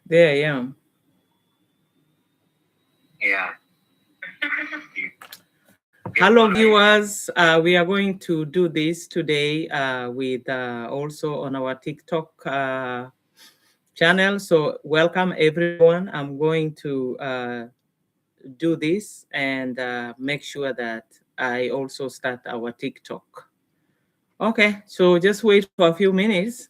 There I am. Yeah. Hello, viewers. We are going to do this today with also on our TikTok channel. So, welcome everyone. I'm going to do this and make sure that I also start our TikTok. Okay, so just wait for a few minutes.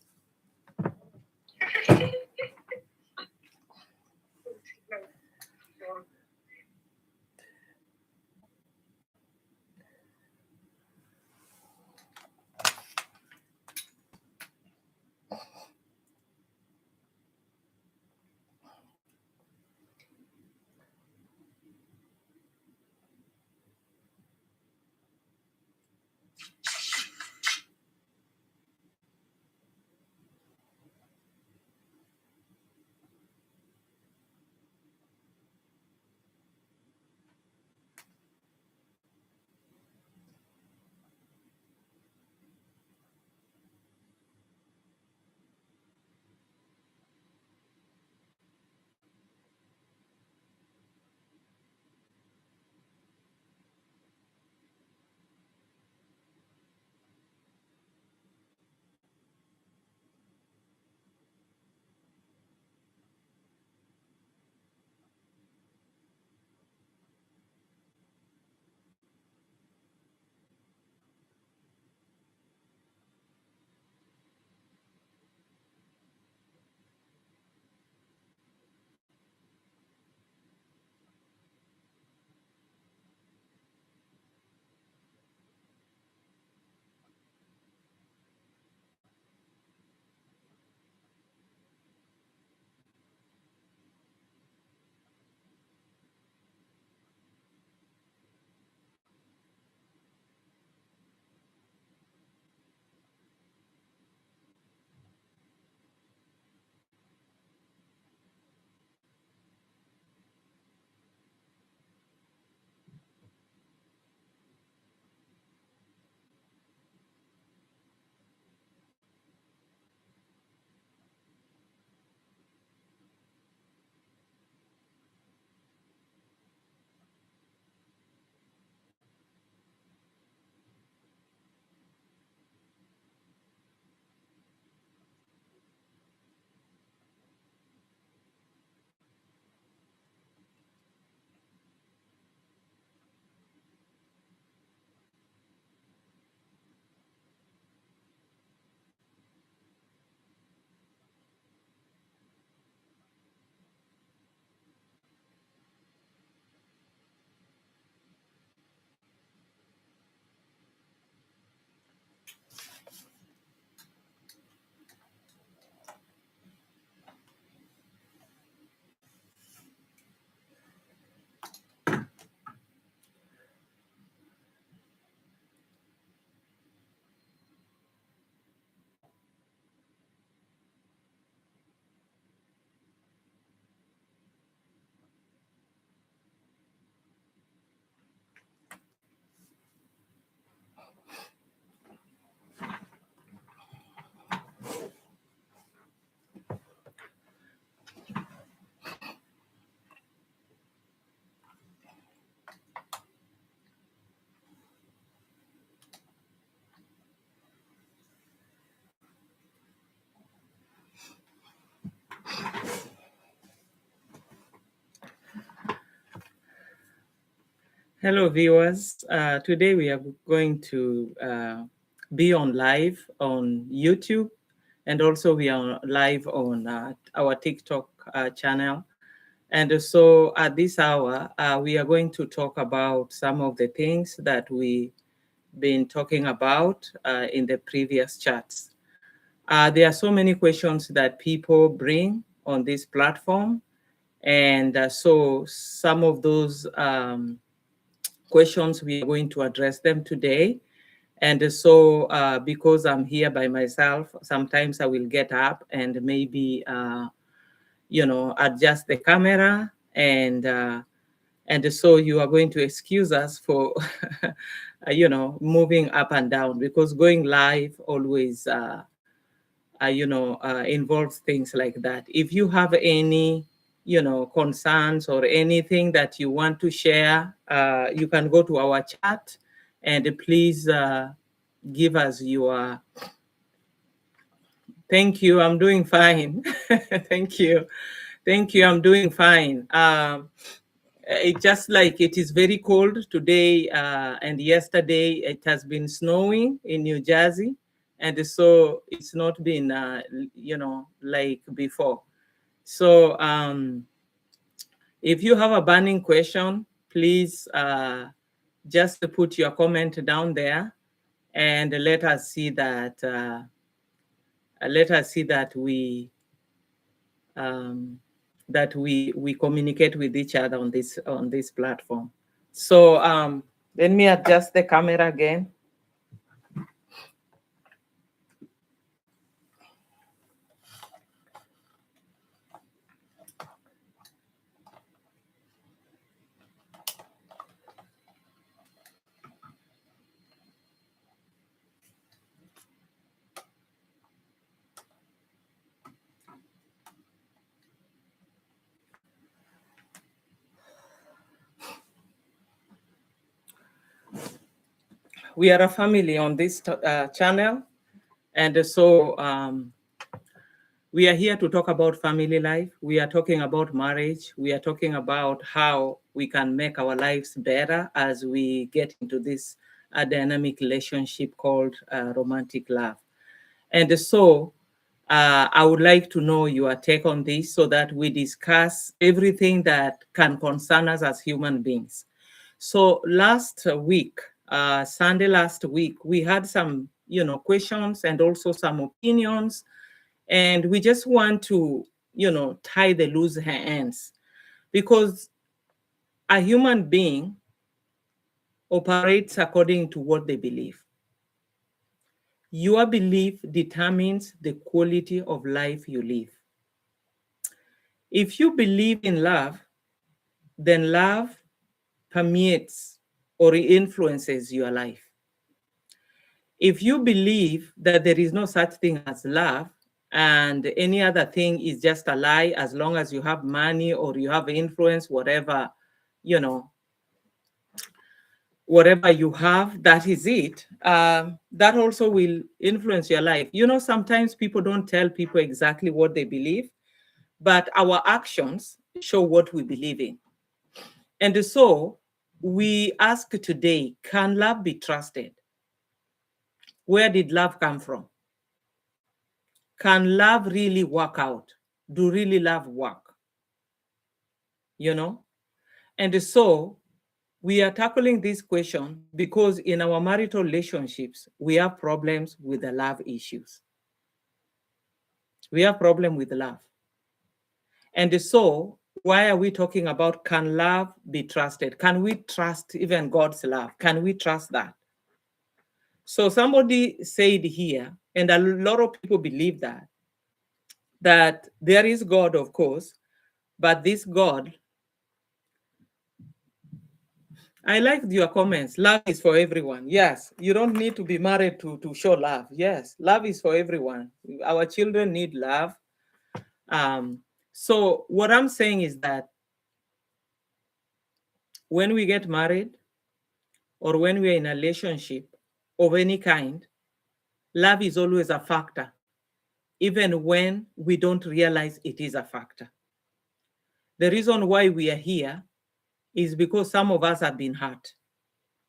Hello, viewers. Today we are going to be on live on YouTube, and also we are live on our TikTok channel. And so at this hour, we are going to talk about some of the things that we've been talking about in the previous chats. There are so many questions that people bring on this platform, and so some of those questions, we are going to address them today. And so, because I'm here by myself, sometimes I will get up and maybe, adjust the camera. And so you are going to excuse us for, moving up and down, because going live always involves things like that. If you have any, concerns or anything that you want to share, you can go to our chat and please give us your. Thank you. I'm doing fine. Thank you. Thank you. I'm doing fine. It just like it is very cold today and yesterday it has been snowing in New Jersey, and so it's not been like before. So if you have a burning question, please just put your comment down there and let us see that we communicate with each other on this platform. So let me adjust the camera again. We are a family on this channel, and so we are here to talk about family life. We are talking about marriage. We are talking about how we can make our lives better as we get into this dynamic relationship called romantic love. And so I would like to know your take on this so that we discuss everything that can concern us as human beings. So last week, Sunday last week, we had some, questions and also some opinions, and we just want to, tie the loose ends, because a human being operates according to what they believe. Your belief determines the quality of life you live. If you believe in love, then love permeates or influences your life. If you believe that there is no such thing as love and any other thing is just a lie, as long as you have money or you have influence, whatever, whatever you have, that is it. That also will influence your life. Sometimes people don't tell people exactly what they believe, but our actions show what we believe in. And so we ask today, can love be trusted? Where did love come from? Can love really work out? Do really love work? And so we are tackling this question because in our marital relationships, we have problems with the love issues. We have problem with love. And so why are we talking about, can love be trusted? Can we trust even God's love? Can we trust that? So somebody said here, and a lot of people believe that there is God, of course, but this God, I liked your comments. Love is for everyone. Yes, you don't need to be married to show love. Yes, love is for everyone. Our children need love. So what I'm saying is that when we get married or when we're in a relationship of any kind, love is always a factor, even when we don't realize it is a factor. The reason why we are here is because some of us have been hurt.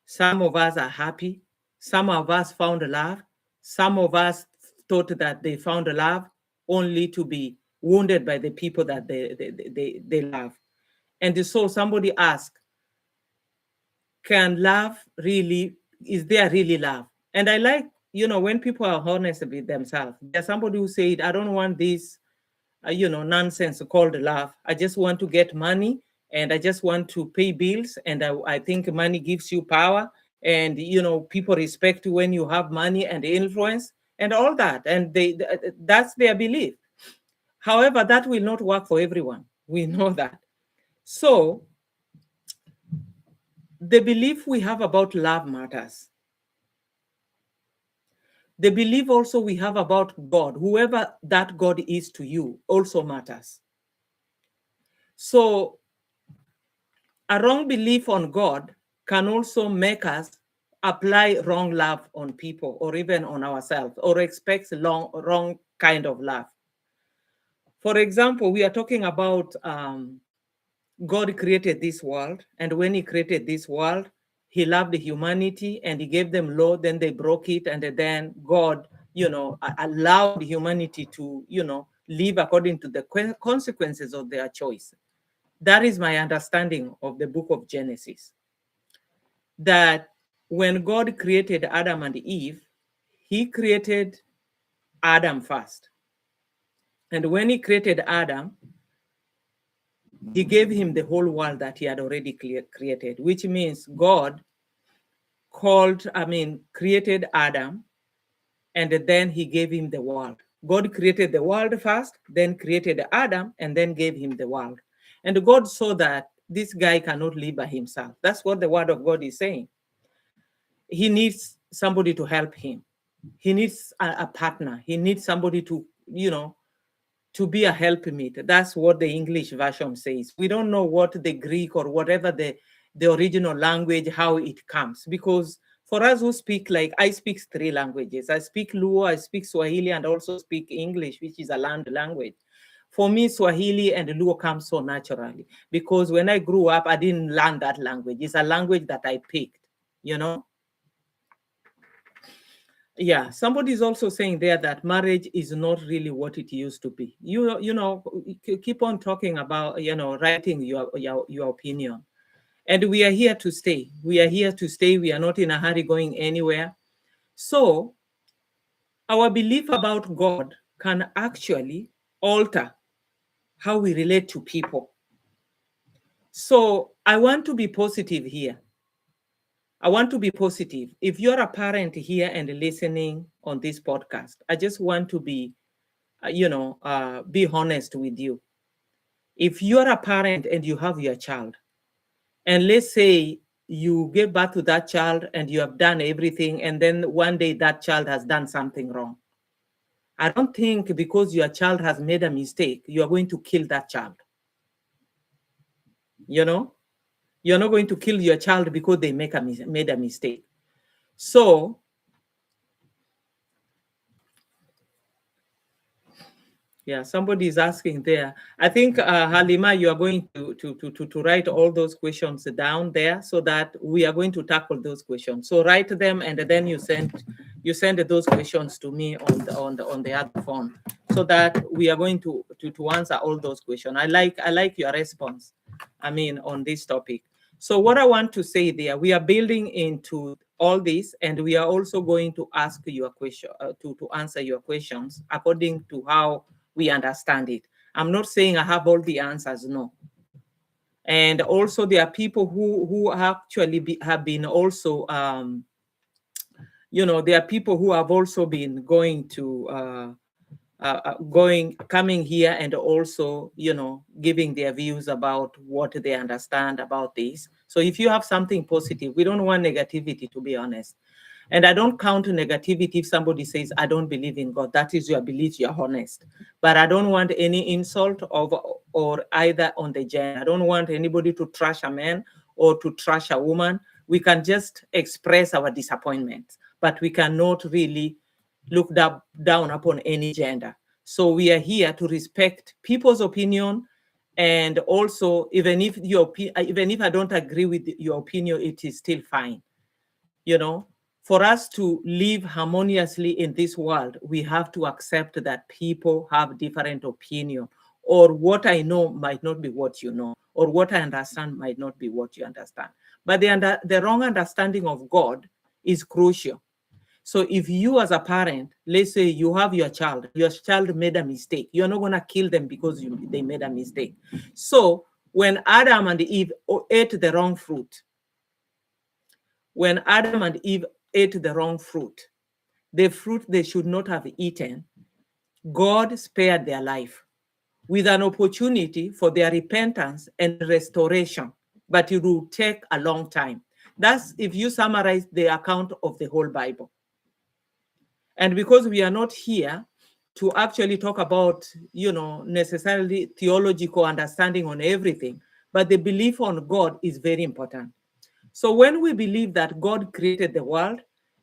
Some of us are happy. Some of us found love. Some of us thought that they found love only to be wounded by the people that they love. And so somebody asked, can love really, is there really love? And I like, when people are honest with themselves. There's somebody who said, I don't want this, nonsense called love. I just want to get money and I just want to pay bills. And I think money gives you power. And, people respect you when you have money and influence and all that. And that's their belief. However, that will not work for everyone. We know that. So the belief we have about love matters. The belief also we have about God, whoever that God is to you, also matters. So a wrong belief on God can also make us apply wrong love on people or even on ourselves, or expect wrong kind of love. For example, we are talking about God created this world, and when he created this world, he loved humanity and he gave them law, then they broke it, and then God, allowed humanity to, live according to the consequences of their choice. That is my understanding of the book of Genesis. That when God created Adam and Eve, he created Adam first. And when he created Adam, he gave him the whole world that he had already created, which means God created Adam, and then he gave him the world. God created the world first, then created Adam, and then gave him the world. And God saw that this guy cannot live by himself. That's what the word of God is saying. He needs somebody to help him. He needs a partner. He needs somebody to, to be a helpmeet. That's what the English version says. We don't know what the Greek or whatever the original language, how it comes. Because for us who speak, like I speak 3 languages. I speak Luo, I speak Swahili, and also speak English, which is a land language. For me, Swahili and Luo come so naturally. Because when I grew up, I didn't learn that language. It's a language that I picked, Yeah, somebody is also saying there that marriage is not really what it used to be. Keep on talking about, writing your opinion. And we are here to stay. We are here to stay. We are not in a hurry going anywhere. So our belief about God can actually alter how we relate to people. So I want to be positive here. I want to be positive. If you're a parent here and listening on this podcast, I just want to be, be honest with you. If you're a parent and you have your child, and let's say you give birth to that child and you have done everything, and then one day that child has done something wrong. I don't think because your child has made a mistake, you are going to kill that child. You're not going to kill your child because they made a mistake. So yeah, somebody is asking there. I think Halima, you are going to write all those questions down there so that we are going to tackle those questions. So write them and then you send those questions to me on the other phone so that we are going to answer all those questions. I like your response. On this topic. So what I want to say there, we are building into all this, and we are also going to ask your question to answer your questions according to how we understand it. I'm not saying I have all the answers, no. And also there are people who actually have been also, there are people who have also been going to, coming here and also, giving their views about what they understand about this. So if you have something positive, we don't want negativity, to be honest. And I don't count negativity if somebody says, I don't believe in God. That is your belief, you're honest. But I don't want any insult or either on the gender. I don't want anybody to trash a man or to trash a woman. We can just express our disappointment, but we cannot really look down upon any gender. So we are here to respect people's opinion. And also, even if I don't agree with your opinion, it is still fine. For us to live harmoniously in this world, we have to accept that people have different opinion, or what I know might not be what you know, or what I understand might not be what you understand. But the wrong understanding of God is crucial. So if you as a parent, let's say you have your child made a mistake, you're not going to kill them because they made a mistake. So when Adam and Eve ate the wrong fruit, the fruit they should not have eaten, God spared their life with an opportunity for their repentance and restoration, but it will take a long time. That's if you summarize the account of the whole Bible. And because we are not here to actually talk about, necessarily theological understanding on everything, but the belief on God is very important. So when we believe that God created the world,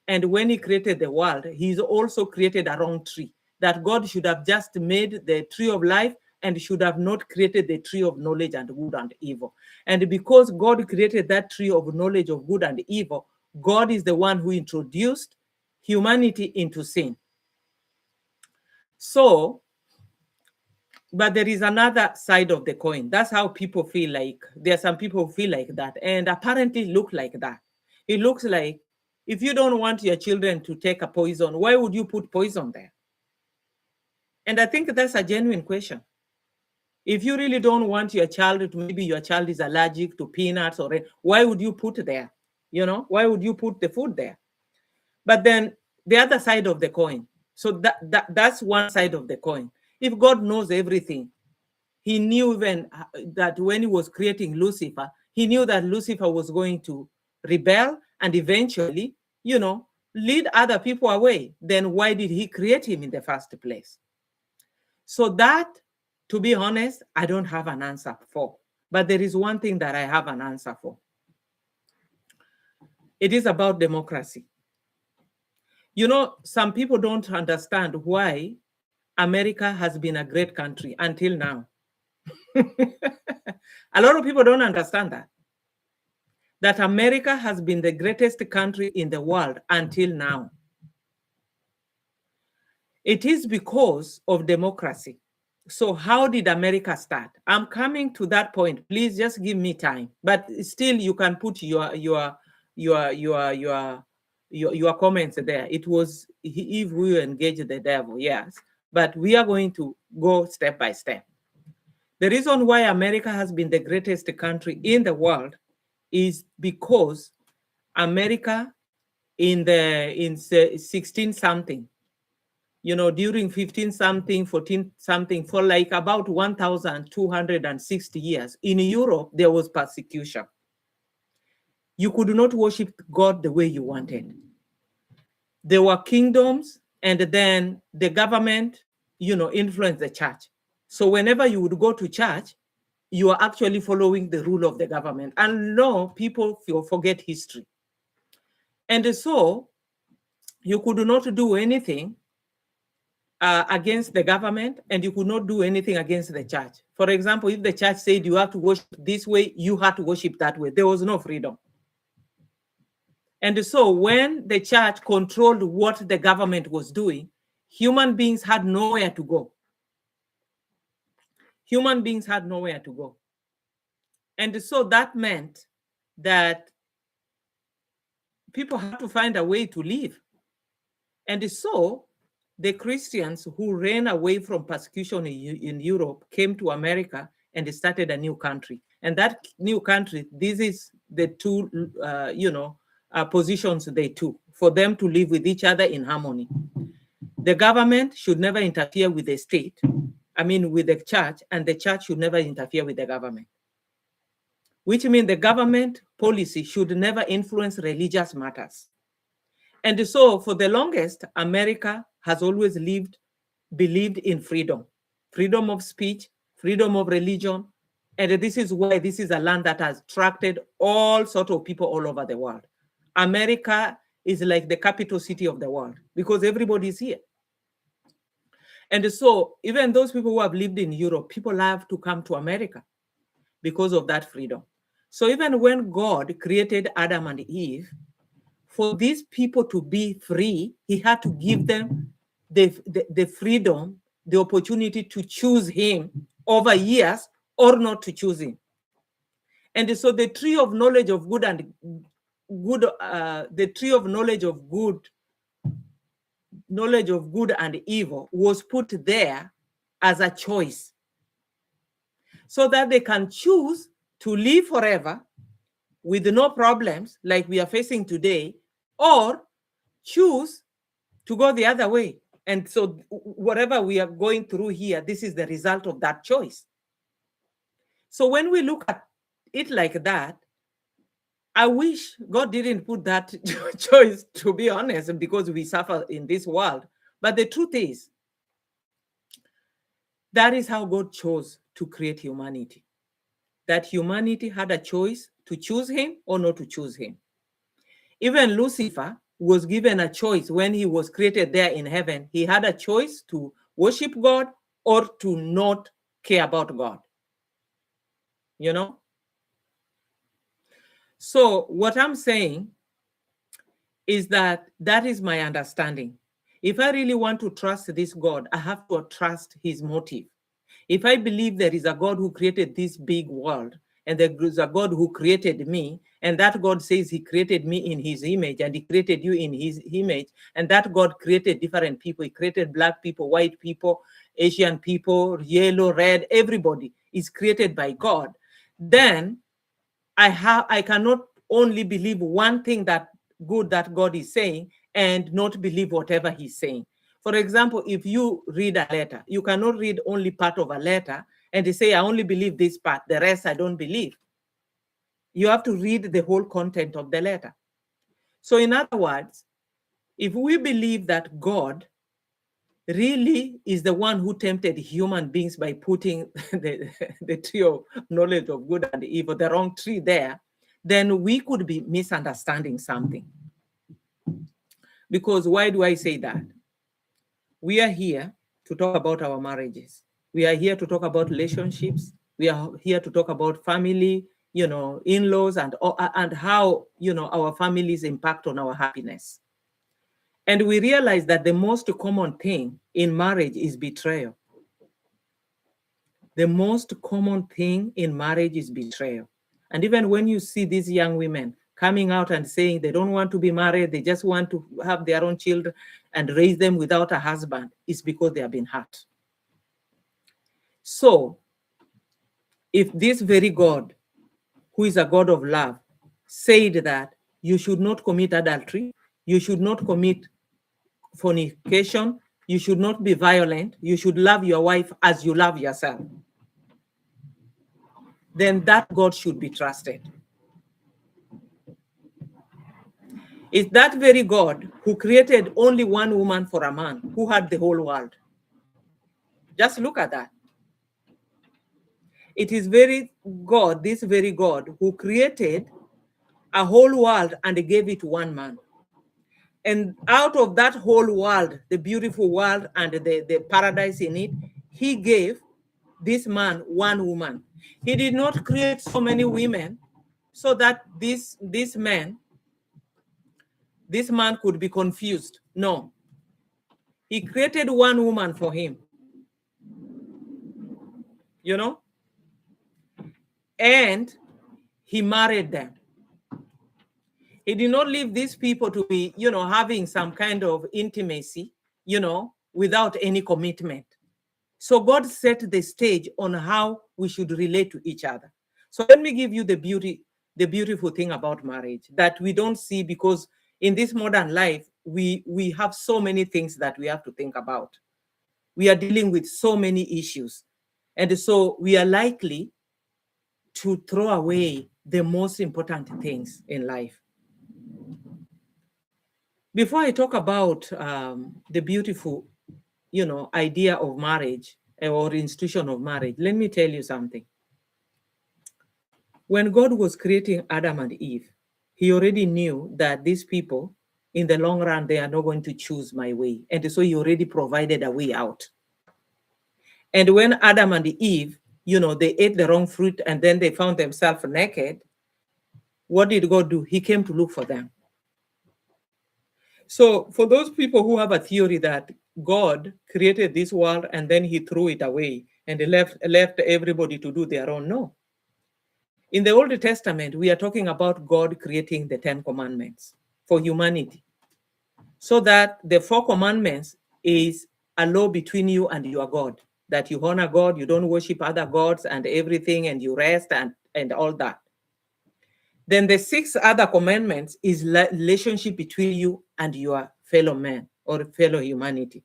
and when he created the world, he's also created a wrong tree, that God should have just made the tree of life and should have not created the tree of knowledge and good and evil. And because God created that tree of knowledge of good and evil, God is the one who introduced humanity into sin. So, but there is another side of the coin. That's how people feel like. There are some people who feel like that and apparently look like that. It looks like if you don't want your children to take a poison, why would you put poison there? And I think that's a genuine question. If you really don't want your child to, maybe your child is allergic to peanuts or why would you put there? Why would you put the food there? But then the other side of the coin. So that's one side of the coin. If God knows everything, he knew even that when he was creating Lucifer, he knew that Lucifer was going to rebel and eventually, lead other people away. Then why did he create him in the first place? So that, to be honest, I don't have an answer for. But there is one thing that I have an answer for. It is about democracy. Some people don't understand why America has been a great country until now. A lot of people don't understand that America has been the greatest country in the world until now. It is because of democracy. So how did America start? I'm coming to that point. Please just give me time. But still, you can put your comments there. It was if we engage the devil, yes. But we are going to go step by step. The reason why America has been the greatest country in the world is because America in 16 something, during 15 something, 14 something, for like about 1,260 years, in Europe, there was persecution. You could not worship God the way you wanted. There were kingdoms, and then the government, influenced the church. So whenever you would go to church, you are actually following the rule of the government. And no, people forget history. And so you could not do anything against the government, and you could not do anything against the church. For example, if the church said you have to worship this way, you had to worship that way. There was no freedom. And so when the church controlled what the government was doing, human beings had nowhere to go. Human beings had nowhere to go. And so that meant that people had to find a way to live. And so the Christians who ran away from persecution in Europe came to America and started a new country. And that new country, this is the two, positions they took for them to live with each other in harmony. The government should never interfere with the state, with the church, and the church should never interfere with the government. Which means the government policy should never influence religious matters. And so for the longest, America has always believed in freedom of speech, freedom of religion. And this is why this is a land that has attracted all sorts of people all over the world. America is like the capital city of the world because everybody is here. And so even those people who have lived in Europe, people have to come to America because of that freedom. So even when God created Adam and Eve, for these people to be free, he had to give them the freedom, the opportunity to choose him over years or not to choose him. And so the tree of knowledge of good and good, the tree of knowledge of good and evil was put there as a choice so that they can choose to live forever with no problems like we are facing today, or choose to go the other way. And so whatever we are going through here, this is the result of that choice. So when we look at it like that, I wish God didn't put that choice, to be honest, because we suffer in this world. But the truth is, that is how God chose to create humanity. That humanity had a choice to choose him or not to choose him. Even Lucifer was given a choice when he was created there in heaven. He had a choice to worship God or to not care about God. You know? So what I'm saying is that is my understanding. If I really want to trust this God, I have to trust his motive. If I believe there is a God who created this big world, and there is a God who created me, and that God says he created me in his image, and he created you in his image, and that God created different people. He created black people, white people, Asian people, yellow, red, everybody is created by God. Then I cannot only believe one thing that good that God is saying and not believe whatever he's saying. For example, if you read a letter, you cannot read only part of a letter and say, I only believe this part, the rest I don't believe. You have to read the whole content of the letter. So in other words, if we believe that God really is the one who tempted human beings by putting the tree of knowledge of good and evil, the wrong tree there, then we could be misunderstanding something. Because why do I say that? We are here to talk about our marriages. We are here to talk about relationships. We are here to talk about family, in-laws, and how, our families impact on our happiness. And we realize that the most common thing in marriage is betrayal. The most common thing in marriage is betrayal. And even when you see these young women coming out and saying they don't want to be married, they just want to have their own children and raise them without a husband, it's because they have been hurt. So, if this very God, who is a God of love, said that you should not commit adultery, you should not commit fornication, you should not be violent, you should love your wife as you love yourself, then that God should be trusted. It's that very God who created only one woman for a man, who had the whole world. Just look at that. It is this very God who created a whole world and gave it to one man. And out of that whole world, the beautiful world and the paradise in it, he gave this man one woman. He did not create so many women so that this man could be confused. No. He created one woman for him. And he married them. He did not leave these people to be, having some kind of intimacy, without any commitment. So God set the stage on how we should relate to each other. So let me give you the beautiful thing about marriage that we don't see, because in this modern life, we have so many things that we have to think about. We are dealing with so many issues. And so we are likely to throw away the most important things in life. Before I talk about the beautiful, idea of marriage or institution of marriage, let me tell you something. When God was creating Adam and Eve, he already knew that these people, in the long run, they are not going to choose my way. And so he already provided a way out. And when Adam and Eve, they ate the wrong fruit and then they found themselves naked, what did God do? He came to look for them. So for those people who have a theory that God created this world and then he threw it away and left everybody to do their own, no. In the Old Testament, we are talking about God creating the 10 commandments for humanity. So that the 4 commandments is a law between you and your God, that you honor God, you don't worship other gods and everything, and you rest and all that. Then the 6 other commandments is relationship between you and your fellow man or fellow humanity.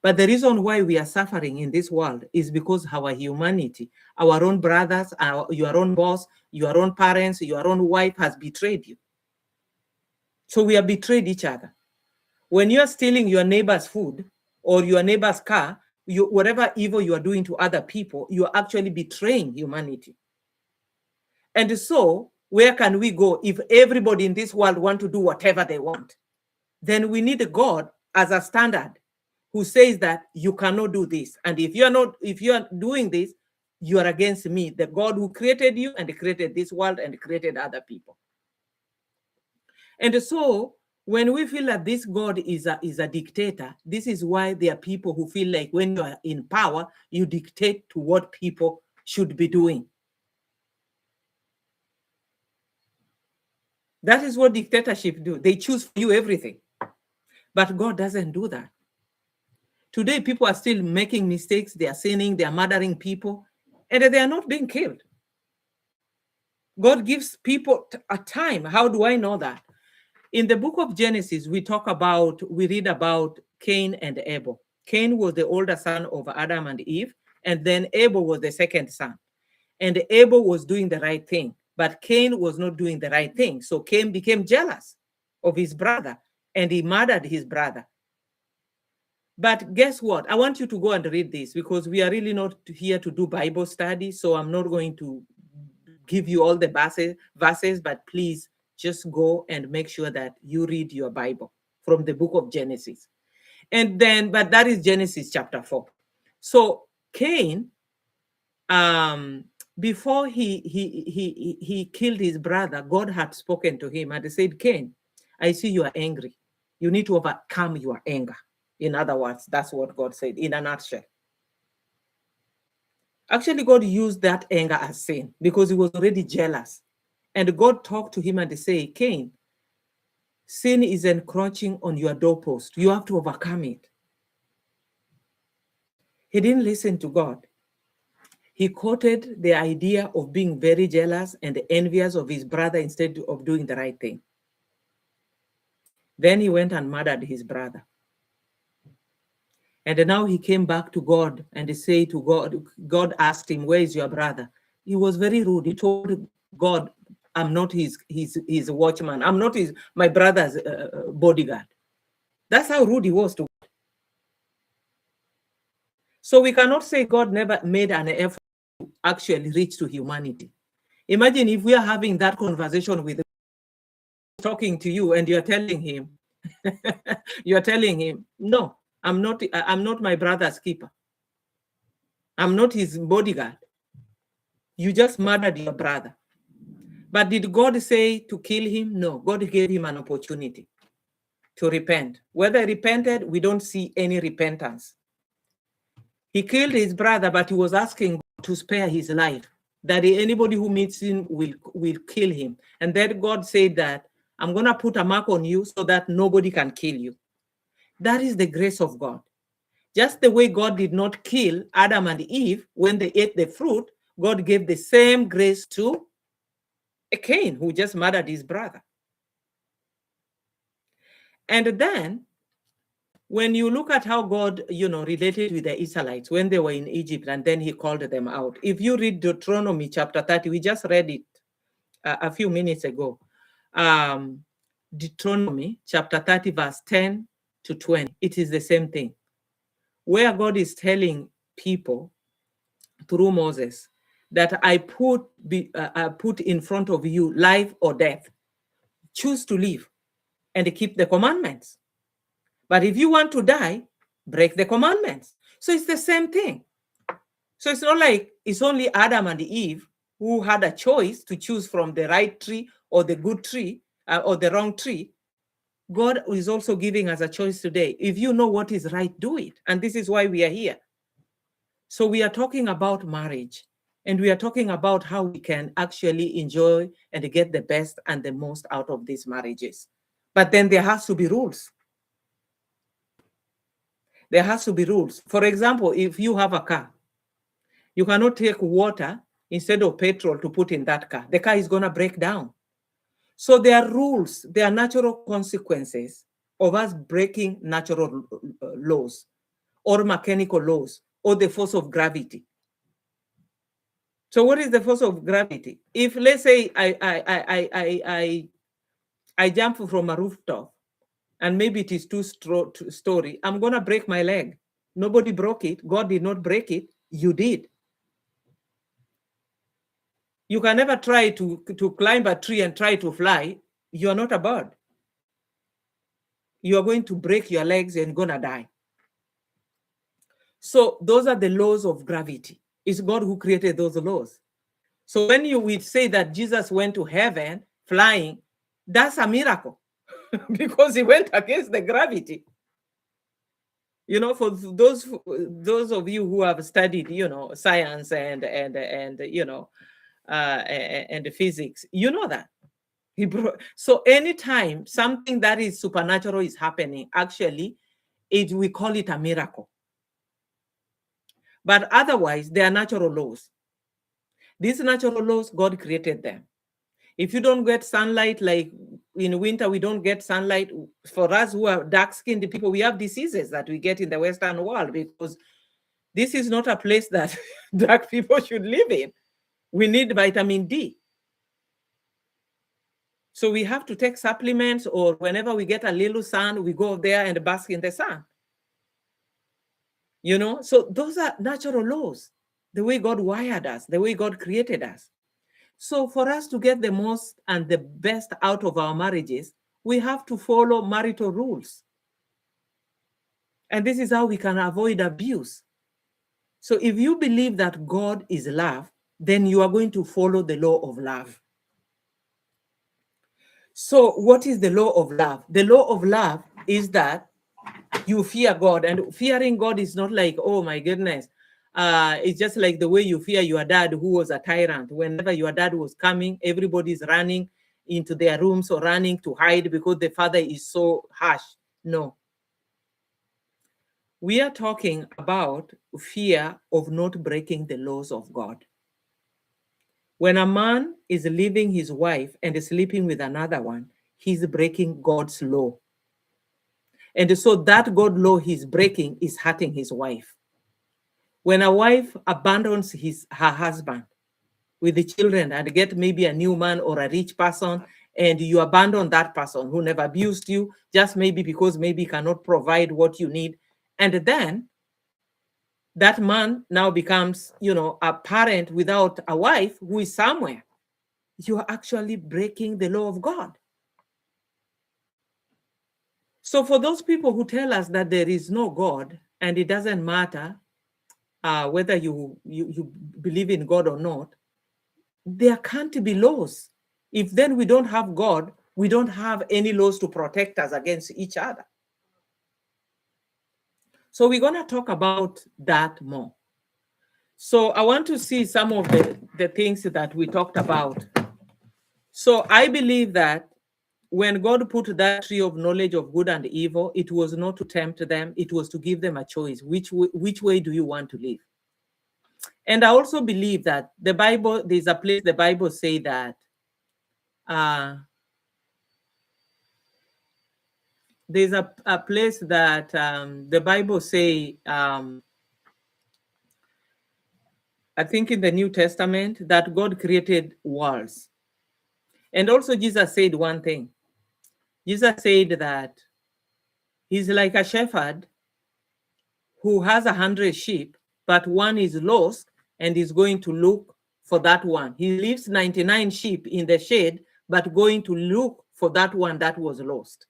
But the reason why we are suffering in this world is because our humanity, our own brothers, your own boss, your own parents, your own wife has betrayed you. So we have betrayed each other. When you are stealing your neighbor's food or your neighbor's car, whatever evil you are doing to other people, you are actually betraying humanity. And so where can we go if everybody in this world want to do whatever they want? Then we need a God as a standard who says that you cannot do this. And if you are doing this, you are against me, the God who created you and created this world and created other people. And so when we feel that this God is a dictator, this is why there are people who feel like when you are in power, you dictate to what people should be doing. That is what dictatorship do. They choose for you everything. But God doesn't do that. Today, people are still making mistakes. They are sinning. They are murdering people. And they are not being killed. God gives people a time. How do I know that? In the book of Genesis, we read about Cain and Abel. Cain was the older son of Adam and Eve. And then Abel was the second son. And Abel was doing the right thing. But Cain was not doing the right thing. So Cain became jealous of his brother. And he murdered his brother. But guess what? I want you to go and read this because we are really not here to do Bible study. So I'm not going to give you all the verses, but please just go and make sure that you read your Bible from the book of Genesis. And then, but that is Genesis chapter 4. So Cain, before he killed his brother, God had spoken to him and said, Cain, I see you are angry. You need to overcome your anger. In other words, that's what God said in a nutshell. Actually, God used that anger as sin because he was already jealous. And God talked to him and said, Cain, sin is encroaching on your doorpost. You have to overcome it. He didn't listen to God. He quoted the idea of being very jealous and envious of his brother instead of doing the right thing. Then he went and murdered his brother. And now he came back to God and he said to God, God asked him, where is your brother? He was very rude. He told God, I'm not his watchman. I'm not my brother's bodyguard. That's how rude he was to God. So we cannot say God never made an effort to actually reach to humanity. Imagine if we are having that conversation with talking to you and you're telling him, no, I'm not my brother's keeper. I'm not his bodyguard. You just murdered your brother. But did God say to kill him? No, God gave him an opportunity to repent. Whether he repented, we don't see any repentance. He killed his brother, but he was asking God to spare his life, that anybody who meets him will kill him. And then God said that, I'm going to put a mark on you so that nobody can kill you. That is the grace of God. Just the way God did not kill Adam and Eve when they ate the fruit, God gave the same grace to Cain, who just murdered his brother. And then, when you look at how God, related with the Israelites when they were in Egypt, and then he called them out. If you read Deuteronomy chapter 30, we just read it a few minutes ago. Deuteronomy chapter 30, verse 10 to 20. It is the same thing. Where God is telling people through Moses that I put in front of you life or death. Choose to live and keep the commandments. But if you want to die, break the commandments. So it's the same thing. So it's not like it's only Adam and Eve who had a choice to choose from the right tree or the good tree or the wrong tree. God is also giving us a choice today. If you know what is right, do it. And this is why we are here. So we are talking about marriage, and we are talking about how we can actually enjoy and get the best and the most out of these marriages. But then there has to be rules. There has to be rules. For example, if you have a car, you cannot take water instead of petrol to put in that car. The car is going to break down. So there are rules, there are natural consequences of us breaking natural laws or mechanical laws or the force of gravity. So what is the force of gravity? If, let's say, I jump from a rooftop and maybe it is two-story, I'm going to break my leg. Nobody broke it. God did not break it. You did. You can never try to climb a tree and try to fly. You are not a bird. You are going to break your legs and going to die. So those are the laws of gravity. It's God who created those laws. So when we say that Jesus went to heaven flying, that's a miracle because he went against the gravity. You know, for those of you who have studied, you know, science and you know, and physics, you know that. So anytime something that is supernatural is happening, actually, we call it a miracle. But otherwise, they are natural laws. These natural laws, God created them. If you don't get sunlight, like in winter, we don't get sunlight. For us who are dark-skinned people, we have diseases that we get in the Western world because this is not a place that dark people should live in. We need vitamin D. So we have to take supplements, or whenever we get a little sun, we go there and bask in the sun. You know, so those are natural laws, the way God wired us, the way God created us. So for us to get the most and the best out of our marriages, we have to follow marital rules. And this is how we can avoid abuse. So if you believe that God is love, then you are going to follow the law of love. So what is the law of love? The law of love is that you fear God, and fearing God is not like, oh my goodness, it's just like the way you fear your dad, who was a tyrant. Whenever your dad was coming, everybody's running into their rooms or running to hide because the father is so harsh. No. We are talking about fear of not breaking the laws of God. When a man is leaving his wife and is sleeping with another one, he's breaking God's law. And so that God law he's breaking is hurting his wife. When a wife abandons her husband with the children and get maybe a new man or a rich person, and you abandon that person who never abused you, just maybe because maybe cannot provide what you need, and then that man now becomes, you know, a parent without a wife who is somewhere, you are actually breaking the law of God. So for those people who tell us that there is no God and it doesn't matter whether you believe in God or not, there can't be laws. If then we don't have God, we don't have any laws to protect us against each other. So we're going to talk about that more. So I want to see some of the things that we talked about. So I believe that when God put that tree of knowledge of good and evil, it was not to tempt them, it was to give them a choice. Which way do you want to live? And I also believe that the Bible, there's a place the Bible say that there's a place that the Bible say, I think in the New Testament, that God created worlds. And also Jesus said one thing. Jesus said that he's like a shepherd who has 100 sheep, but one is lost and is going to look for that one. He leaves 99 sheep in the shade, but going to look for that one that was lost.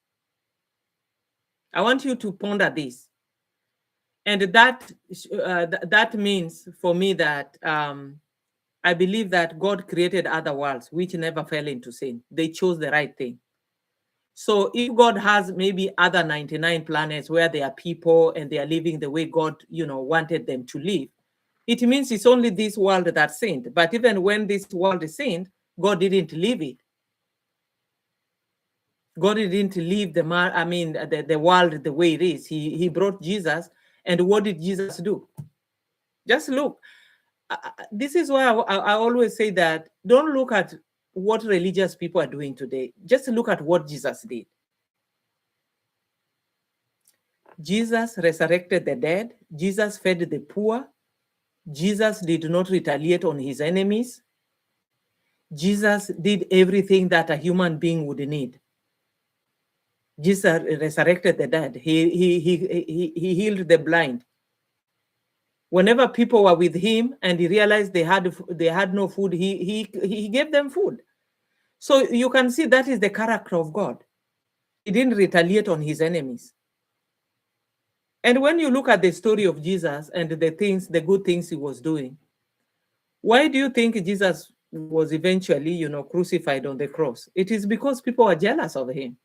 I want you to ponder this. And that means for me that I believe that God created other worlds which never fell into sin. They chose the right thing. So if God has maybe other 99 planets where there are people and they are living the way God, you know, wanted them to live, it means it's only this world that sinned. But even when this world is sinned, God didn't leave it. God didn't leave the world the way it is. He brought Jesus, and what did Jesus do? Just look. This is why I always say that don't look at what religious people are doing today. Just look at what Jesus did. Jesus resurrected the dead. Jesus fed the poor. Jesus did not retaliate on his enemies. Jesus did everything that a human being would need. Jesus resurrected the dead. He healed the blind. Whenever people were with him and he realized they had no food, he gave them food. So you can see that is the character of God. He didn't retaliate on his enemies. And when you look at the story of Jesus and the good things he was doing, why do you think Jesus was eventually, crucified on the cross? It is because people are jealous of him.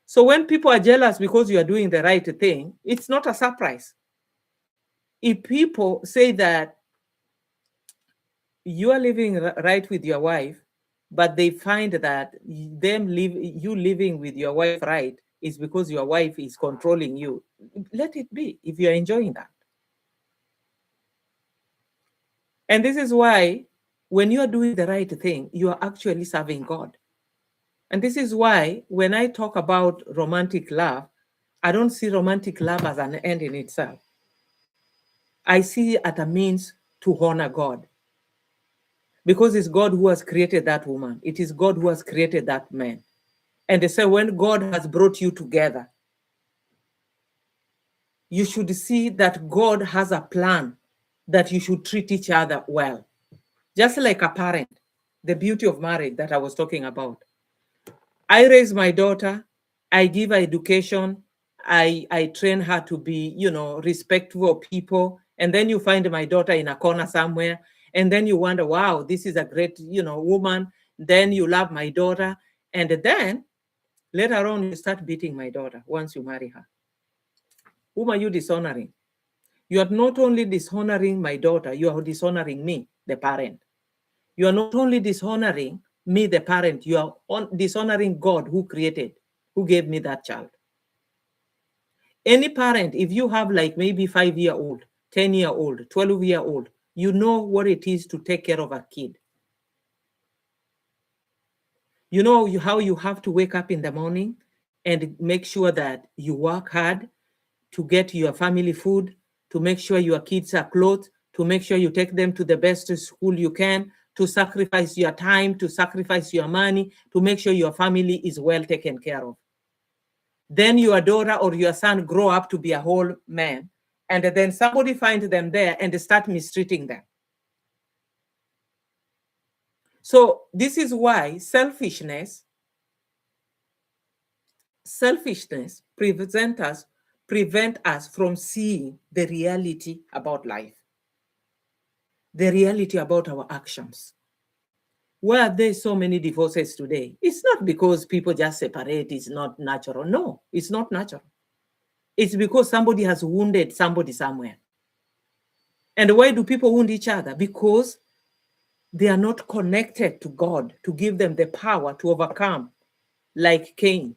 So when people are jealous because you are doing the right thing, it's not a surprise. If people say that you are living right with your wife, but they find that you living with your wife right is because your wife is controlling you, let it be if you're enjoying that. And this is why when you are doing the right thing, you are actually serving God. And this is why when I talk about romantic love, I don't see romantic love as an end in itself. I see it as a means to honor God. Because it's God who has created that woman. It is God who has created that man. And they say when God has brought you together, you should see that God has a plan that you should treat each other well. Just like a parent, the beauty of marriage that I was talking about. I raise my daughter, I give her education, I train her to be, respectful of people. And then you find my daughter in a corner somewhere. And then you wonder, wow, this is a great, woman. Then you love my daughter. And then later on, you start beating my daughter once you marry her. Whom are you dishonoring? You are not only dishonoring my daughter, you are dishonoring me, the parent. You are not only dishonoring me, the parent, you are dishonoring God who gave me that child. Any parent, if you have like maybe 5-year-old, 10-year-old, 12-year-old, you know what it is to take care of a kid. You know how you have to wake up in the morning and make sure that you work hard to get your family food, to make sure your kids are clothed, to make sure you take them to the best school you can, to sacrifice your time, to sacrifice your money, to make sure your family is well taken care of. Then your daughter or your son grow up to be a whole man, and then somebody find them there and they start mistreating them. So this is why selfishness prevent us from seeing the reality about life, the reality about our actions. Why are there so many divorces today? It's not because people just separate, it's not natural. No, it's not natural. It's because somebody has wounded somebody somewhere. And why do people wound each other? Because they are not connected to God to give them the power to overcome, like Cain.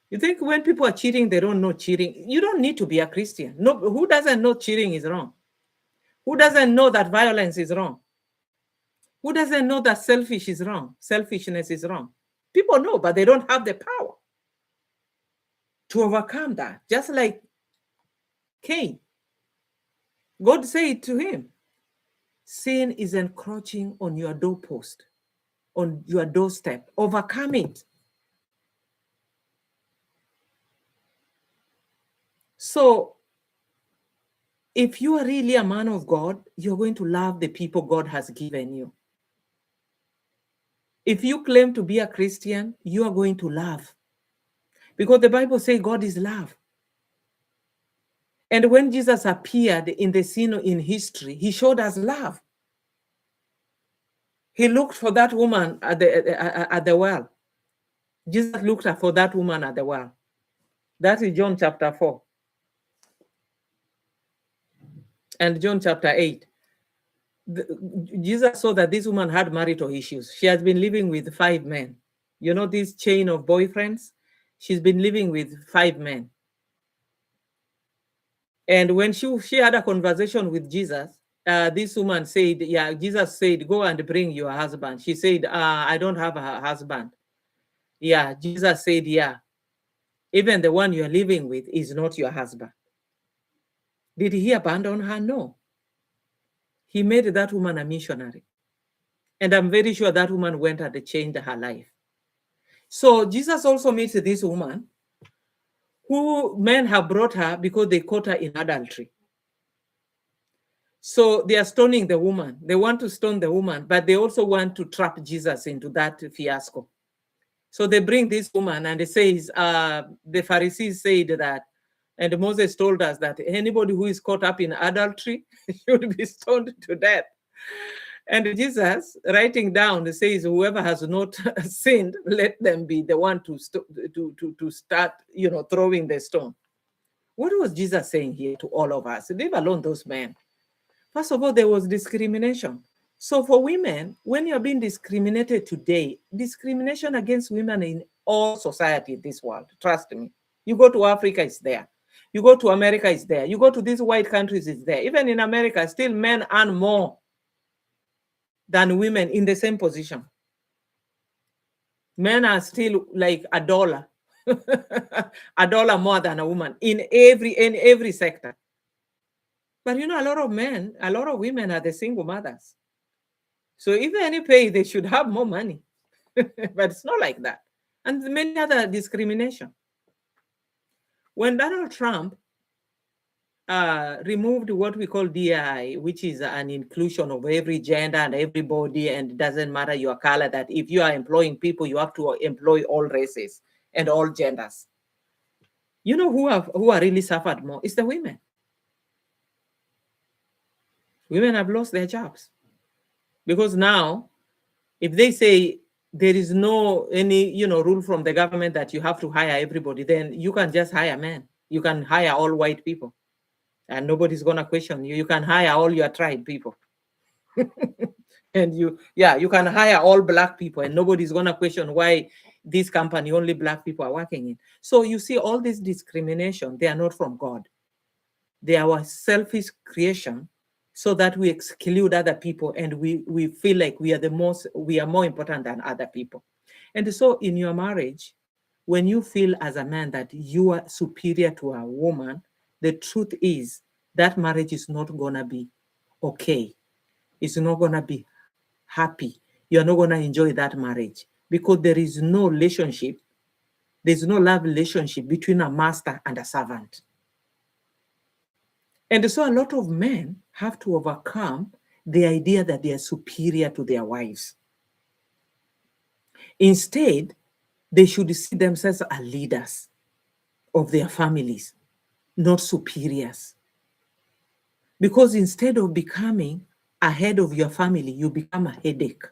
You think when people are cheating, they don't know cheating? You don't need to be a Christian. No, who doesn't know cheating is wrong? Who doesn't know that violence is wrong? Who doesn't know that selfishness is wrong? People know, but they don't have the power to overcome that. Just like Cain. God said to him, sin is encroaching on your doorpost, on your doorstep. Overcome it. So if you are really a man of God, you're going to love the people God has given you. If you claim to be a Christian, you are going to love. Because the Bible says God is love. And when Jesus appeared in the scene in history, he showed us love. He looked for that woman at the well. Jesus looked for that woman at the well. That is John chapter 4. And John chapter 8. Jesus saw that this woman had marital issues. She has been living with 5 men. You know this chain of boyfriends? She's been living with 5 men. And when she had a conversation with Jesus, this woman said, Jesus said, go and bring your husband. She said, I don't have a husband. Yeah, Jesus said, yeah. Even the one you are living with is not your husband. Did he abandon her? No. He made that woman a missionary. And I'm very sure that woman went and changed her life. So Jesus also meets this woman who men have brought her because they caught her in adultery. So they are stoning the woman. They want to stone the woman, but they also want to trap Jesus into that fiasco. So they bring this woman and it says, the Pharisees said that, and Moses told us that anybody who is caught up in adultery should be stoned to death. And Jesus, writing down, says, whoever has not sinned, let them be the one to start, throwing the stone. What was Jesus saying here to all of us? Leave alone those men. First of all, there was discrimination. So for women, when you're being discriminated today, discrimination against women in all society in this world, trust me. You go to Africa, it's there. You go to America, it's there. You go to these white countries, it's there. Even in America, still men earn more than women in the same position. Men are still like $1, $1 more than a woman in every sector. But a lot of men, a lot of women are the single mothers. So if any pay, they should have more money. But it's not like that. And many other discrimination. When Donald Trump removed what we call DI, which is an inclusion of every gender and everybody, and it doesn't matter your color, that if you are employing people, you have to employ all races and all genders. You know who are really suffered more? It's the women. Women have lost their jobs. Because now, if they say there is no any rule from the government that you have to hire everybody, then you can just hire men. You can hire all white people, and nobody's gonna question you. You can hire all your tribe people, and you can hire all black people, and nobody's gonna question why this company only black people are working in. So you see, all this discrimination, they are not from God. They are our selfish creation, so that we exclude other people and we feel like we are more important than other people. And so in your marriage, when you feel as a man that you are superior to a woman, the truth is that marriage is not gonna be okay. It's not gonna be happy. You're not gonna enjoy that marriage because there is no relationship. There's no love relationship between a master and a servant. And so a lot of men have to overcome the idea that they are superior to their wives. Instead, they should see themselves as leaders of their families, not superiors. Because instead of becoming a head of your family, you become a headache.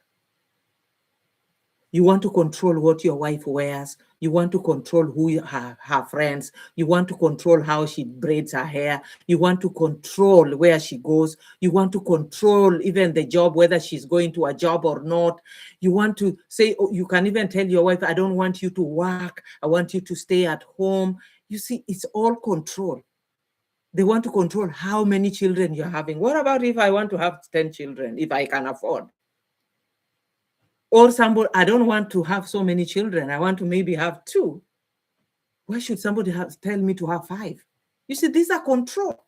You want to control what your wife wears. You want to control who her friends. You want to control how she braids her hair. You want to control where she goes. You want to control even the job, whether she's going to a job or not. You want to say, you can even tell your wife, I don't want you to work. I want you to stay at home. You see, it's all control. They want to control how many children you're having. What about if I want to have 10 children, if I can afford? Or somebody, I don't want to have so many children. I want to maybe have 2. Why should somebody tell me to have 5? You see, these are control.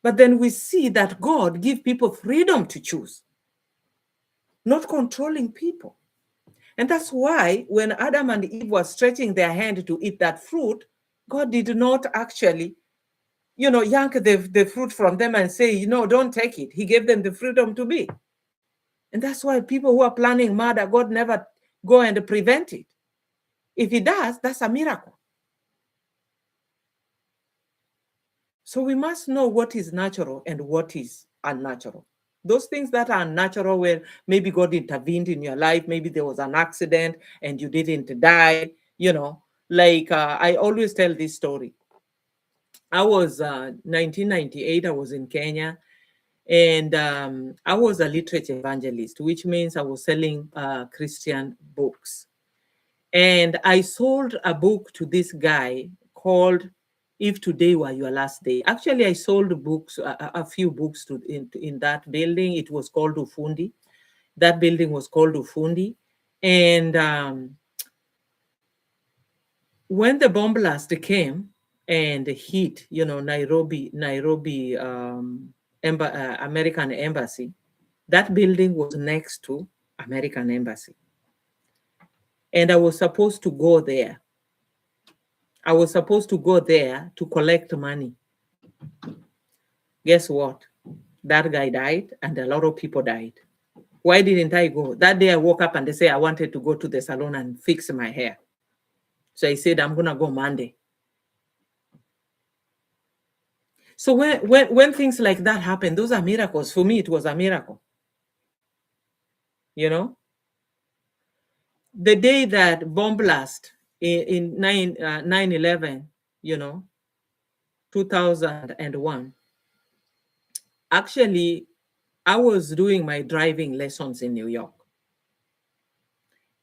But then we see that God gives people freedom to choose, not controlling people. And that's why when Adam and Eve were stretching their hand to eat that fruit, God did not actually, yank the fruit from them and say, don't take it. He gave them the freedom to be. And that's why people who are planning murder, God never go and prevent it. If he does, that's a miracle. So we must know what is natural and what is unnatural. Those things that are unnatural, where maybe God intervened in your life, maybe there was an accident and you didn't die, like I always tell this story. I was 1998, I was in Kenya. And I was a literature evangelist, which means I was selling Christian books. And I sold a book to this guy called If Today Were Your Last Day. Actually, I sold books, a few books in that building. It was called Ufundi. That building was called Ufundi. And when the bomb blast came and hit, Nairobi, American Embassy, that building was next to American Embassy. And I was supposed to go there. I was supposed to go there to collect money. Guess what? That guy died and a lot of people died. Why didn't I go? That day I woke up and they say I wanted to go to the salon and fix my hair. So I said, I'm going to go Monday. So when things like that happen, those are miracles. For me, it was a miracle. The day that bomb blast in 9/11, 2001, actually, I was doing my driving lessons in New York.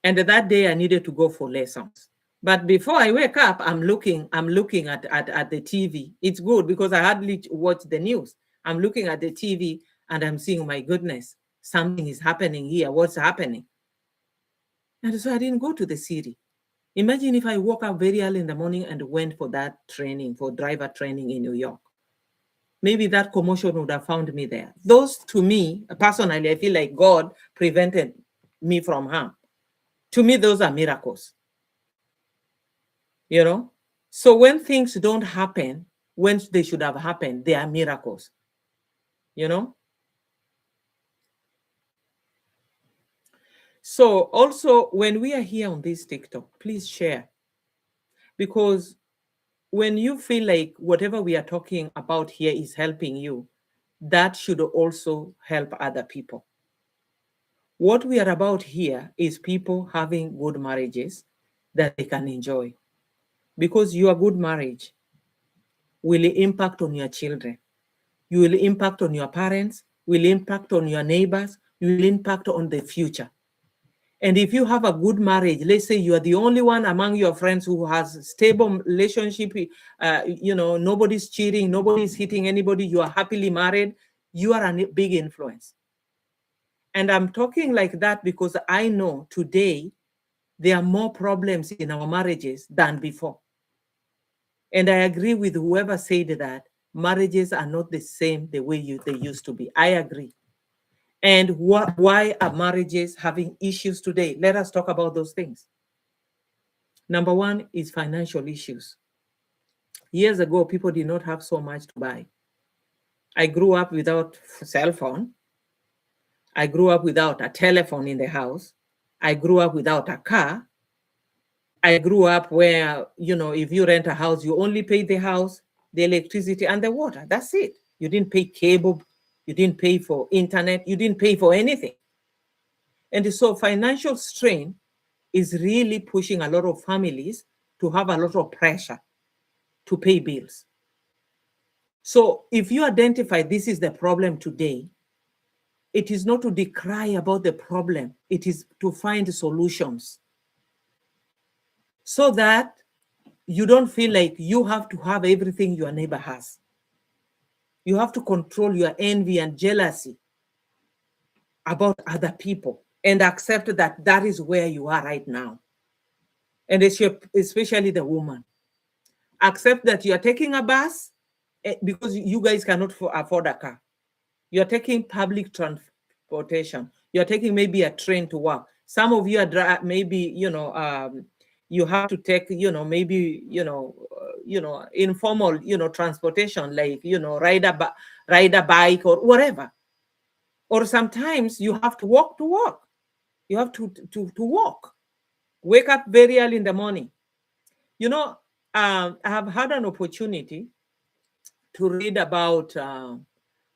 And that day I needed to go for lessons. But before I wake up, I'm looking at the TV. It's good because I hardly watch the news. I'm looking at the TV and I'm seeing, my goodness, something is happening here. What's happening? And so I didn't go to the city. Imagine if I woke up very early in the morning and went for that training, for driver training in New York. Maybe that commotion would have found me there. Those, to me, personally, I feel like God prevented me from harm. To me, those are miracles. So when things don't happen when they should have happened, they are miracles. So also, when we are here on this TikTok, please share. Because when you feel like whatever we are talking about here is helping you, that should also help other people. What we are about here is people having good marriages that they can enjoy. Because your good marriage will impact on your children. You will impact on your parents, will impact on your neighbors, you will impact on the future. And if you have a good marriage, let's say you are the only one among your friends who has a stable relationship, nobody's cheating, nobody's hitting anybody, you are happily married, you are a big influence. And I'm talking like that because I know today there are more problems in our marriages than before. And I agree with whoever said that marriages are not the same the way they used to be. I agree. And why are marriages having issues today? Let us talk about those things. Number one is financial issues. Years ago, people did not have so much to buy. I grew up without a cell phone. I grew up without a telephone in the house. I grew up without a car. I grew up where, if you rent a house, you only pay the house, the electricity, and the water. That's it. You didn't pay cable. You didn't pay for internet. You didn't pay for anything. And so financial strain is really pushing a lot of families to have a lot of pressure to pay bills. So if you identify this is the problem today, it is not to decry about the problem. It is to find solutions so that you don't feel like you have to have everything your neighbor has. You have to control your envy and jealousy about other people and accept that that is where you are right now. And especially the woman. Accept that you are taking a bus because you guys cannot afford a car. You're taking public transportation. You're taking maybe a train to work. Some of you are maybe, you have to take, maybe, informal, transportation, like, ride a bike or whatever. Or sometimes you have to walk to work. You have to walk. Wake up very early in the morning. I have had an opportunity to read about.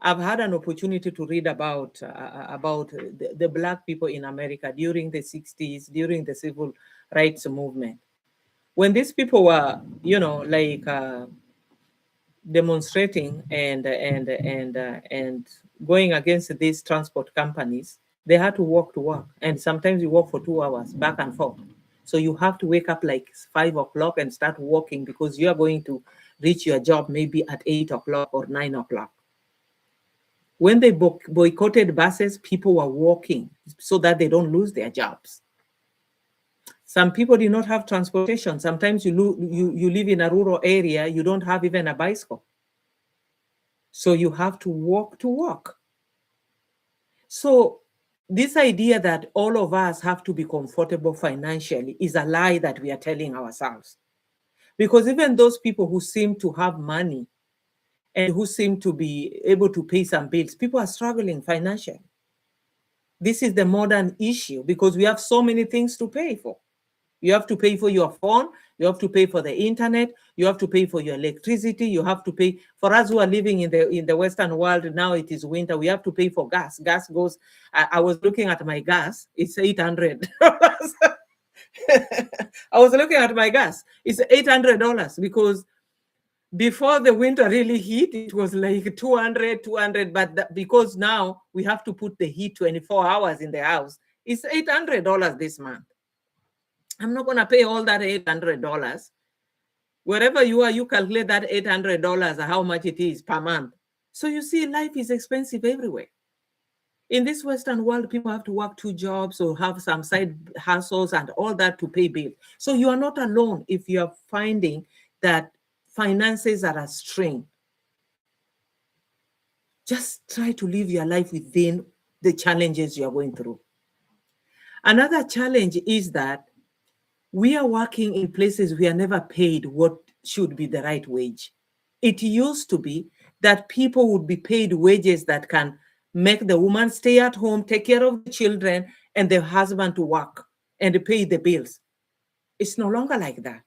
I've had an opportunity to read about the Black people in America during the 60s, during the civil rights movement. When these people were, demonstrating and going against these transport companies, they had to walk to work, and sometimes you walk for 2 hours back and forth. So you have to wake up like 5 o'clock and start walking because you are going to reach your job maybe at 8 o'clock or 9 o'clock. When they boycotted buses, people were walking so that they don't lose their jobs. Some people do not have transportation. Sometimes you live in a rural area, you don't have even a bicycle. So you have to walk to work. So this idea that all of us have to be comfortable financially is a lie that we are telling ourselves. Because even those people who seem to have money and who seem to be able to pay some bills, people are struggling financially. This is the modern issue because we have so many things to pay for. You have to pay for your phone, you have to pay for the internet, you have to pay for your electricity, you have to pay. For us who are living in the Western world, now it is winter, we have to pay for gas. Gas goes, I was looking at my gas, it's $800. I was looking at my gas, it's $800 because before the winter really hit, it was like 200, but because now we have to put the heat 24 hours in the house, it's $800 this month. I'm not going to pay all that $800. Wherever you are, you calculate that $800, how much it is per month. So you see, life is expensive everywhere. In this Western world, people have to work 2 jobs or have some side hustles and all that to pay bills. So you are not alone if you are finding that finances are a strain. Just try to live your life within the challenges you are going through. Another challenge is that we are working in places we are never paid what should be the right wage. It used to be that people would be paid wages that can make the woman stay at home, take care of the children, and the husband to work and pay the bills. It's no longer like that.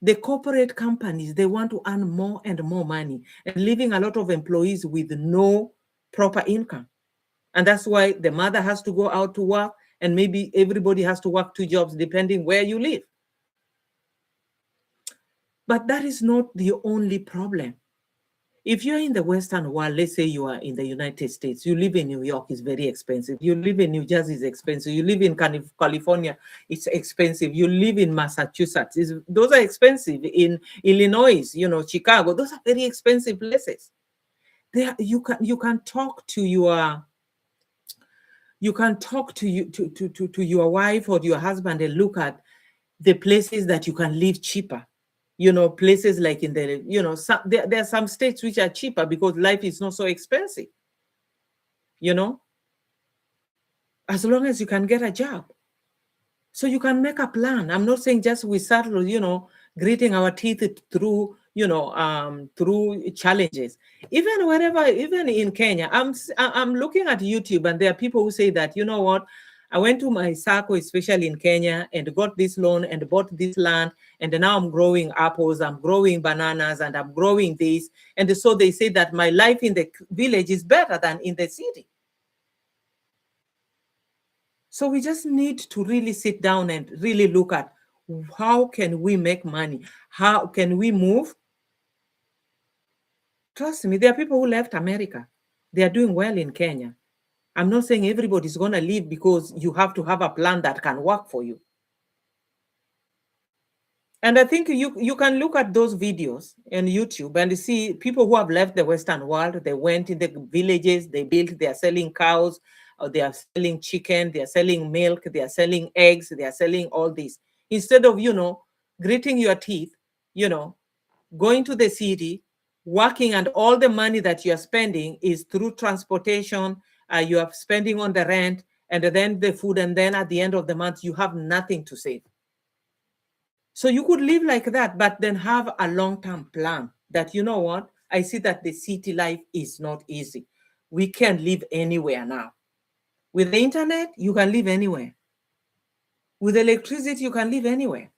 The corporate companies, they want to earn more and more money and leaving a lot of employees with no proper income. And that's why the mother has to go out to work, and maybe everybody has to work 2 jobs depending where you live. But that is not the only problem. If you're in the Western world, let's say you are in the United States, you live in New York, it's very expensive. You live in New Jersey, it's expensive. You live in California, it's expensive. You live in Massachusetts, those are expensive. In Illinois, Chicago, those are very expensive places. You can talk to your your wife or your husband and look at the places that you can live cheaper. Places like in the, there are some states which are cheaper because life is not so expensive, as long as you can get a job. So you can make a plan. I'm not saying just we start, gritting our teeth through, through challenges. Even in Kenya, I'm looking at YouTube and there are people who say that, you know what, I went to my circle, especially in Kenya, and got this loan and bought this land. And now I'm growing apples, I'm growing bananas, and I'm growing this. And so they say that my life in the village is better than in the city. So we just need to really sit down and really look at how can we make money? How can we move? Trust me, there are people who left America. They are doing well in Kenya. I'm not saying everybody's going to leave because you have to have a plan that can work for you. And I think you can look at those videos on YouTube and see people who have left the Western world. They went in the villages, they are selling cows, or they are selling chicken, they are selling milk, they are selling eggs, they are selling all this. Instead of, gritting your teeth, going to the city, working, and all the money that you are spending is through transportation, you are spending on the rent, and then the food, and then at the end of the month, you have nothing to save. So you could live like that, but then have a long-term plan that, you know what, I see that the city life is not easy. We can live anywhere now. With the internet, you can live anywhere. With electricity, you can live anywhere.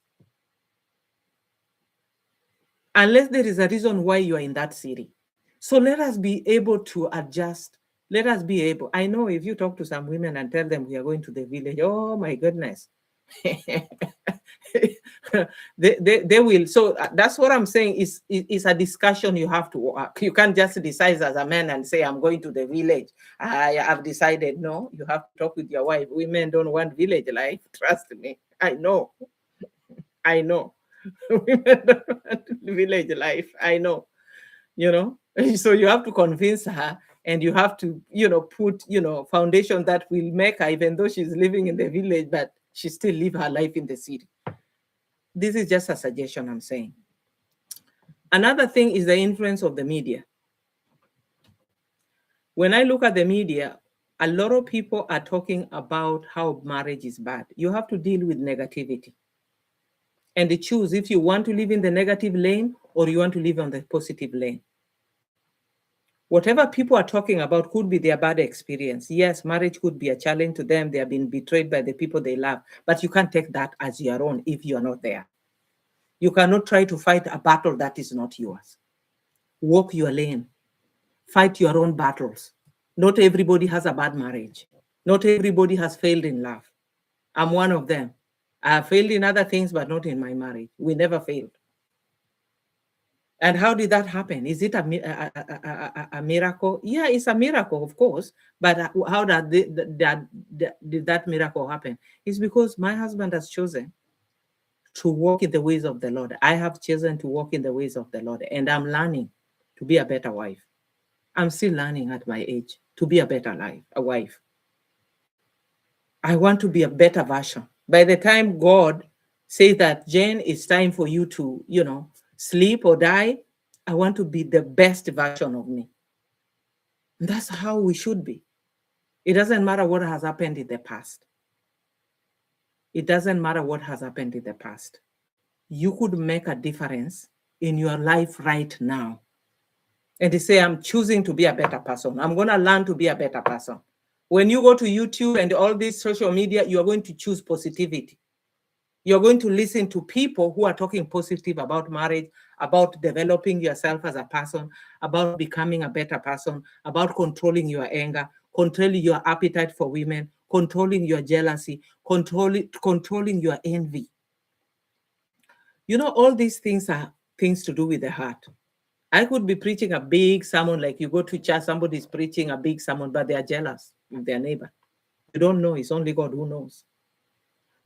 Unless there is a reason why you are in that city. So let us be able to adjust. Let us be able. I know if you talk to some women and tell them we are going to the village, oh my goodness. they will. So that's what I'm saying is a discussion you have to work. You can't just decide as a man and say, I'm going to the village. I have decided. No, you have to talk with your wife. Women don't want village life. Trust me. I know. Women don't want village life. I know. So you have to convince her, and you have to, put, foundation that will make her, even though she's living in the village, but She still live her life in the city. This is just a suggestion I'm saying. Another thing is the influence of the media. When I look at the media, a lot of people are talking about how marriage is bad. You have to deal with negativity and choose if you want to live in the negative lane or you want to live on the positive lane. Whatever people are talking about could be their bad experience. Yes, marriage could be a challenge to them. They have been betrayed by the people they love, but you can't take that as your own if you are not there. You cannot try to fight a battle that is not yours. Walk your lane. Fight your own battles. Not everybody has a bad marriage. Not everybody has failed in love. I'm one of them. I have failed in other things, but not in my marriage. We never failed. And how did that happen? Is it a miracle? Yeah, it's a miracle, of course. But how did that miracle happen? It's because my husband has chosen to walk in the ways of the Lord. I have chosen to walk in the ways of the Lord, and I'm learning to be a better wife. I'm still learning at my age to be a better wife. I want to be a better version. By the time God says that, Jane, it's time for you to, sleep or die, I want to be the best version of me. And that's how we should be. It doesn't matter what has happened in the past. It doesn't matter what has happened in the past. You could make a difference in your life right now. And they say, I'm choosing to be a better person. I'm going to learn to be a better person. When you go to YouTube and all these social media, you are going to choose positivity. You're going to listen to people who are talking positive about marriage, about developing yourself as a person, about becoming a better person, about controlling your anger, controlling your appetite for women, controlling your jealousy, controlling your envy. All these things are things to do with the heart. I could be preaching a big sermon, like you go to church, somebody's preaching a big sermon, but they are jealous of their neighbor. You don't know. It's only God who knows.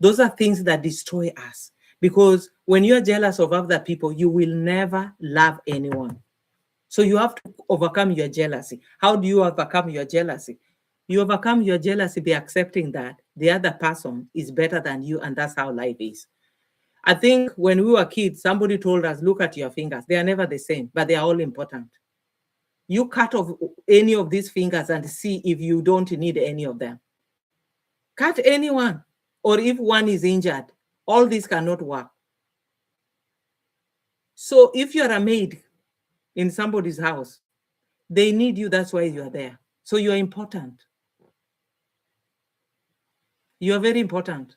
Those are things that destroy us, because when you're jealous of other people, you will never love anyone. So you have to overcome your jealousy. How do you overcome your jealousy? You overcome your jealousy by accepting that the other person is better than you, and that's how life is. I think when we were kids, somebody told us, look at your fingers. They are never the same, but they are all important. You cut off any of these fingers and see if you don't need any of them. Cut anyone. Or if one is injured, all this cannot work. So if you're a maid in somebody's house, they need you. That's why you are there. So you're important. You are very important.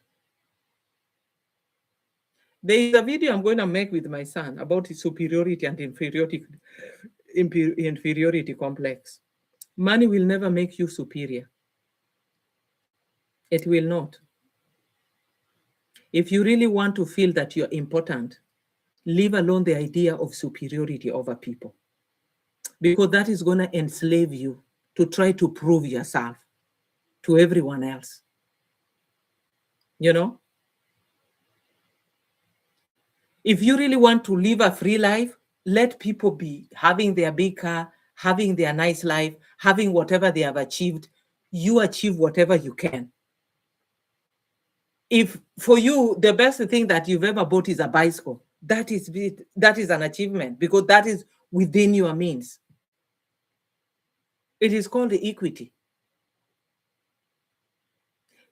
There is a video I'm going to make with my son about his superiority and inferiority complex. Money will never make you superior. It will not. If you really want to feel that you're important, leave alone the idea of superiority over people, because that is going to enslave you to try to prove yourself to everyone else. If you really want to live a free life, let people be having their big car, having their nice life, having whatever they have achieved. You achieve whatever you can. If for you, the best thing that you've ever bought is a bicycle, that is an achievement, because that is within your means. It is called the equity.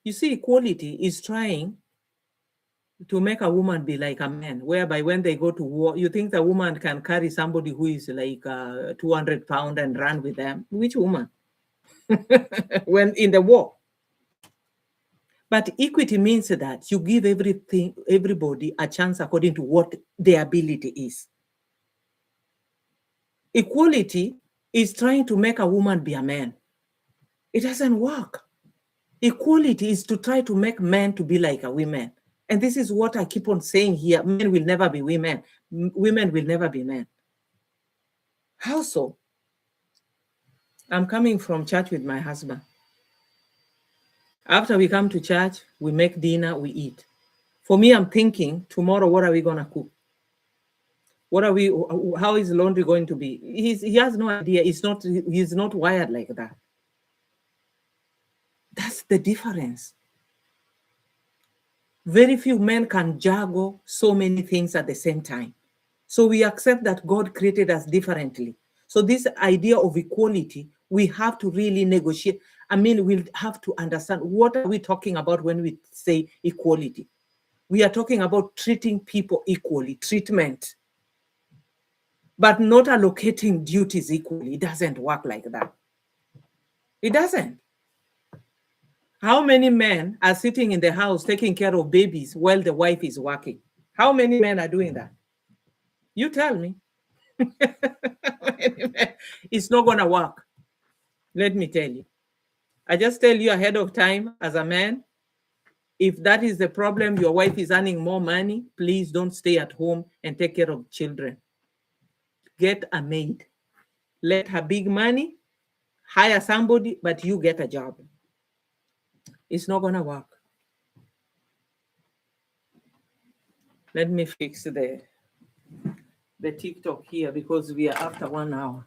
You see, equality is trying to make a woman be like a man, whereby when they go to war, you think the woman can carry somebody who is like 200 pounds and run with them. Which woman? When in the war. But equity means that you give everybody a chance according to what their ability is. Equality is trying to make a woman be a man. It doesn't work. Equality is to try to make men to be like a woman. And this is what I keep on saying here. Men will never be women. Women will never be men. How so? I'm coming from church with my husband. After we come to church, we make dinner, we eat. For me, I'm thinking, tomorrow, what are we going to cook? How is laundry going to be? He has no idea. He's not wired like that. That's the difference. Very few men can juggle so many things at the same time. So we accept that God created us differently. So this idea of equality, we have to really negotiate. I mean, we'll have to understand, what are we talking about when we say equality? We are talking about treating people equally, treatment, but not allocating duties equally. It doesn't work like that. It doesn't. How many men are sitting in the house taking care of babies while the wife is working? How many men are doing that? You tell me. It's not going to work. Let me tell you. I just tell you ahead of time as a man, if that is the problem, your wife is earning more money, please don't stay at home and take care of children. Get a maid. Let her big money, hire somebody, but you get a job. It's not going to work. Let me fix the TikTok here because we are after 1 hour.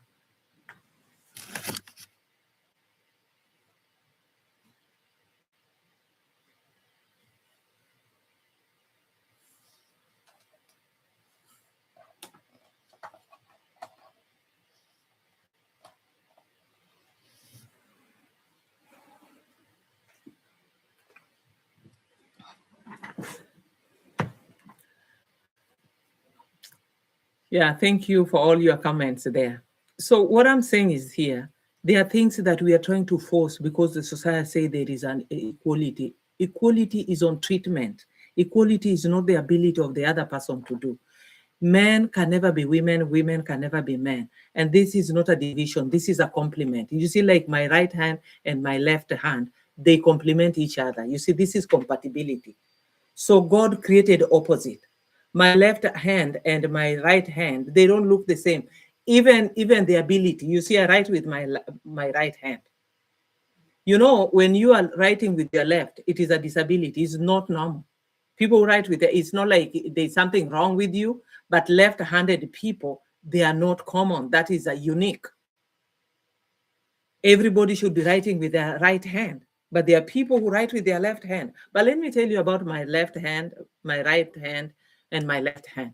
Yeah, thank you for all your comments there. So what I'm saying is here, there are things that we are trying to force because the society say there is an equality. Equality is on treatment. Equality is not the ability of the other person to do. Men can never be women, women can never be men. And this is not a division, this is a complement. You see, like my right hand and my left hand, they complement each other. You see, this is compatibility. So God created opposite. My left hand and my right hand, they don't look the same. Even the ability, you see, I write with my right hand. You know, when you are writing with your left, it is a disability. It's not normal. People write with it. It's not like there's something wrong with you, but left-handed people, they are not common. That is a unique. Everybody should be writing with their right hand, but there are people who write with their left hand. But let me tell you about my left hand, my right hand, and my left hand.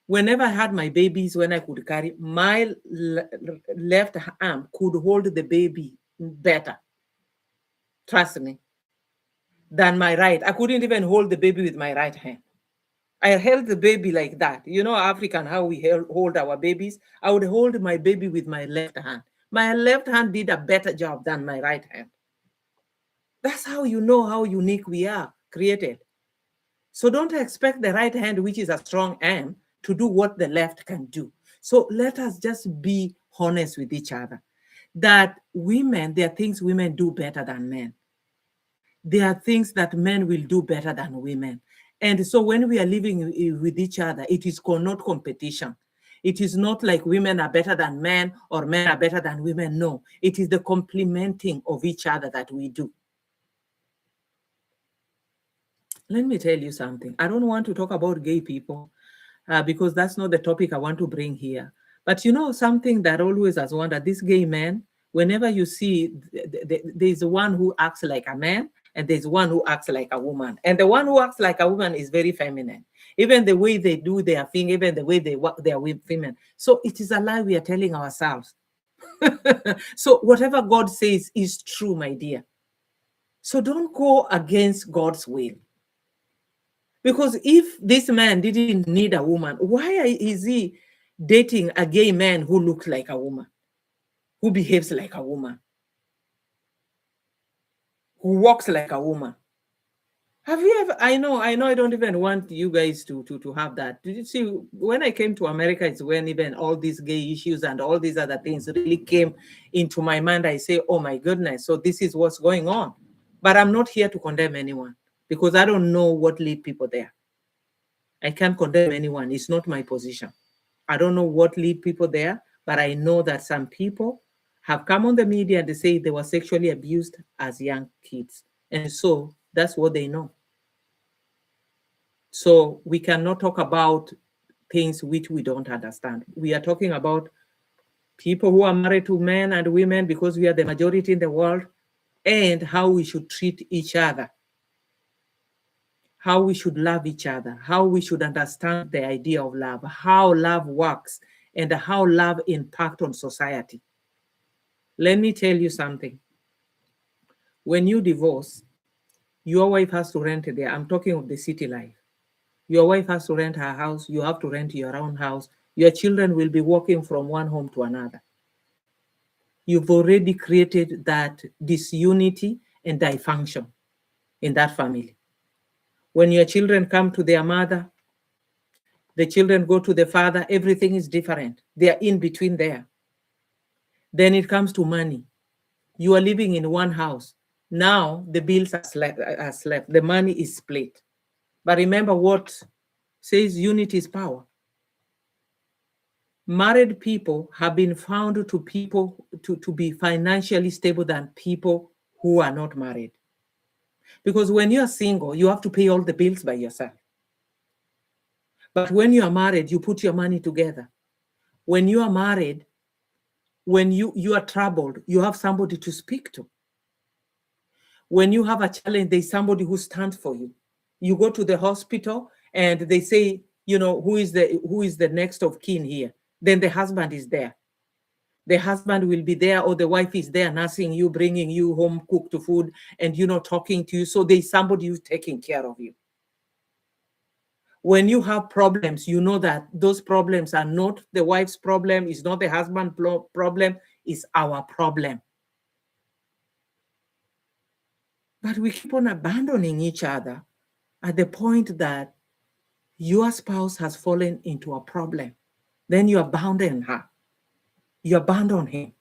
Whenever I had my babies, when I could carry, my left arm could hold the baby better. Trust me. Than my right. I couldn't even hold the baby with my right hand. I held the baby like that. You know, African, how we hold our babies. I would hold my baby with my left hand. My left hand did a better job than my right hand. That's how you know how unique we are created. So don't expect the right hand, which is a strong arm, to do what the left can do. So let us just be honest with each other. That women, there are things women do better than men. There are things that men will do better than women. And so when we are living with each other, it is not competition. It is not like women are better than men or men are better than women. No, it is the complementing of each other that we do. Let me tell you something. I don't want to talk about gay people because that's not the topic I want to bring here. But you know, something that always has wondered, this gay man, whenever you see, there's one who acts like a man and there's one who acts like a woman. And the one who acts like a woman is very feminine. Even the way they do their thing, even the way they work, they are women. So it is a lie we are telling ourselves. So whatever God says is true, my dear. So don't go against God's will. Because if this man didn't need a woman, why is he dating a gay man who looks like a woman, who behaves like a woman, who walks like a woman? Have you ever, I know I don't even want you guys to have that. Did you see, when I came to America, it's when even all these gay issues and all these other things really came into my mind. I say, oh my goodness, so this is what's going on. But I'm not here to condemn anyone because I don't know what lead people there. I can't condemn anyone. It's not my position. I don't know what lead people there, but I know that some people have come on the media and they say they were sexually abused as young kids. And so that's what they know. So we cannot talk about things which we don't understand. We are talking about people who are married to men and women because we are the majority in the world, and how we should treat each other. how we should love each other, how we should understand the idea of love, how love works, and how love impacts on society. Let me tell you something. When you divorce, your wife has to rent there. I'm talking of the city life. Your wife has to rent her house. You have to rent your own house. Your children will be walking from one home to another. You've already created that disunity and dysfunction in that family. When your children come to their mother, the children go to the father, everything is different. They are in between there. Then it comes to money. You are living in one house. Now the bills are slept. The money is split. But remember what says unity is power. Married people have been found to be financially stable than people who are not married. Because when you are single, you have to pay all the bills by yourself. But when you are married, you put your money together. When you are married, when you are troubled, you have somebody to speak to. When you have a challenge, there's somebody who stands for you. You go to the hospital and they say, who is the next of kin here? Then the husband is there. The husband will be there, or the wife is there nursing you, bringing you home cooked food, and talking to you. So there's somebody who's taking care of you. When you have problems, you know that those problems are not the wife's problem, it's not the husband's problem, it's our problem. But we keep on abandoning each other at the point that your spouse has fallen into a problem. Then you abandon her. You abandon him.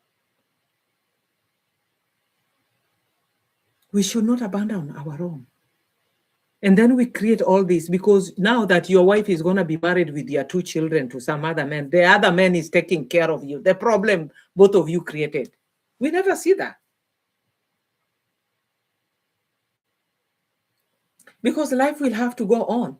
We should not abandon our own. And then we create all this because now that your wife is going to be married with your 2 children to some other man, the other man is taking care of you. The problem both of you created. We never see that. Because life will have to go on.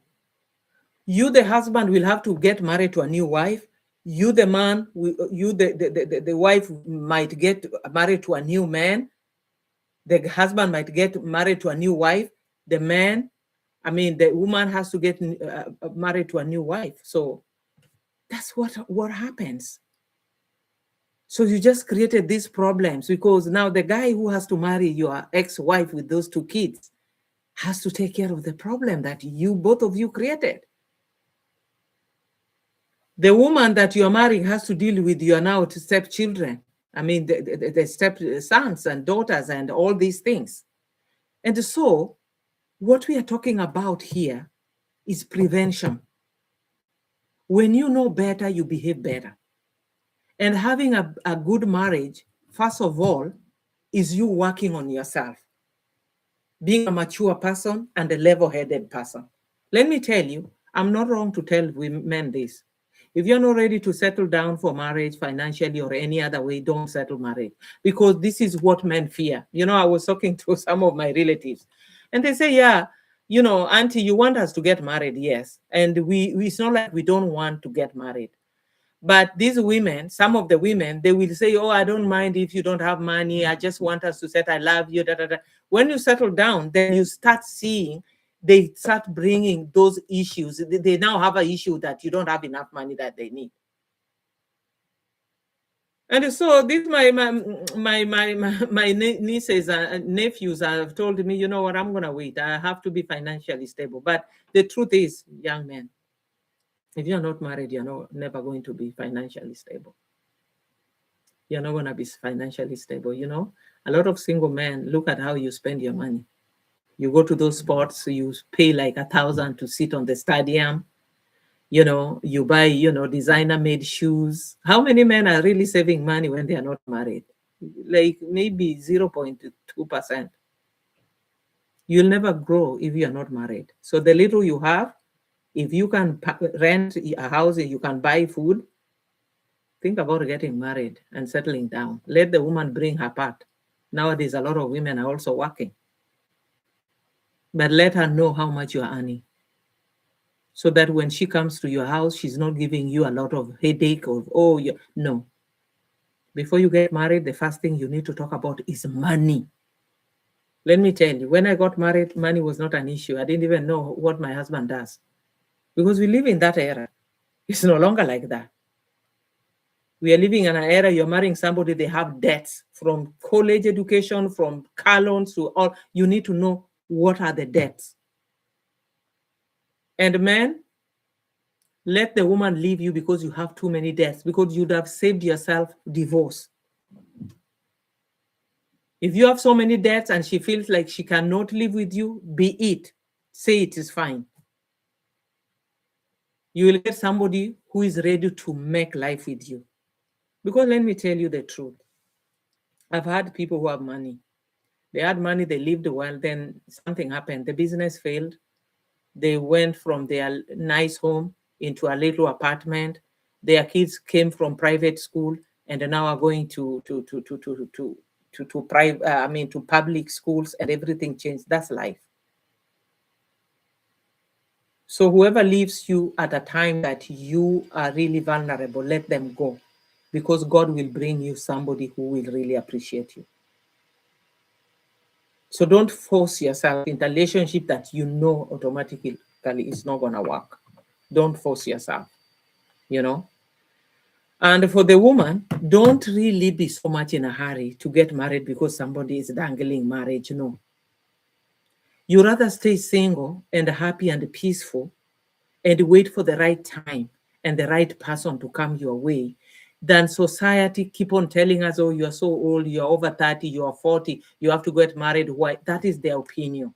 You, the husband, will have to get married to a new wife. You, the man, the wife might get married to a new man. The husband might get married to a new wife. The woman has to get married to a new wife. So that's what happens. So you just created these problems because now the guy who has to marry your ex-wife with those 2 kids has to take care of the problem that both of you created. The woman that you're marrying has to deal with your now stepchildren. The step sons and daughters and all these things. And so what we are talking about here is prevention. When you know better, you behave better. And having a good marriage, first of all, is you working on yourself. Being a mature person and a level-headed person. Let me tell you, I'm not wrong to tell women this. If you're not ready to settle down for marriage financially or any other way, don't settle marriage. Because this is what men fear. I was talking to some of my relatives and they say, yeah, auntie, you want us to get married? Yes. And it's not like we don't want to get married. But these women, some of the women, they will say, oh, I don't mind if you don't have money. I just want us to say, I love you. Da, da, da. When you settle down, then you start seeing, they start bringing those issues. They now have an issue that you don't have enough money that they need. And so this my nieces and nephews have told me, you know what, I'm going to wait. I have to be financially stable. But the truth is, young men, if you're not married, you're never going to be financially stable. You're not going to be financially stable. A lot of single men, look at how you spend your money. You go to those sports, you pay like $1,000 to sit on the stadium. You buy, designer-made shoes. How many men are really saving money when they are not married? Like maybe 0.2%. You'll never grow if you are not married. So the little you have, if you can rent a house, you can buy food, think about getting married and settling down. Let the woman bring her part. Nowadays, a lot of women are also working. But let her know how much you are earning. So that when she comes to your house, she's not giving you a lot of headache of, no. Before you get married, the first thing you need to talk about is money. Let me tell you, when I got married, money was not an issue. I didn't even know what my husband does because we live in that era. It's no longer like that. We are living in an era you're marrying somebody, they have debts from college education, from car loans to all. You need to know what are the debts. And men, let the woman leave you because you have too many debts, because you'd have saved yourself divorce. If you have so many debts and she feels like she cannot live with you, be it. Say it is fine. You will get somebody who is ready to make life with you. Because let me tell you the truth. I've had people who have money. They had money, they lived well, then something happened. The business failed. They went from their nice home into a little apartment. Their kids came from private school and now are going to private, to public schools, and everything changed. That's life. So whoever leaves you at a time that you are really vulnerable, let them go, because God will bring you somebody who will really appreciate you. So don't force yourself into a relationship that you know automatically is not going to work. Don't force yourself, you know. And for the woman, don't really be so much in a hurry to get married because somebody is dangling marriage. No. You rather stay single and happy and peaceful and wait for the right time and the right person to come your way than society keep on telling us, oh, you're so old, you're over 30, you're 40, you have to get married. Why? That is their opinion.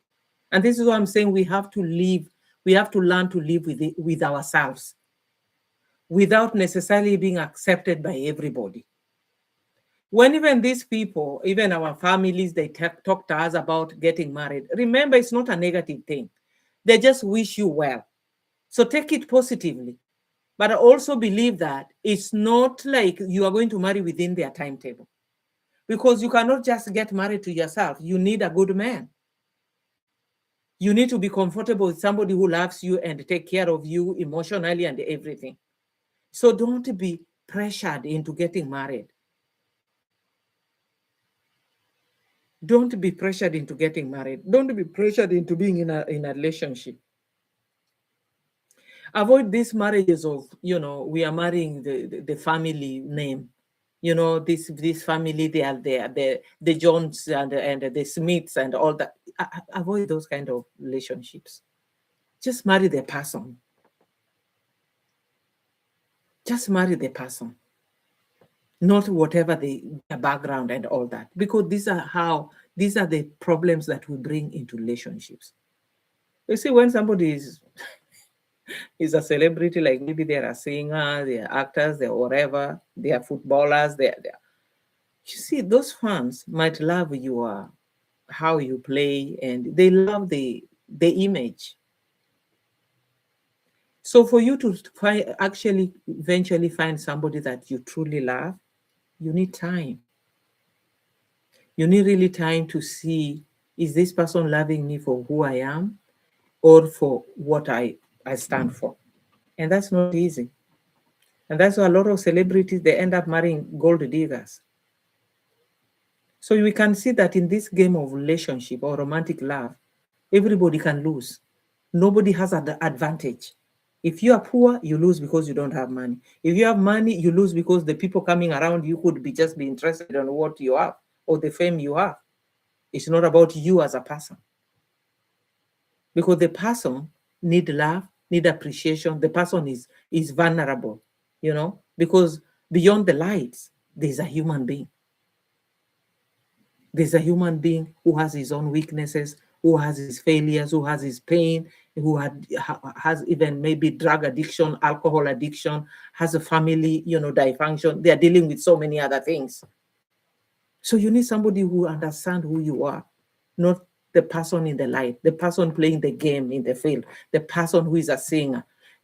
And this is what I'm saying. We have to live, we have to learn to live with ourselves without necessarily being accepted by everybody. When even these people, even our families, they talk to us about getting married, remember, it's not a negative thing. They just wish you well. So take it positively. But I also believe that it's not like you are going to marry within their timetable, because you cannot just get married to yourself. You need a good man. You need to be comfortable with somebody who loves you and take care of you emotionally and everything. So don't be pressured into getting married. Don't be pressured into getting married. Don't be pressured into being in a relationship. Avoid these marriages of, we are marrying the family name. This family, they are the Jones and the Smiths and all that. Avoid those kind of relationships. Just marry the person. Just marry the person. Not whatever their background and all that. Because these are the problems that we bring into relationships. You see, when somebody is a celebrity, like maybe they're a singer, they're actors, they're whatever, they're footballers, you see, those fans might love how you play, and they love the image. So for you to actually eventually find somebody that you truly love, you need time. You need really time to see, is this person loving me for who I am or for what I stand for? And that's not easy. And that's why a lot of celebrities, they end up marrying gold diggers. So we can see that in this game of relationship or romantic love, everybody can lose. Nobody has an advantage. If you are poor, you lose because you don't have money. If you have money, you lose because the people coming around you could just be interested in what you have or the fame you have. It's not about you as a person. Because the person need love, need appreciation. The person is vulnerable, because beyond the lights, there's a human being. There's a human being who has his own weaknesses, who has his failures, who has his pain, who has even maybe drug addiction, alcohol addiction, has a family, dysfunction. They are dealing with so many other things. So you need somebody who understands who you are, not the person in the light, the person playing the game in the field, the person who is a singer.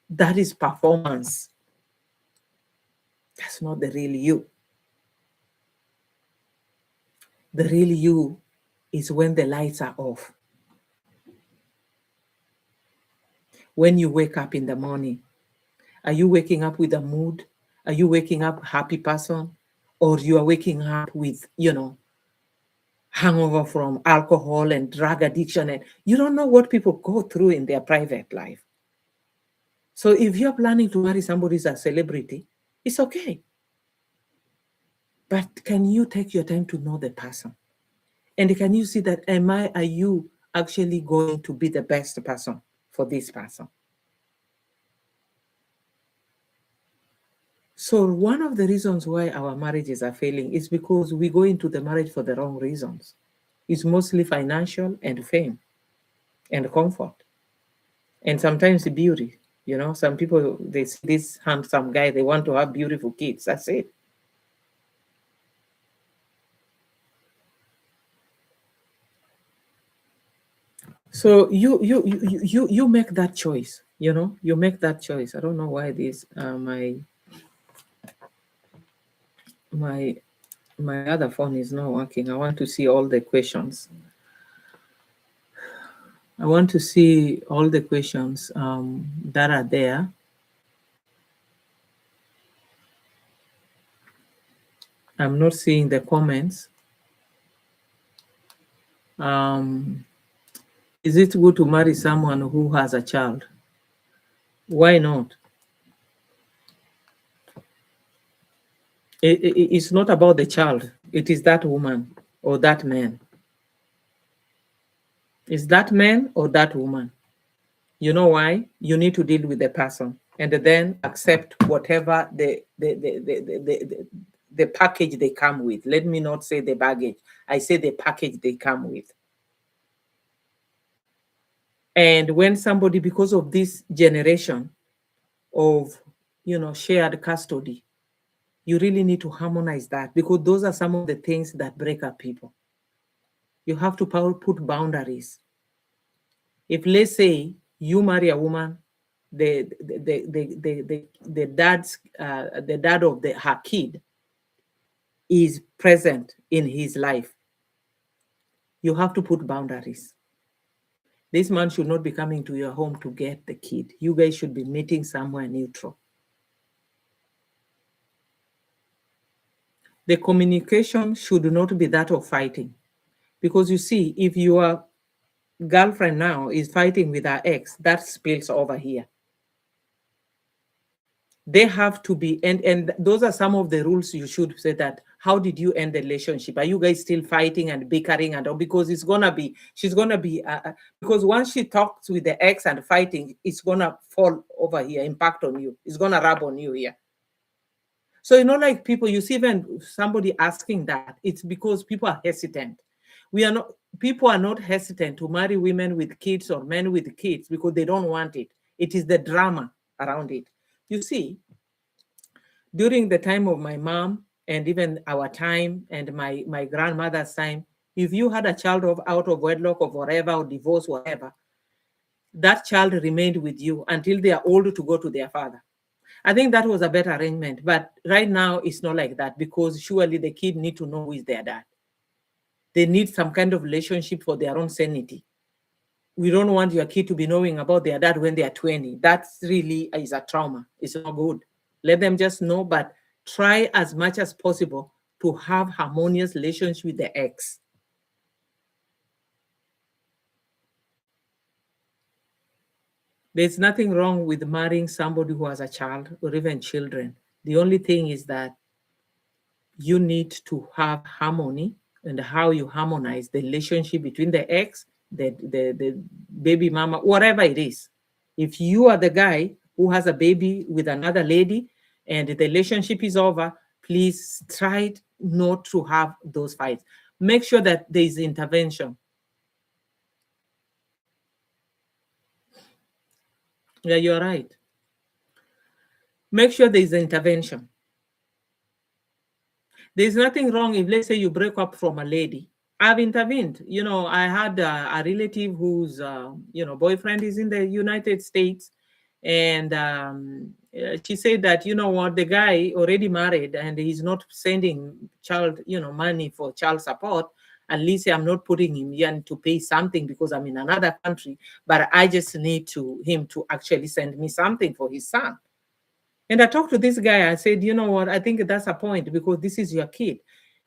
That is performance. That's not the real you. The real you is when the lights are off. When you wake up in the morning, are you waking up with a mood? Are you waking up a happy person? Or you are waking up with, hangover from alcohol and drug addiction, and you don't know what people go through in their private life. So if you're planning to marry somebody who's a celebrity, it's okay. But can you take your time to know the person? And can you see that are you actually going to be the best person for this person? So one of the reasons why our marriages are failing is because we go into the marriage for the wrong reasons. It's mostly financial and fame and comfort. And sometimes beauty. You know, some people, they see this handsome guy, they want to have beautiful kids. That's it. So you make that choice. You know, you make that choice. I don't know why this my other phone is not working. I want to see all the questions. I want to see all the questions that are there. I'm not seeing the comments. Is it good to marry someone who has a child? Why not? It's not about the child. It is that woman or that man. It's that man or that woman. You know why? You need to deal with the person and then accept whatever the package they come with. Let me not say the baggage. I say the package they come with. And when somebody, because of this generation of, shared custody, you really need to harmonize that, because those are some of the things that break up people. You have to put boundaries. If, let's say, you marry a woman, the dad of her kid is present in his life, you have to put boundaries. This man should not be coming to your home to get the kid. You guys should be meeting somewhere neutral. The communication should not be that of fighting. Because you see, if your girlfriend now is fighting with her ex, that spills over here. They have to be, and those are some of the rules you should say that, how did you end the relationship? Are you guys still fighting and bickering and all? Because she's gonna be, because once she talks with the ex and fighting, it's gonna fall over here, impact on you. It's gonna rub on you here. So, like people, you see, even somebody asking that, it's because people are hesitant. People are not hesitant to marry women with kids or men with kids because they don't want it. It is the drama around it. You see, during the time of my mom and even our time and my grandmother's time, if you had a child out of wedlock or whatever, or divorce, whatever, that child remained with you until they are old to go to their father. I think that was a better arrangement. But right now, it's not like that, because surely the kid need to know who is their dad. They need some kind of relationship for their own sanity. We don't want your kid to be knowing about their dad when they are 20. That's really is a trauma. It's not good. Let them just know, but try as much as possible to have harmonious relationship with the ex. There's nothing wrong with marrying somebody who has a child or even children. The only thing is that you need to have harmony, and how you harmonize the relationship between the ex, the baby mama, whatever it is. If you are the guy who has a baby with another lady and the relationship is over, please try not to have those fights. Make sure that there is intervention. Yeah, you're right. Make sure there is intervention. There's nothing wrong if, let's say, you break up from a lady. I've intervened. I had a relative whose, boyfriend is in the United States. And she said that, what, the guy already married and he's not sending money for child support. At least I'm not putting him in to pay something because I'm in another country, but I just need him to actually send me something for his son. And I talked to this guy. I said, you know what? I think that's a point, because this is your kid.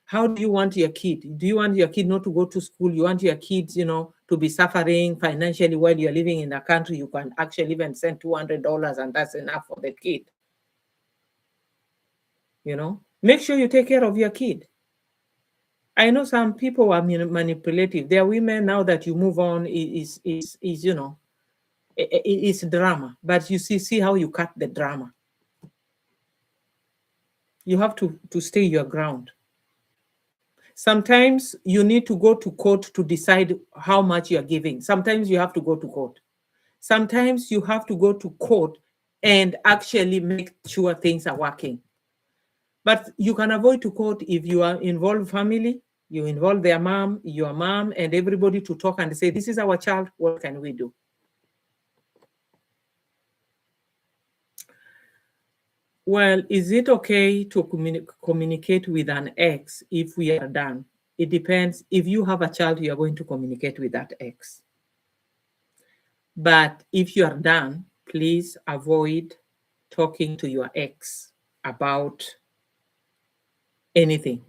How do you want your kid? Do you want your kid not to go to school? You want your kids, to be suffering financially while you're living in a country you can actually even send $200 and that's enough for the kid. Make sure you take care of your kid. I know some people are manipulative. There are women now that you move on is it's drama, but you see how you cut the drama. You have to stay your ground. Sometimes you need to go to court to decide how much you're giving. Sometimes you have to go to court. Sometimes you have to go to court and actually make sure things are working. But you can avoid to court if you are involved family, you involve their mom, your mom, and everybody to talk and say, this is our child, what can we do? Well, is it okay to communicate with an ex if we are done? It depends. If you have a child, you are going to communicate with that ex. But if you are done, please avoid talking to your ex about anything.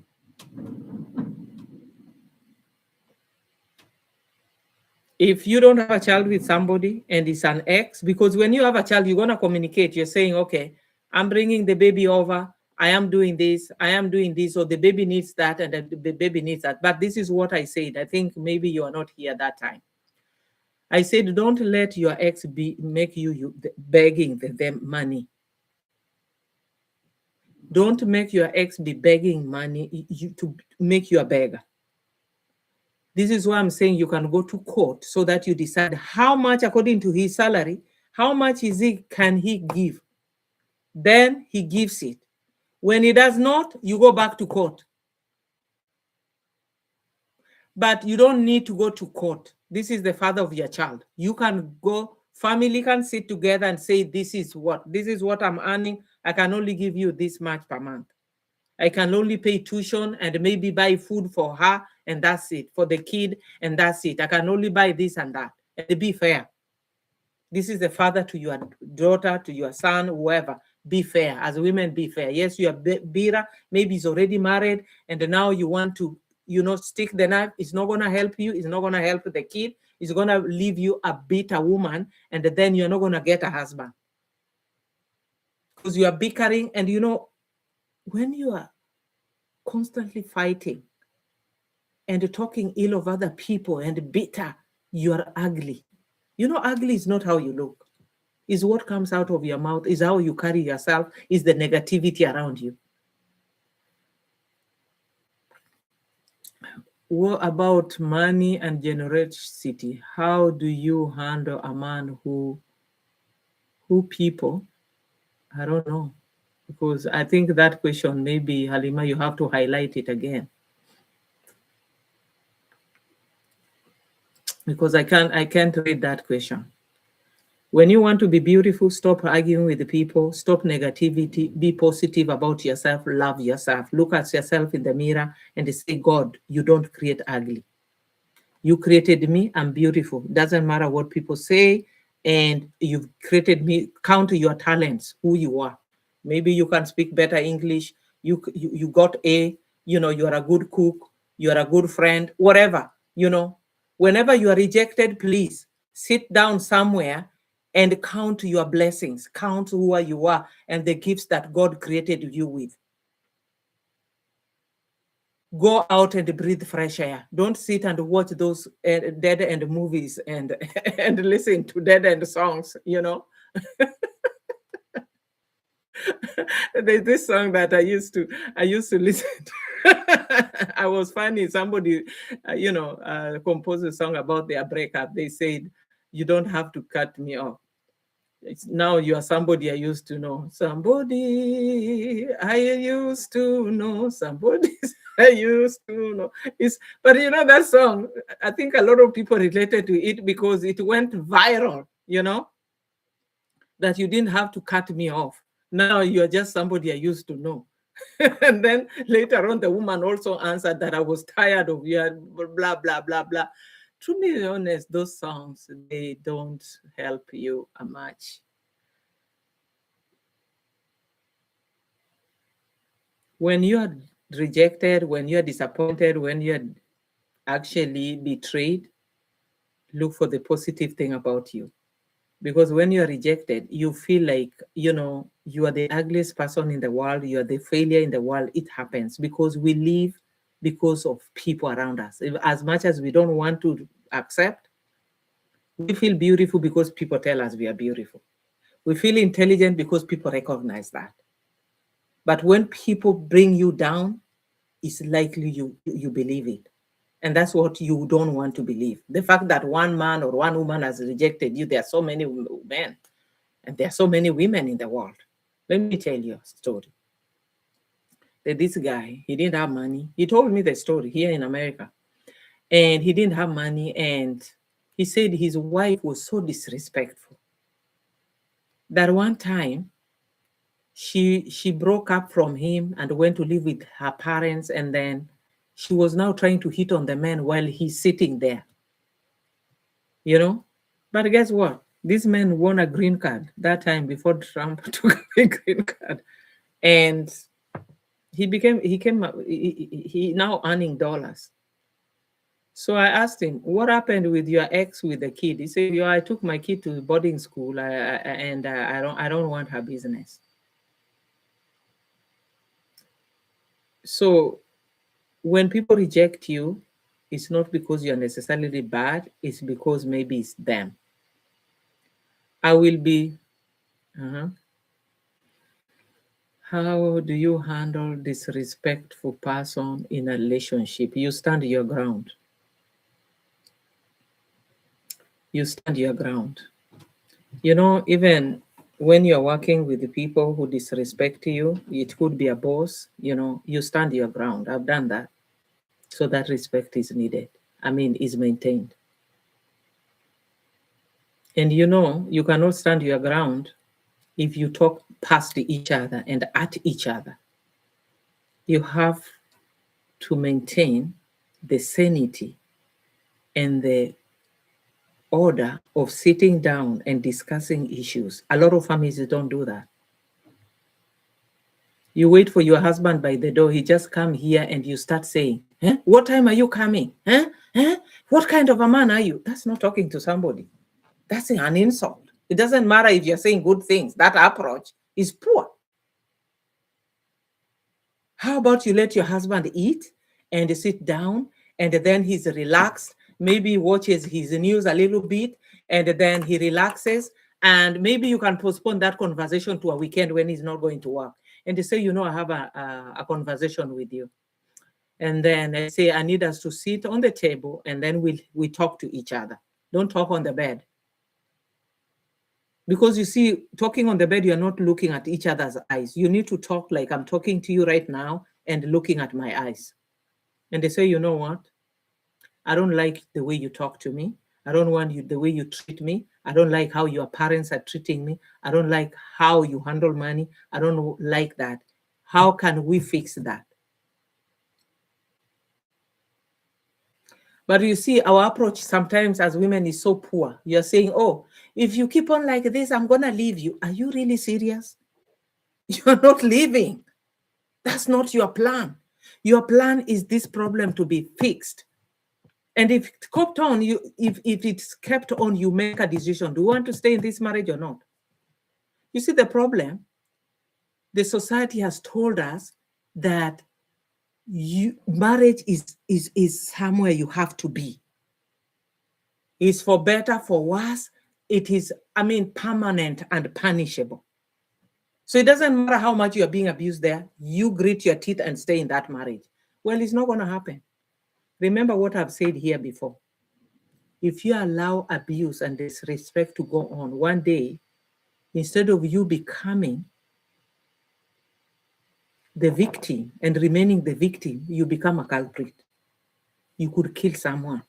If you don't have a child with somebody and it's an ex, because when you have a child, you're going to communicate. You're saying, okay, I'm bringing the baby over. I am doing this. I am doing this. So the baby needs that and the baby needs that. But this is what I said. I think maybe you are not here that time. I said, don't let your ex make you begging them money. Don't make your ex be begging money to make you a beggar. This is why I'm saying you can go to court so that you decide how much, according to his salary, how much can he give. Then he gives it. When he does not, you go back to court. But you don't need to go to court. This is the father of your child. You can go, family can sit together and say, this is what I'm earning. I can only give you this much per month. I can only pay tuition and maybe buy food for her, and that's it. For the kid, and that's it. I can only buy this and that. And be fair. This is the father to your daughter, to your son, whoever. Be fair. As women, be fair. Yes, you are bitter. Maybe he's already married, and now you want to, stick the knife. It's not going to help you. It's not going to help the kid. It's going to leave you a bitter woman, and then you're not going to get a husband. Because you are bickering, and when you are constantly fighting and talking ill of other people and bitter, you are ugly. Ugly is not how you look. Is what comes out of your mouth, is how you carry yourself, is the negativity around you. What about money and generosity? How do you handle a man who people, I don't know, because I think that question, maybe Halima, you have to highlight it again. Because I can't read that question. When you want to be beautiful, stop arguing with the people, stop negativity, be positive about yourself, love yourself, look at yourself in the mirror and say, God, you don't create ugly. You created me, I'm beautiful. Doesn't matter what people say, and you've created me, count your talents, who you are. Maybe you can speak better English, you got A, you're a good cook, you're a good friend, whatever, Whenever you are rejected, please sit down somewhere and count your blessings, count who you are and the gifts that God created you with. Go out and breathe fresh air. Don't sit and watch those dead end movies and and listen to dead end songs, There's this song that I used to listen to. I was funny. Somebody, composed a song about their breakup. They said, you don't have to cut me off. Now you are somebody I used to know. Somebody I used to know. Somebody I used to know. But that song, I think a lot of people related to it because it went viral, that you didn't have to cut me off. Now you're just somebody I used to know. And then later on, the woman also answered that I was tired of you, blah, blah, blah, blah. To be honest, those songs, they don't help you much. When you are rejected, when you're disappointed, when you're actually betrayed, look for the positive thing about you. Because when you're rejected, you feel like, you are the ugliest person in the world, you are the failure in the world. It happens because we live because of people around us. As much as we don't want to accept, we feel beautiful because people tell us we are beautiful. We feel intelligent because people recognize that. But when people bring you down, it's likely you believe it. And that's what you don't want to believe. The fact that one man or one woman has rejected you, there are so many men and there are so many women in the world. Let me tell you a story. That this guy, he didn't have money. He told me the story here in America. And he didn't have money. And he said his wife was so disrespectful that one time she broke up from him and went to live with her parents, and then she was now trying to hit on the man while he's sitting there, but guess what, this man won a green card that time before Trump took a green card, and he now earning dollars. So I asked him, what happened with your ex with the kid? He said, I took my kid to boarding school, and I don't want her business. So when people reject you, it's not because you're necessarily bad, it's because maybe it's them. I will be, how do you handle disrespectful person in a relationship? You stand your ground. You stand your ground. Even when you're working with the people who disrespect you, it could be a boss, you stand your ground. I've done that. So that respect is needed. Is maintained. And you cannot stand your ground if you talk past each other and at each other. You have to maintain the sanity and the order of sitting down and discussing issues. A lot of families don't do that. You wait for your husband by the door, he just come here and you start saying, what time are you coming? What kind of a man are you? That's not talking to somebody. That's an insult. It doesn't matter if you're saying good things. That approach is poor. How about you let your husband eat and sit down, and then he's relaxed, maybe watches his news a little bit, and then he relaxes, and maybe you can postpone that conversation to a weekend when he's not going to work. And they say, I have a conversation with you. And then I say, I need us to sit on the table, and then we talk to each other. Don't talk on the bed. Because you see, talking on the bed, you're not looking at each other's eyes. You need to talk like I'm talking to you right now and looking at my eyes. And they say, you know what? I don't like the way you talk to me. I don't want you the way you treat me. I don't like how your parents are treating me. I don't like how you handle money. I don't like that. How can we fix that? But you see, our approach sometimes as women is so poor. You're saying, oh, if you keep on like this, I'm going to leave you. Are you really serious? You're not leaving. That's not your plan. Your plan is this problem to be fixed. And if it kept on, if it's kept on, you make a decision. Do you want to stay in this marriage or not? You see the problem? The society has told us that marriage is somewhere you have to be. It's for better, for worse. It is, permanent and punishable. So it doesn't matter how much you're being abused there. You grit your teeth and stay in that marriage. Well, it's not going to happen. Remember what I've said here before. If you allow abuse and disrespect to go on, one day, instead of you becoming the victim and remaining the victim, you become a culprit. You could kill someone.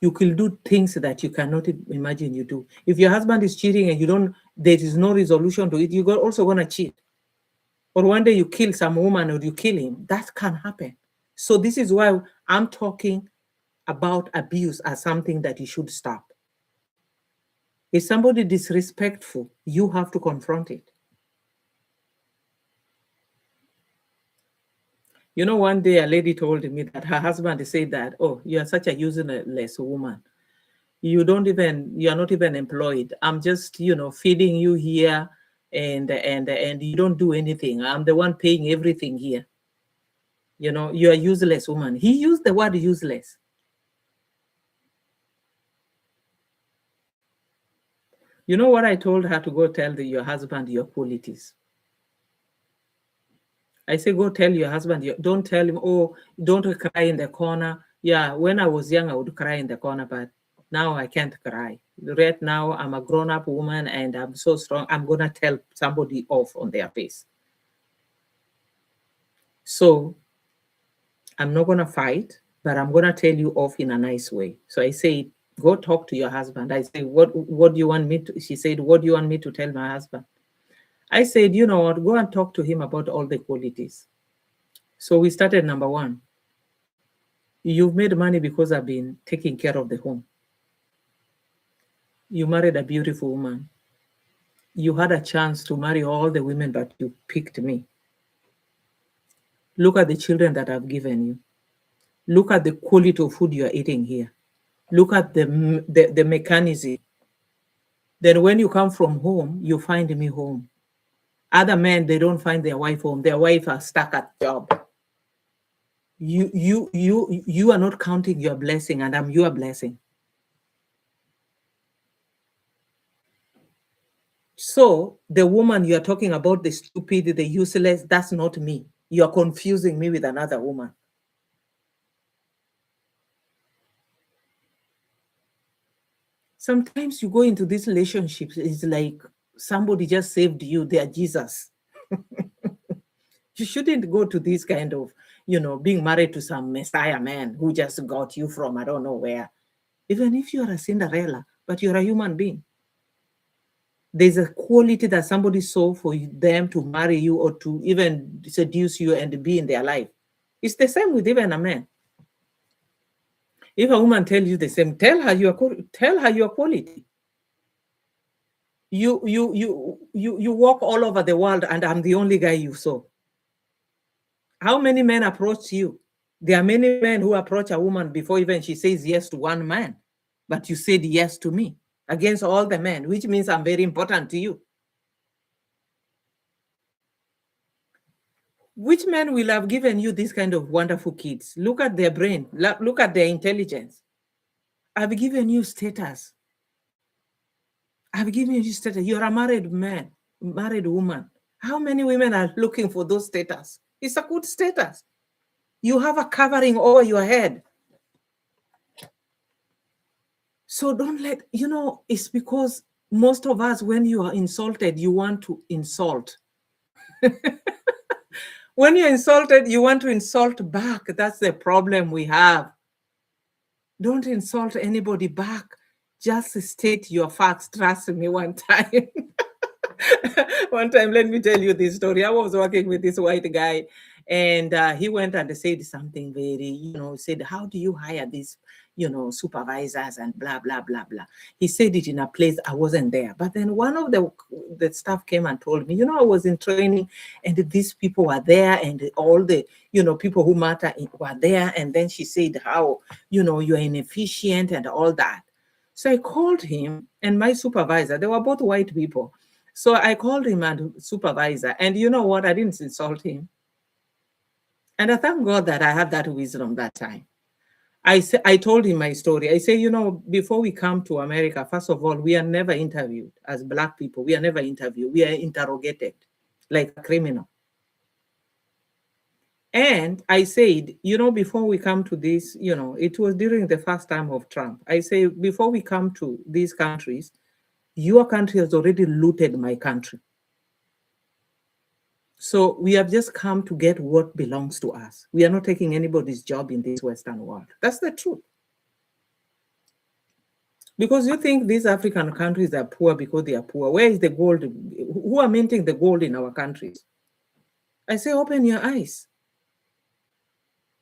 You could do things that you cannot imagine you do. If your husband is cheating and there is no resolution to it, you're also going to cheat. Or one day you kill some woman or you kill him. That can happen. So this is why I'm talking about abuse as something that you should stop. If somebody disrespectful, you have to confront it. You know, one day a lady told me that her husband said that, oh, you are such a useless woman. You are not even employed. I'm just, feeding you here, and you don't do anything. I'm the one paying everything here. You're a useless woman. He used the word useless. You know what I told her to go tell your husband your qualities. I say, go tell your husband, don't tell him, oh, don't cry in the corner. Yeah, when I was young, I would cry in the corner, but now I can't cry. Right now, I'm a grown up woman and I'm so strong. I'm going to tell somebody off on their face. So I'm not going to fight, but I'm going to tell you off in a nice way. So I say, go talk to your husband. I say, what do you want me to? She said, what do you want me to tell my husband? I said, you know what, go and talk to him about all the qualities. So we started number one. You've made money because I've been taking care of the home. You married a beautiful woman. You had a chance to marry all the women, but you picked me. Look at the children that I've given you. Look at the quality of food you are eating here. Look at the mechanism. Then when you come from home, you find me home. Other men, they don't find their wife home. Their wife are stuck at job. You are not counting your blessing, and I'm your blessing. So the woman you are talking about, the stupid, the useless, that's not me. You are confusing me with another woman. Sometimes you go into these relationships, it's like somebody just saved you, they are Jesus. You shouldn't go to this kind of, being married to some Messiah man who just got you from I don't know where. Even if you are a Cinderella, but you're a human being. There's a quality that somebody saw for them to marry you or to even seduce you and be in their life. It's the same with even a man. If a woman tells you the same, tell her your quality. You walk all over the world and I'm the only guy you saw. How many men approach you? There are many men who approach a woman before even she says yes to one man, but you said yes to me against all the men, which means I'm very important to you. Which man will have given you this kind of wonderful kids? Look at their brain. Look at their intelligence. I've given you status. I've given you status. You're a married man, married woman. How many women are looking for those status? It's a good status. You have a covering over your head. So don't let, it's because most of us, when you are insulted, you want to insult. When you're insulted, you want to insult back. That's the problem we have. Don't insult anybody back. Just state your facts. Trust me, one time. One time, let me tell you this story. I was working with this white guy, and he went and said something very, said, how do you hire these, supervisors and blah, blah, blah, blah. He said it in a place I wasn't there. But then one of the staff came and told me, I was in training and these people were there and all the, people who matter were there. And then she said how, you're inefficient and all that. So I called him and my supervisor, they were both white people. So I called him and supervisor, and you know what? I didn't insult him. And I thank God that I had that wisdom that time. I told him my story. I say, before we come to America, first of all, we are never interviewed as Black people. We are never interviewed. We are interrogated like a criminal. And I said, before we come to this, it was during the first time of Trump. I say, before we come to these countries, your country has already looted my country. So we have just come to get what belongs to us. We are not taking anybody's job in this Western world. That's the truth. Because you think these African countries are poor because they are poor. Where is the gold? Who are minting the gold in our countries? I say, open your eyes.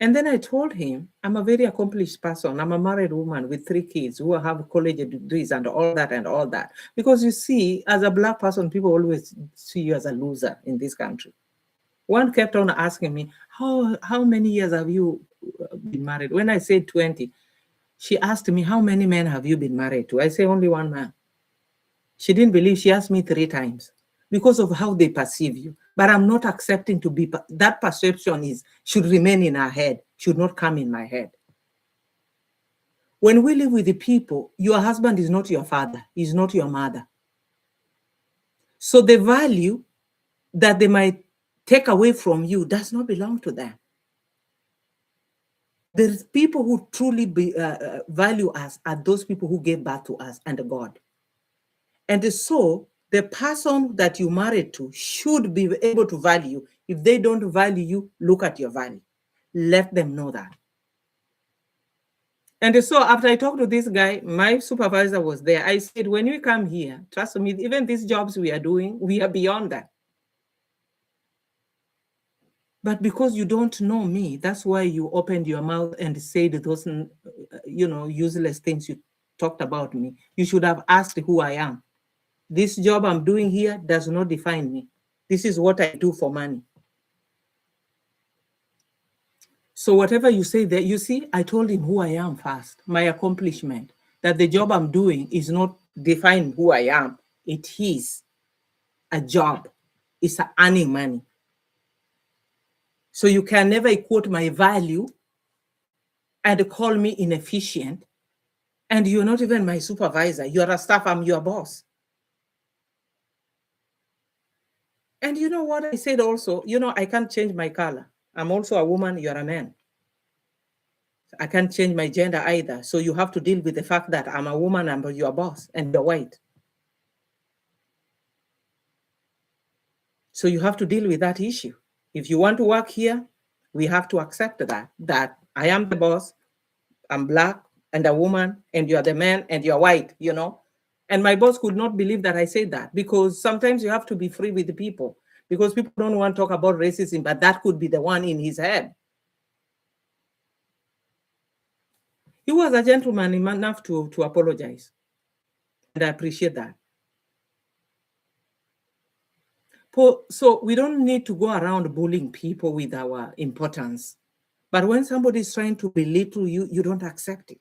And then I told him, I'm a very accomplished person. I'm a married woman with 3 kids who have college degrees and all that and all that. Because you see, as a Black person, people always see you as a loser in this country. One kept on asking me, how many years have you been married? When I said 20, she asked me, how many men have you been married to? I say only one man. She didn't believe. She asked me 3 times because of how they perceive you. But I'm not accepting to be, that perception should remain in her head, should not come in my head. When we live with the people, your husband is not your father, he's not your mother. So the value that they might take away from you does not belong to them. The people who truly value us are those people who gave birth to us and God. And so the person that you married to should be able to value. If they don't value you, look at your value. Let them know that. And so after I talked to this guy, my supervisor was there. I said, when you come here, trust me, even these jobs we are doing, we are beyond that. But because you don't know me, that's why you opened your mouth and said those, useless things you talked about me. You should have asked who I am. This job I'm doing here does not define me. This is what I do for money. So whatever you say there, you see, I told him who I am first, my accomplishment, that the job I'm doing is not defining who I am. It is a job. It's earning money. So you can never equate my value and call me inefficient. And you're not even my supervisor. You're a staff, I'm your boss. And you know what I said also? I can't change my color. I'm also a woman, you're a man. I can't change my gender either. So you have to deal with the fact that I'm a woman, I'm your boss, and you're white. So you have to deal with that issue. If you want to work here, we have to accept that I am the boss, I'm Black and a woman, and you're the man and you're white, And my boss could not believe that I said that, because sometimes you have to be free with the people, because people don't want to talk about racism, but that could be the one in his head. He was a gentleman enough to apologize. And I appreciate that. So we don't need to go around bullying people with our importance. But when somebody is trying to belittle you, you don't accept it.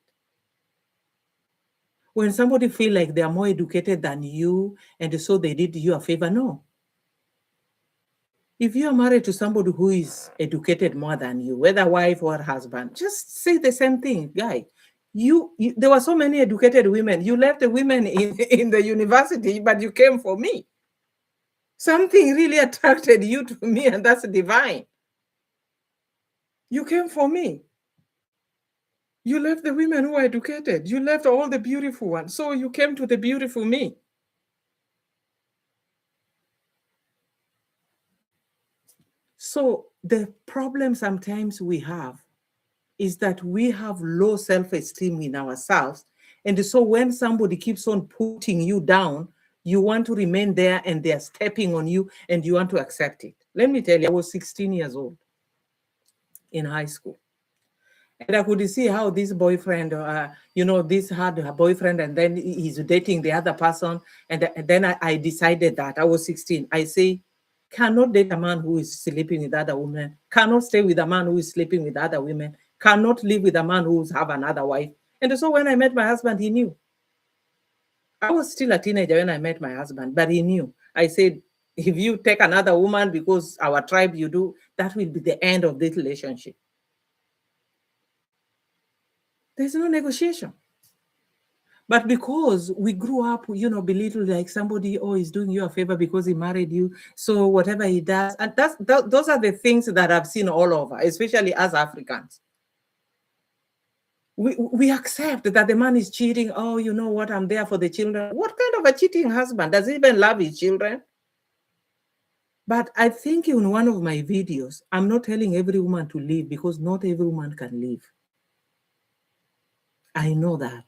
When somebody feel like they are more educated than you, and so they did you a favor, no. If you are married to somebody who is educated more than you, whether wife or husband, just say the same thing, guy. There were so many educated women. You left the women in the university, but you came for me. Something really attracted you to me, and that's divine. You came for me. You left the women who are educated. You left all the beautiful ones. So you came to the beautiful me. So the problem sometimes we have is that we have low self-esteem in ourselves. And so when somebody keeps on putting you down, you want to remain there, and they're stepping on you, and you want to accept it. Let me tell you, I was 16 years old in high school. And I could see how this boyfriend, this had a boyfriend, and then he's dating the other person. And then I decided that I was 16. I say, cannot date a man who is sleeping with other women, cannot stay with a man who is sleeping with other women, cannot live with a man who have another wife. And so when I met my husband, he knew. I was still a teenager when I met my husband, but he knew. I said, if you take another woman because our tribe you do, that will be the end of this relationship. There's no negotiation. But because we grew up, belittled, like somebody, is doing you a favor because he married you. So whatever he does, and those are the things that I've seen all over, especially as Africans. We accept that the man is cheating. Oh, you know what? I'm there for the children. What kind of a cheating husband? Does he even love his children? But I think in one of my videos, I'm not telling every woman to leave, because not every woman can leave. I know that.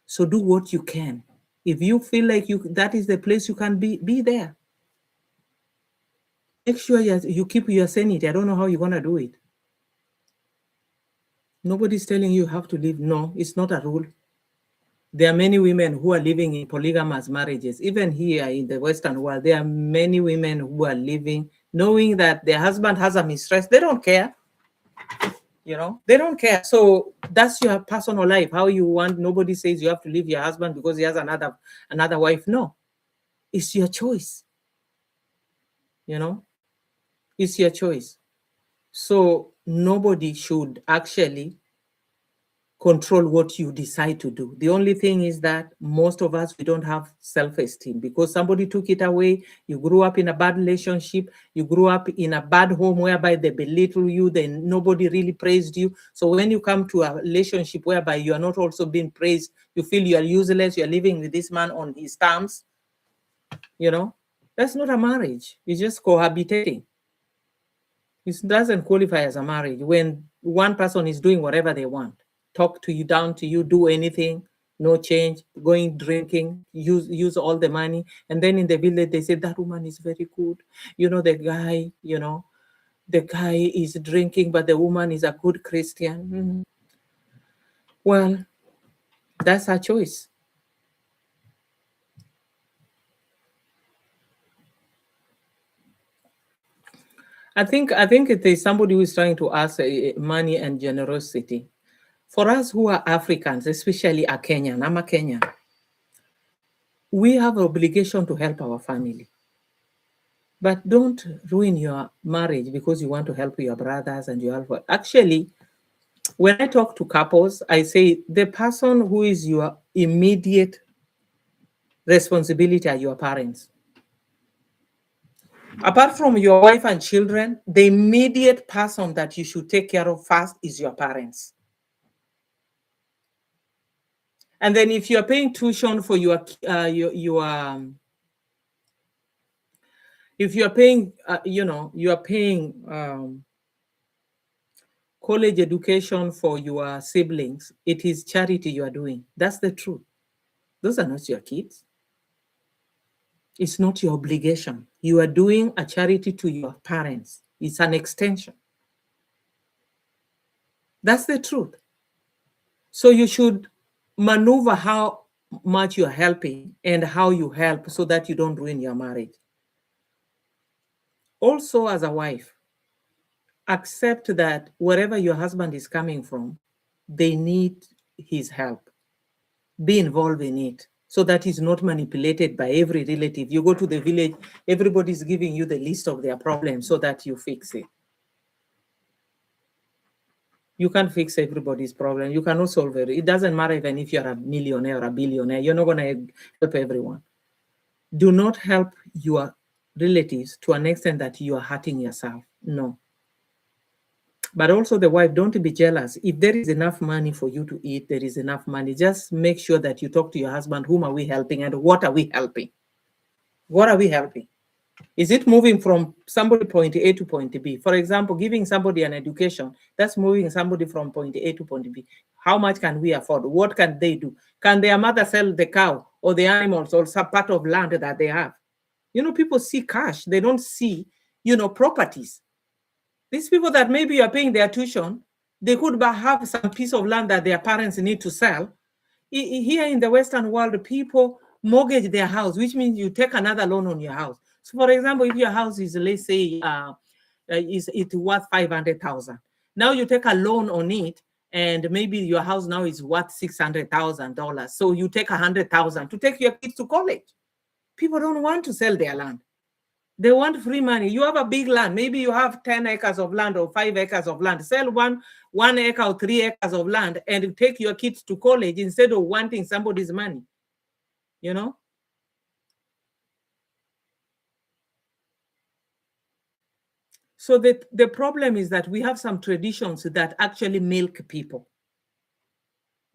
So do what you can. If you feel like that is the place you can be there. Make sure you keep your sanity. I don't know how you're going to do it. Nobody's telling you have to leave. No, it's not a rule. There are many women who are living in polygamous marriages. Even here in the Western world, there are many women who are living knowing that their husband has a mistress. They don't care. They don't care. So that's your personal life. How you want. Nobody says you have to leave your husband because he has another wife. No, it's your choice. It's your choice. So nobody should actually control what you decide to do. The only thing is that most of us, we don't have self-esteem because somebody took it away. You grew up in a bad relationship. You grew up in a bad home whereby they belittle you. Then nobody really praised you. So when you come to a relationship whereby you are not also being praised, you feel you are useless. You are living with this man on his terms. That's not a marriage. It's just cohabitating. It doesn't qualify as a marriage when one person is doing whatever they want. Talk to you, down to you, do anything, no change, going drinking, use all the money. And then in the village, they say that woman is very good. The guy is drinking, but the woman is a good Christian. Well, that's her choice. I think it is somebody who is trying to ask money and generosity. For us who are Africans, especially a Kenyan, I'm a Kenyan, we have an obligation to help our family. But don't ruin your marriage because you want to help your brothers and your help. Actually, when I talk to couples, I say the person who is your immediate responsibility are your parents. Apart from your wife and children, the immediate person that you should take care of first is your parents. And then if you're paying tuition for your if you're paying, you are paying college education for your siblings, it is charity you are doing. That's the truth. Those are not your kids. It's not your obligation. You are doing a charity to your parents. It's an extension. That's the truth. So you should maneuver how much you're helping and how you help so that you don't ruin your marriage. Also, as a wife, accept that wherever your husband is coming from, they need his help. Be involved in it so that he's not manipulated by every relative. You go to the village, everybody's giving you the list of their problems so that you fix it. You can't fix everybody's problem. You cannot solve it. It doesn't matter even if you're a millionaire or a billionaire. You're not going to help everyone. Do not help your relatives to an extent that you are hurting yourself. No. But also the wife, don't be jealous. If there is enough money for you to eat, there is enough money. Just make sure that you talk to your husband, whom are we helping and what are we helping? What are we helping? Is it moving from somebody point A to point B? For example, giving somebody an education, that's moving somebody from point A to point B. How much can we afford? What can they do? Can their mother sell the cow or the animals or some part of land that they have? People see cash. They don't see, properties. These people that maybe you are paying their tuition, they could have some piece of land that their parents need to sell. Here in the Western world, people mortgage their house, which means you take another loan on your house. So, for example, if your house is, let's say, it's worth 500,000, now you take a loan on it, and maybe your house now is worth $600,000. So you take 100,000 to take your kids to college. People don't want to sell their land. They want free money. You have a big land. Maybe you have 10 acres of land or 5 acres of land. Sell one acre or 3 acres of land and take your kids to college instead of wanting somebody's money. So the problem is that we have some traditions that actually milk people.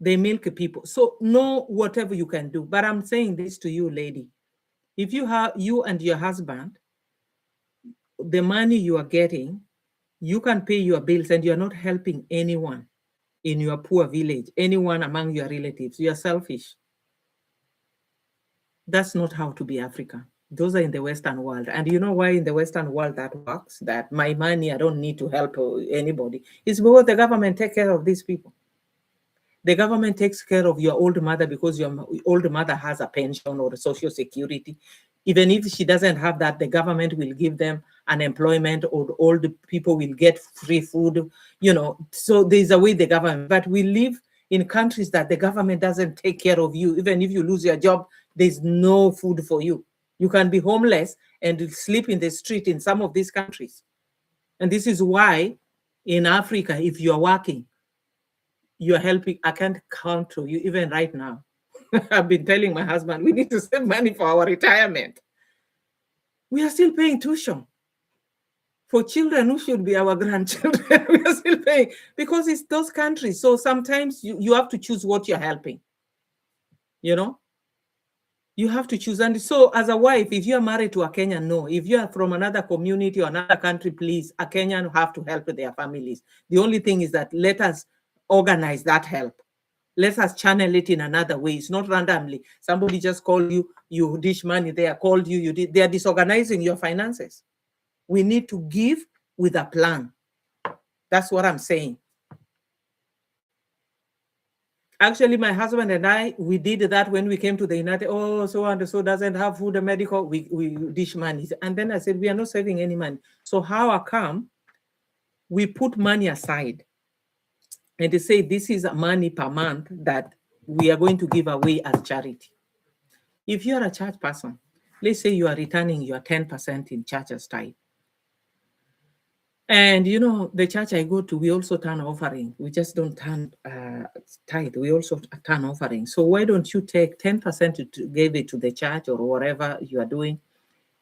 They milk people. So know whatever you can do. But I'm saying this to you, lady. If you and your husband, the money you are getting, you can pay your bills and you're not helping anyone in your poor village, anyone among your relatives. You are selfish. That's not how to be African. Those are in the Western world. And you know why in the Western world that works? That my money, I don't need to help anybody. It's because the government takes care of these people. The government takes care of your old mother because your old mother has a pension or a social security. Even if she doesn't have that, the government will give them unemployment, or all the people will get free food, you know. So there's a way the government, but we live in countries that the government doesn't take care of you. Even if you lose your job, there's no food for you. You can be homeless and sleep in the street in some of these countries. And this is why in Africa, if you're working, you're helping. I can't count to you even right now. I've been telling my husband, we need to save money for our retirement. We are still paying tuition for children who should be our grandchildren. We are still paying because it's those countries. So sometimes you have to choose what you're helping. You know, you have to choose. And so as a wife, if you're married to a Kenyan, no. If you are from another community or another country, please, a Kenyan have to help their families. The only thing is that let us organize that help. Let us channel it in another way. It's not randomly. Somebody just called you, you dish money, they are called you, they are disorganizing your finances. We need to give with a plan. That's what I'm saying. Actually, my husband and I, we did that when we came to the United. Oh, so and so doesn't have food and medical. We dish money. And then I said, we are not saving any money. So how come we put money aside and they say this is money per month that we are going to give away as charity? If you are a church person, let's say you are returning your 10% in church's tithe. And you know, the church I go to, we also turn offering. We just don't turn tithe. We also turn offering. So why don't you take 10% to give it to the church or whatever you are doing,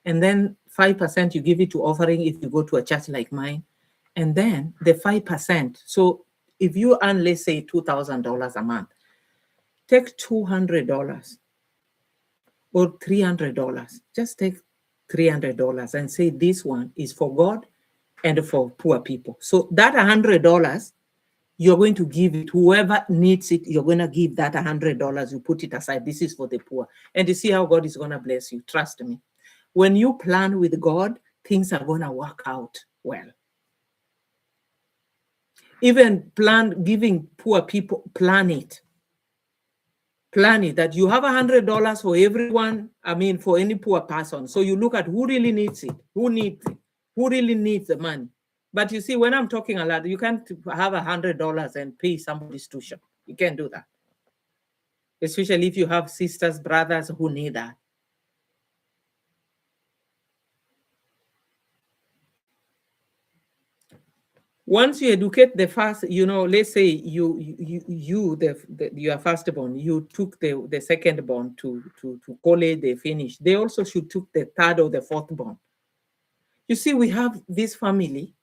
and then 5% you give it to offering if you go to a church like mine, and then the 5%. So if you earn, let's say $2,000 a month, take $200 or $300. Just take $300 and say this one is for God and for poor people. So that $100, you're going to give it, whoever needs it, you're going to give that $100, you put it aside. This is for the poor. And you see how God is going to bless you. Trust me. When you plan with God, things are going to work out well. Even plan giving poor people, plan it. Plan it that you have $100 for everyone. I mean, for any poor person. So you look at who really needs it, who needs it, who really needs the money. But you see, when I'm talking a lot, you can't have $100 and pay somebody's tuition. You can't do that. Especially if you have sisters, brothers who need that. Once you educate the first, you know, let's say your firstborn, you took the secondborn to college, they finished. They also should took the third or the fourthborn. You see, we have this family.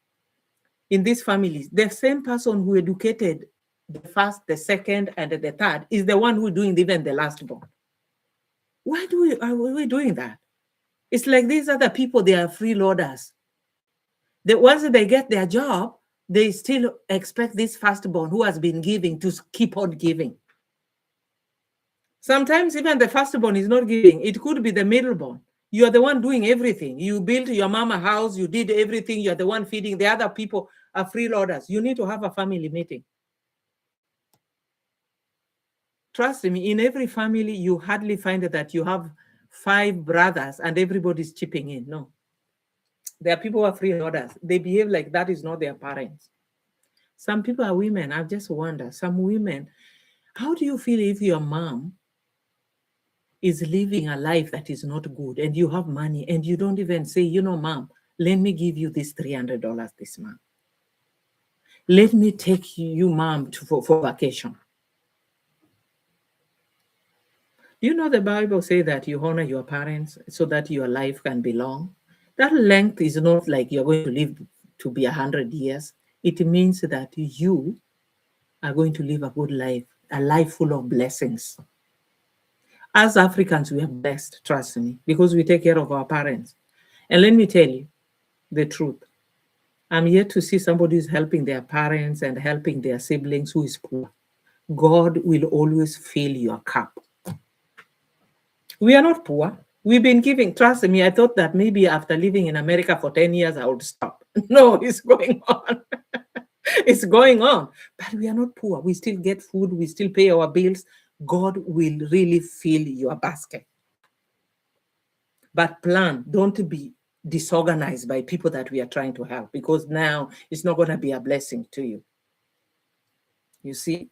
In these families, the same person who educated the first, the second, and the third is the one who doing even the last born. Why are we doing that? It's like these other people, they are freeloaders. Once they get their job, they still expect this firstborn who has been giving to keep on giving. Sometimes even the firstborn is not giving. It could be the middleborn. You are the one doing everything. You built your mama house, you did everything. You're the one feeding. The other people are freeloaders. You need to have a family meeting. Trust me, in every family, you hardly find that you have 5 brothers and everybody's chipping in. No. There are people who are freeloaders. They behave like that is not their parents. Some people are women. I just wonder, some women, how do you feel if your mom is living a life that is not good and you have money and you don't even say, you know, mom, let me give you this $300 this month. Let me take you, mom, for vacation. You know, the Bible says that you honor your parents so that your life can be long. That length is not like you're going to live to be 100 years. It means that you are going to live a good life, a life full of blessings. As Africans, we are blessed, trust me, because we take care of our parents. And let me tell you the truth. I'm yet to see somebody who's helping their parents and helping their siblings who is poor. God will always fill your cup. We are not poor. We've been giving. Trust me, I thought that maybe after living in America for 10 years, I would stop. No, it's going on. It's going on. But we are not poor. We still get food. We still pay our bills. God will really fill your basket. But plan, don't be disorganized by people that we are trying to help, because now it's not going to be a blessing to you. You see?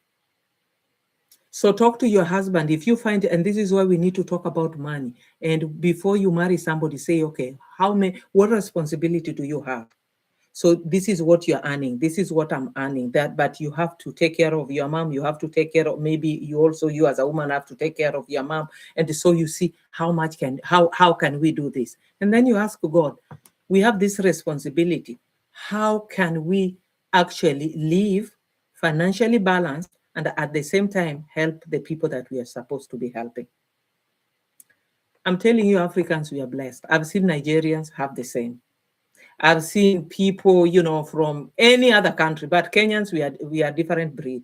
So talk to your husband if you find, and this is why we need to talk about money. And before you marry somebody, say, okay, what responsibility do you have? So this is what you're earning. This is what I'm earning. That, but you have to take care of your mom. You have to take care of, maybe you as a woman have to take care of your mom. And so you see how can we do this? And then you ask God, we have this responsibility. How can we actually live financially balanced and at the same time help the people that we are supposed to be helping? I'm telling you, Africans, we are blessed. I've seen Nigerians have the same. I've seen people, from any other country, but Kenyans, we are different breed.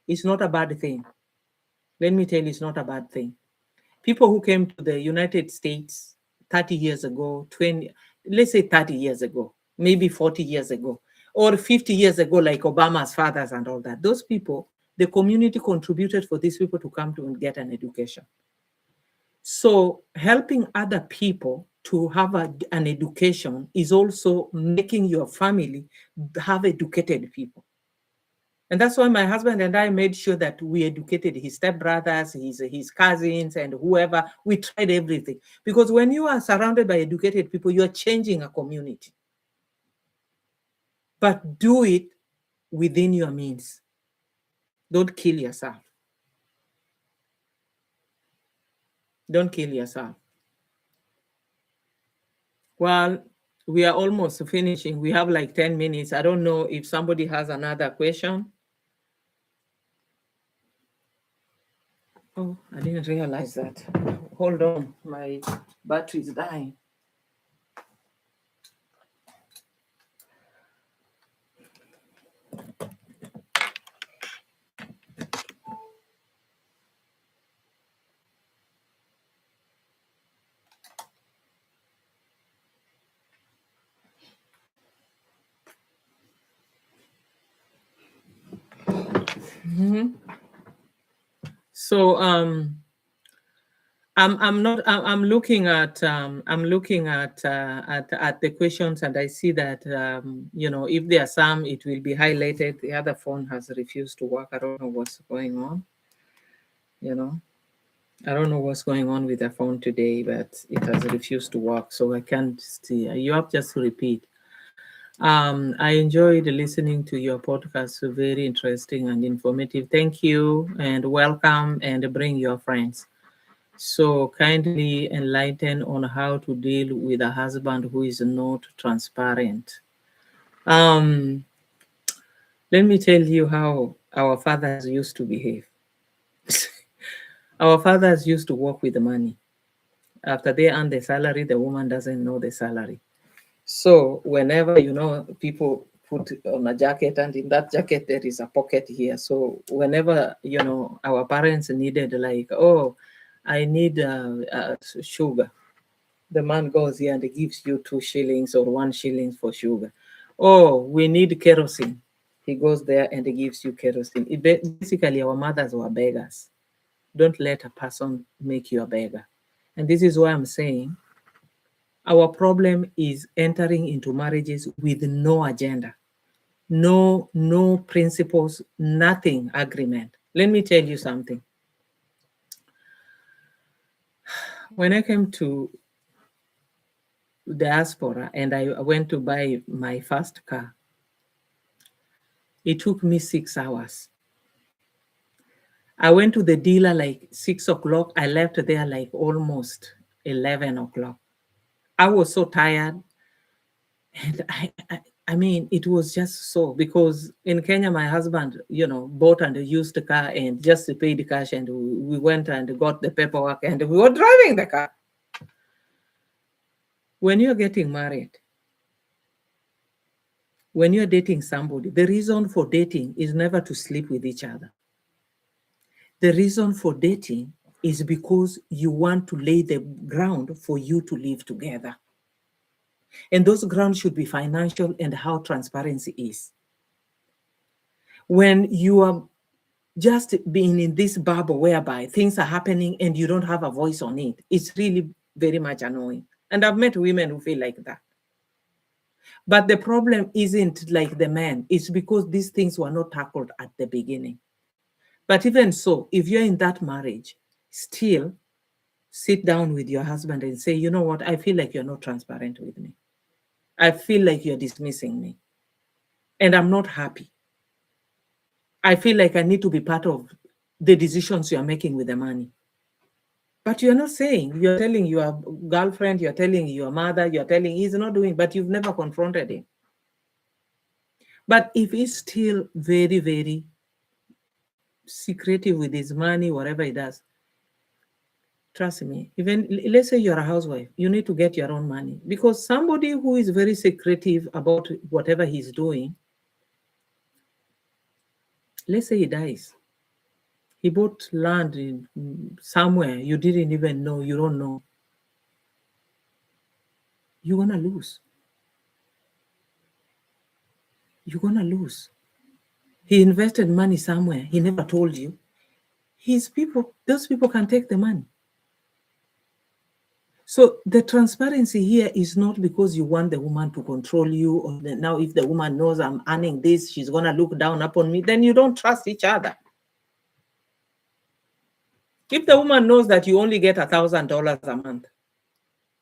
It's not a bad thing. Let me tell you, it's not a bad thing. People who came to the United States 30 years ago, let's say 30 years ago, maybe 40 years ago, or 50 years ago, like Obama's fathers and all that, those people, the community contributed for these people to come to and get an education. So helping other people to have an education is also making your family have educated people. And that's why my husband and I made sure that we educated his stepbrothers, his cousins, and whoever. We tried everything. Because when you are surrounded by educated people, you are changing a community. But do it within your means. Don't kill yourself. Don't kill yourself. Well, we are almost finishing. We have like 10 minutes. I don't know if somebody has another question. Oh, I didn't realize that. Hold on, my battery is dying. Mm-hmm. So I'm looking at the questions, and I see that if there are some, it will be highlighted. The other phone has refused to work. I don't know what's going on. I don't know what's going on with the phone today, but it has refused to work, so I can't see. You have just to repeat. I enjoyed listening to your podcast. So very interesting and informative. Thank you and welcome, and bring your friends. So kindly enlighten on how to deal with a husband who is not transparent. Let me tell you how our fathers used to behave. Our fathers used to work with the money. After they earn the salary, the woman doesn't know the salary. So whenever, people put on a jacket, and in that jacket, there is a pocket here. So whenever, our parents needed, like, oh, I need sugar. The man goes here and gives you 2 shillings or 1 shilling for sugar. Oh, we need kerosene. He goes there and he gives you kerosene. Basically, our mothers were beggars. Don't let a person make you a beggar. And this is why I'm saying our problem is entering into marriages with no agenda, no principles, nothing agreement. Let me tell you something. When I came to diaspora and I went to buy my first car, it took me 6 hours. I went to the dealer like 6 o'clock. I left there like almost 11 o'clock. I was so tired. And I mean, it was just so, because in Kenya, my husband, bought and used the car and just paid cash, and we went and got the paperwork and we were driving the car. When you're getting married, when you're dating somebody, the reason for dating is never to sleep with each other. The reason for dating is because you want to lay the ground for you to live together. And those grounds should be financial and how transparency is. When you are just being in this bubble whereby things are happening and you don't have a voice on it, it's really very much annoying. And I've met women who feel like that. But the problem isn't like the men, it's because these things were not tackled at the beginning. But even so, if you're in that marriage, still sit down with your husband and say, you know what, I feel like you're not transparent with me. I feel like you're dismissing me. And I'm not happy. I feel like I need to be part of the decisions you're making with the money. But you're not saying, you're telling your girlfriend, you're telling your mother, you're telling he's not doing, but you've never confronted him. But if he's still very, very secretive with his money, whatever he does, trust me, even let's say you're a housewife, you need to get your own money, because somebody who is very secretive about whatever he's doing, let's say he dies, he bought land in somewhere you didn't even know, you don't know, you're gonna lose. You're gonna lose. He invested money somewhere, he never told you. His people, those people can take the money. So the transparency here is not because you want the woman to control you, or now if the woman knows I'm earning this, she's gonna look down upon me, then you don't trust each other. If the woman knows that you only get $1,000 a month,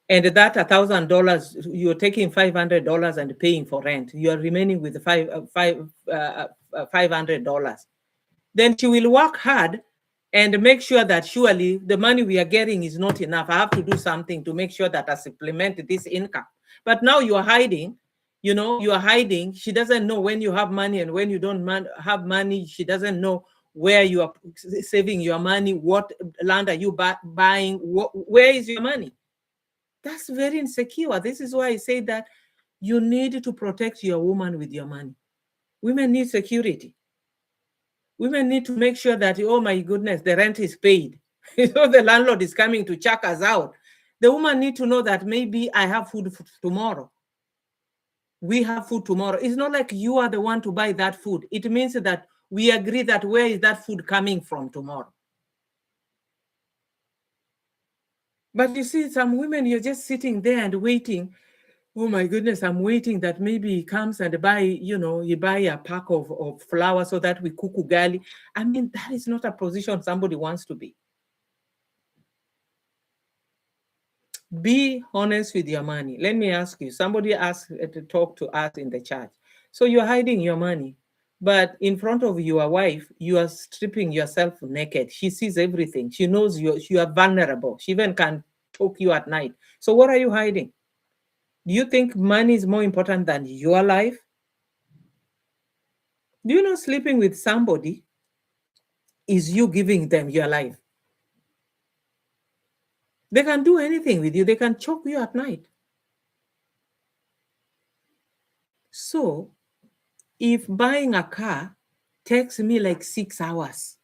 and that $1,000 you're taking $500 and paying for rent, you are remaining with $500, then she will work hard and make sure that surely the money we are getting is not enough. I have to do something to make sure that I supplement this income. But now you are hiding, you are hiding. She doesn't know when you have money and when you don't have money. She doesn't know where you are saving your money, what land are you buying, where is your money. That's very insecure. This is why I say that you need to protect your woman with your money. Women need security. Women need to make sure that, oh my goodness, the rent is paid. The landlord is coming to check us out. The woman need to know that maybe I have food tomorrow. We have food tomorrow. It's not like you are the one to buy that food. It means that we agree that where is that food coming from tomorrow. But you see, some women, you're just sitting there and waiting. Oh my goodness, I'm waiting that maybe he comes and you buy a pack of flour so that we cook ugali. I mean, that is not a position somebody wants to be. Be honest with your money. Let me ask you, somebody asked to talk to us in the chat. So you're hiding your money, but in front of your wife, you are stripping yourself naked. She sees everything. She knows you are vulnerable. She even can choke you at night. So what are you hiding? Do you think money is more important than your life? Do you know sleeping with somebody is you giving them your life? They can do anything with you. They can choke you at night. So if buying a car takes me like 6 hours,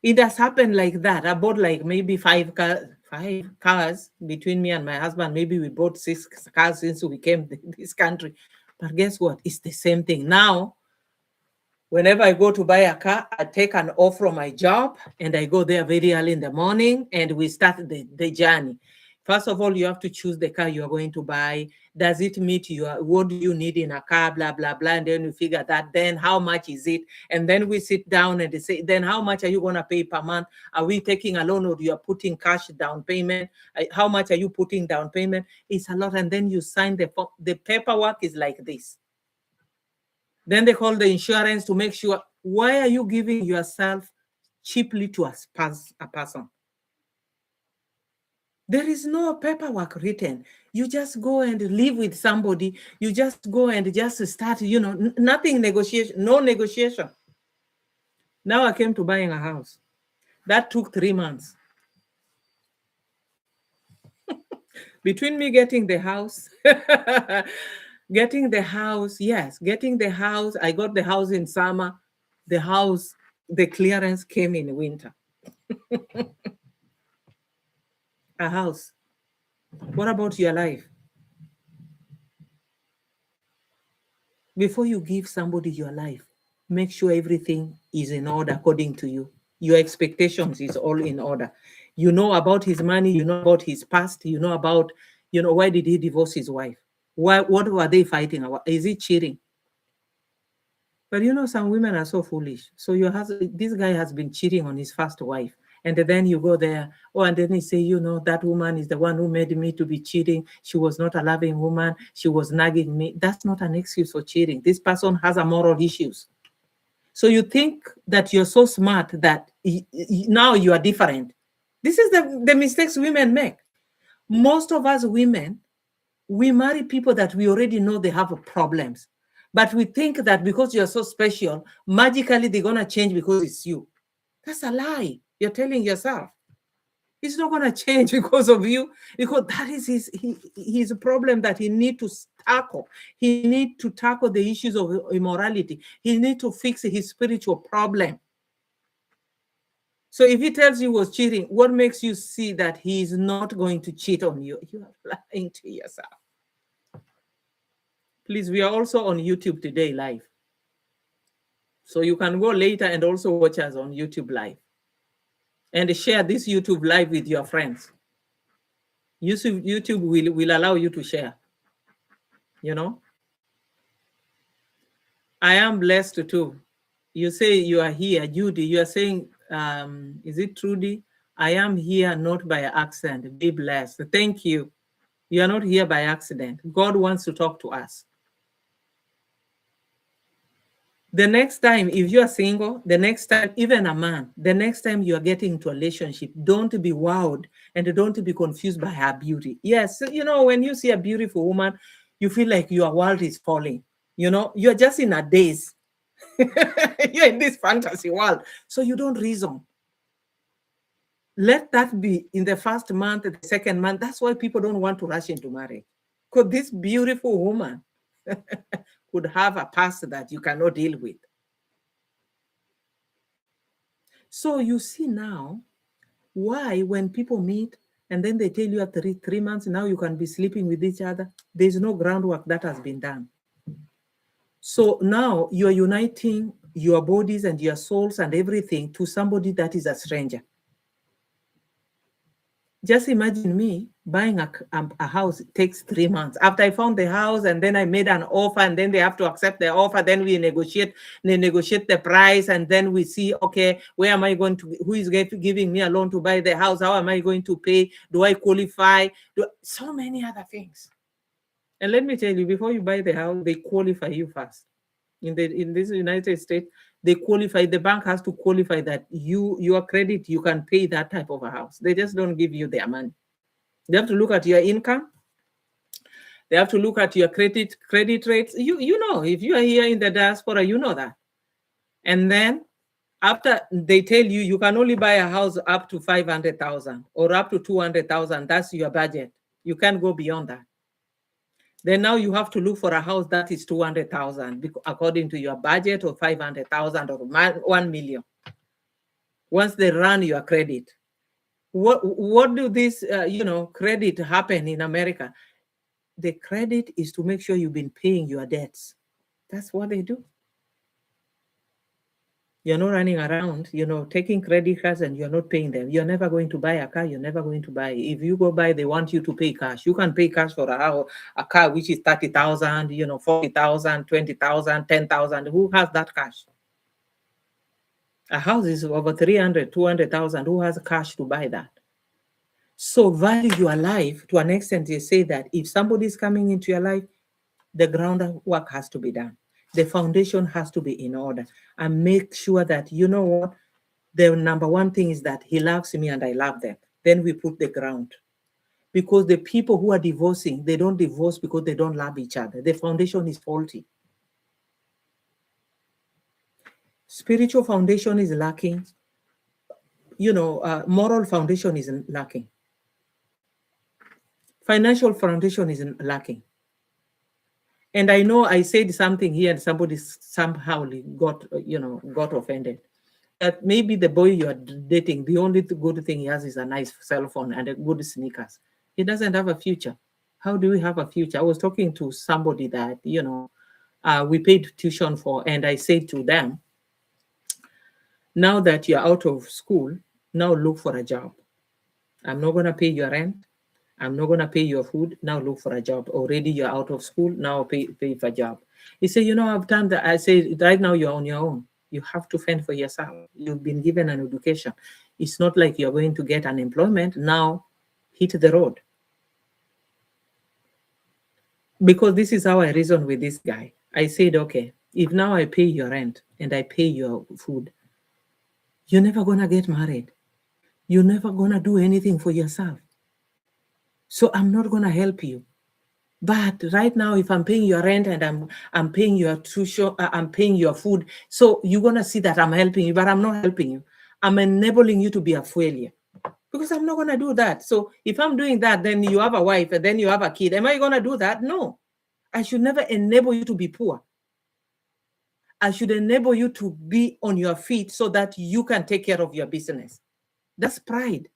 it has happened like that. I bought like maybe five cars between me and my husband. Maybe we bought 6 cars since we came to this country. But guess what? It's the same thing. Now, whenever I go to buy a car, I take an off from my job and I go there very early in the morning and we start the journey. First of all, you have to choose the car you are going to buy. Does it meet what do you need in a car, blah, blah, blah. And then you figure that, then how much is it? And then we sit down and they say, then how much are you going to pay per month? Are we taking a loan or you are putting cash down payment? How much are you putting down payment? It's a lot. And then you sign the paperwork is like this. Then they call the insurance to make sure. Why are you giving yourself cheaply to a person? There is no paperwork written. You just go and live with somebody. You just go and just start, nothing negotiation, no negotiation. Now I came to buying a house. That took 3 months. Between me getting the house, getting the house. I got the house in summer. The clearance came in winter. A house. What about your life? Before you give somebody your life, make sure everything is in order according to you. your expectations is all in order. You know about his money, you know about his past, you know about, why did he divorce his wife? What were they fighting about? Is he cheating? But some women are so foolish. So this guy has been cheating on his first wife. And then you go there, and then he say, that woman is the one who made me to be cheating. She was not a loving woman. She was nagging me. That's not an excuse for cheating. This person has a moral issues. So you think that you're so smart that now you are different. This is the mistakes women make. Most of us women, we marry people that we already know they have problems. But we think that because you're so special, magically they're going to change because it's you. That's a lie. You're telling yourself. It's not going to change because of you, because that is his problem that he need to tackle. He need to tackle the issues of immorality. He need to fix his spiritual problem. So if he tells you he was cheating, what makes you see that he is not going to cheat on you? You are lying to yourself. Please, we are also on YouTube today live. So you can go later and also watch us on YouTube live. And share this YouTube live with your friends. YouTube will allow you to share. I am blessed too. You say you are here, Judy. You are saying, is it Trudy? I am here not by accident. Be blessed. Thank you. You are not here by accident. God wants to talk to us. The next time, if you are single, the next time, even a man, the next time you are getting into a relationship, don't be wowed and don't be confused by her beauty. Yes, when you see a beautiful woman, you feel like your world is falling. You're just in a daze. You're in this fantasy world. So you don't reason. Let that be in the first month, the second month. That's why people don't want to rush into marriage. Because this beautiful woman could have a past that you cannot deal with. So you see now why when people meet and then they tell you after 3 months, now you can be sleeping with each other, there's no groundwork that has been done. So now you're uniting your bodies and your souls and everything to somebody that is a stranger. Just imagine me buying a house. It takes 3 months. After I found the house and then I made an offer and then they have to accept the offer. Then we negotiate the price and then we see, okay, where am I going to, who is giving me a loan to buy the house? How am I going to pay? Do I qualify? So many other things. And let me tell you, before you buy the house, they qualify you first. In this United States, they qualify, the bank has to qualify that your credit, you can pay that type of a house. They just don't give you their money. They have to look at your income. They have to look at your credit rates. You know, if you are here in the diaspora, you know that. And then after they tell you, you can only buy a house up to 500,000 or up to 200,000. That's your budget. You can't go beyond that. Then now you have to look for a house that is 200,000 according to your budget, or 500,000 or 1 million. Once they run your credit, what do this credit happen in America? The credit is to make sure you've been paying your debts. That's what they do. You're not running around, taking credit cards and you're not paying them. You're never going to buy a car. You're never going to buy. If you go buy, they want you to pay cash. You can pay cash for a car which is 30,000, 40,000, 20,000, 10,000. Who has that cash? A house is over 300, 200,000. Who has cash to buy that? So value your life to an extent. They say that if somebody is coming into your life, the groundwork has to be done. The foundation has to be in order, and make sure that, you know what, the number one thing is that he loves me and I love them. Then we put the ground. Because the people who are divorcing, they don't divorce because they don't love each other. The foundation is faulty. Spiritual foundation is lacking. Moral foundation is lacking. Financial foundation is lacking. And I know I said something here and somebody somehow got offended. That maybe the boy you are dating, the only good thing he has is a nice cell phone and a good sneakers. He doesn't have a future. How do we have a future? I was talking to somebody that, we paid tuition for, and I said to them, Now that you're out of school, now look for a job. I'm not going to pay your rent. I'm not going to pay your food. Now look for a job. Already you're out of school. Now pay for a job. He said, I've done that. I say, right now you're on your own. You have to fend for yourself. You've been given an education. It's not like you're going to get unemployment. Now hit the road. Because this is how I reasoned with this guy. I said, okay, if now I pay your rent and I pay your food, you're never going to get married. You're never going to do anything for yourself. So I'm not going to help you. But right now, if I'm paying your rent and I'm paying your tuition, I'm paying your food, so you're going to see that I'm helping you, but I'm not helping you. I'm enabling you to be a failure. Because I'm not going to do that. So if I'm doing that, then you have a wife and then you have a kid. Am I going to do that? No. I should never enable you to be poor. I should enable you to be on your feet so that you can take care of your business. That's pride.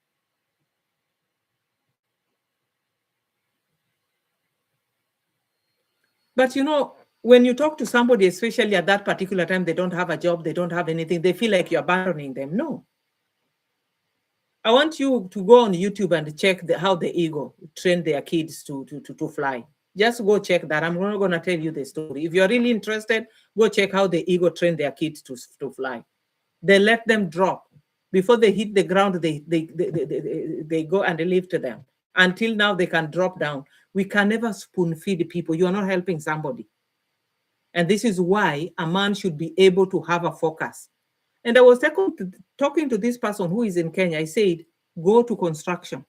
But when you talk to somebody, especially at that particular time, they don't have a job, they don't have anything, they feel like you're abandoning them. No. I want you to go on YouTube and check how the eagle train their kids to fly. Just go check that. I'm not going to tell you the story. If you're really interested, go check how the eagle train their kids to fly. They let them drop. Before they hit the ground, they go and lift them. Until now, they can drop down. We can never spoon feed people. You are not helping somebody. And this is why a man should be able to have a focus. And I was talking to this person who is in Kenya. I said, go to construction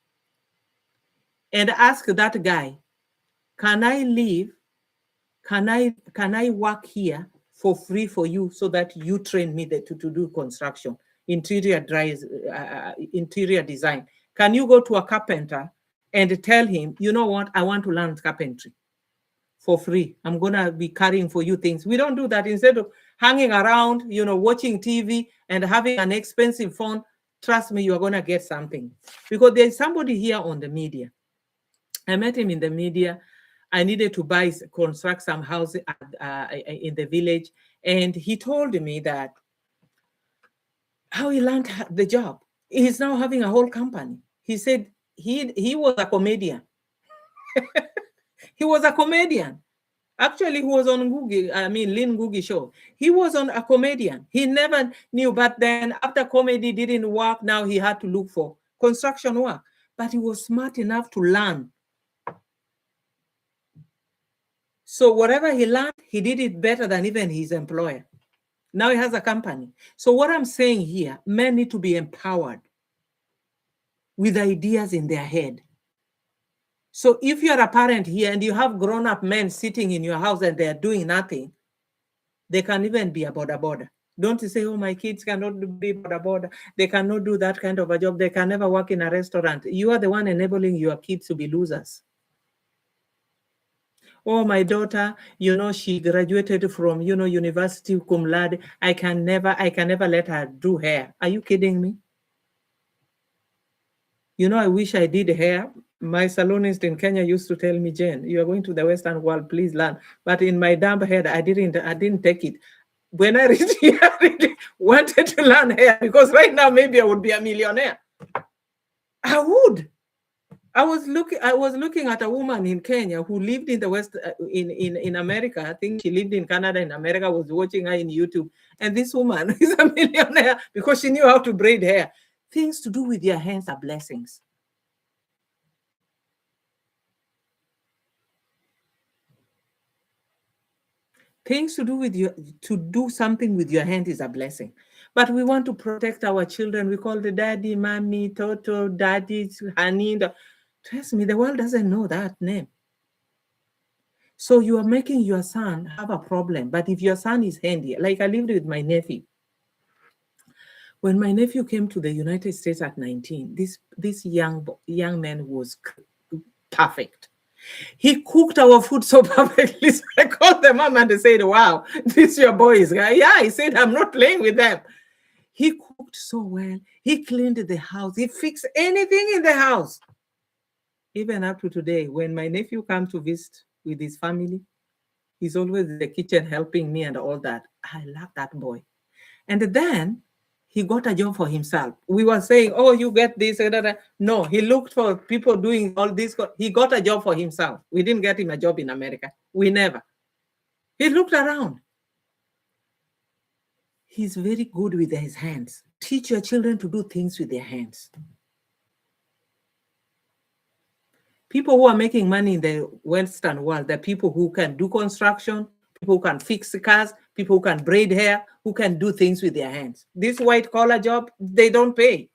and ask that guy, can I leave? Can I work here for free for you so that you train me to do construction, interior design? Can you go to a carpenter and tell him, you know what, I want to learn carpentry for free. I'm going to be carrying for you things. We don't do that. Instead of hanging around, watching TV and having an expensive phone, trust me, you're going to get something. Because there's somebody here on the media. I met him in the media. I needed to construct some house in the village. And he told me that how he learned the job. He's now having a whole company. He said he was a comedian. He was a comedian. Actually, he was on Lynn Ngugi show. He was on a comedian. He never knew, but then after comedy didn't work, now he had to look for construction work. But he was smart enough to learn. So whatever he learned, he did it better than even his employer. Now he has a company. So what I'm saying here, men need to be empowered with ideas in their head. So if you're a parent here and you have grown-up men sitting in your house and they're doing nothing, they can even be a border. Don't you say, oh, my kids cannot be border. They cannot do that kind of a job. They can never work in a restaurant. You are the one enabling your kids to be losers. Oh, my daughter, she graduated from, university cum laude. I can never let her do hair. Are you kidding me? I wish I did hair. My salonist in Kenya used to tell me, Jane, you are going to the Western world, please learn. But in my dumb head, I didn't take it. When I reached here, I really wanted to learn hair because right now maybe I would be a millionaire. I would. I was looking at a woman in Kenya who lived in the West, in America. I think she lived in Canada, in America, was watching her in YouTube. And this woman is a millionaire because she knew how to braid hair. Things to do with your hands are blessings. Things to do something with your hand is a blessing. But we want to protect our children. We call the daddy, mommy, Toto, daddy, honey. Trust me, the world doesn't know that name. So you are making your son have a problem. But if your son is handy, like I lived with my nephew. When my nephew came to the United States at 19, this young man was perfect. He cooked our food so perfectly. So I called the mom and they said, wow, this your boys. Yeah, he said, I'm not playing with them. He cooked so well. He cleaned the house. He fixed anything in the house. Even up to today, when my nephew comes to visit with his family, he's always in the kitchen helping me and all that. I love that boy. And then He got a job for himself. We were saying, oh, you get this. No, he looked for people doing all this. He got a job for himself. We didn't get him a job in America. We never. He looked around. He's very good with his hands. Teach your children to do things with their hands. People who are making money in the Western world, the people who can do construction, people who can fix cars, people who can braid hair, who can do things with their hands. This white collar job, they don't pay.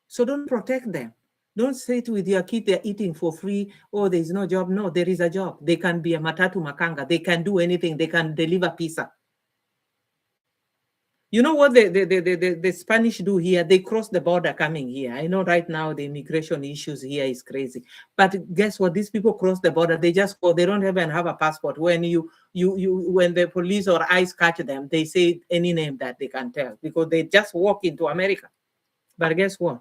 So don't protect them. Don't sit with your kid, they're eating for free. Oh, there's no job. No, there is a job. They can be a matatu makanga. They can do anything. They can deliver pizza. You know what the Spanish do here? They cross the border coming here. I know right now the immigration issues here is crazy. But guess what? These people cross the border. They just go. They don't even have a passport. When when the police or ICE catch them, they say any name that they can tell because they just walk into America. But guess what?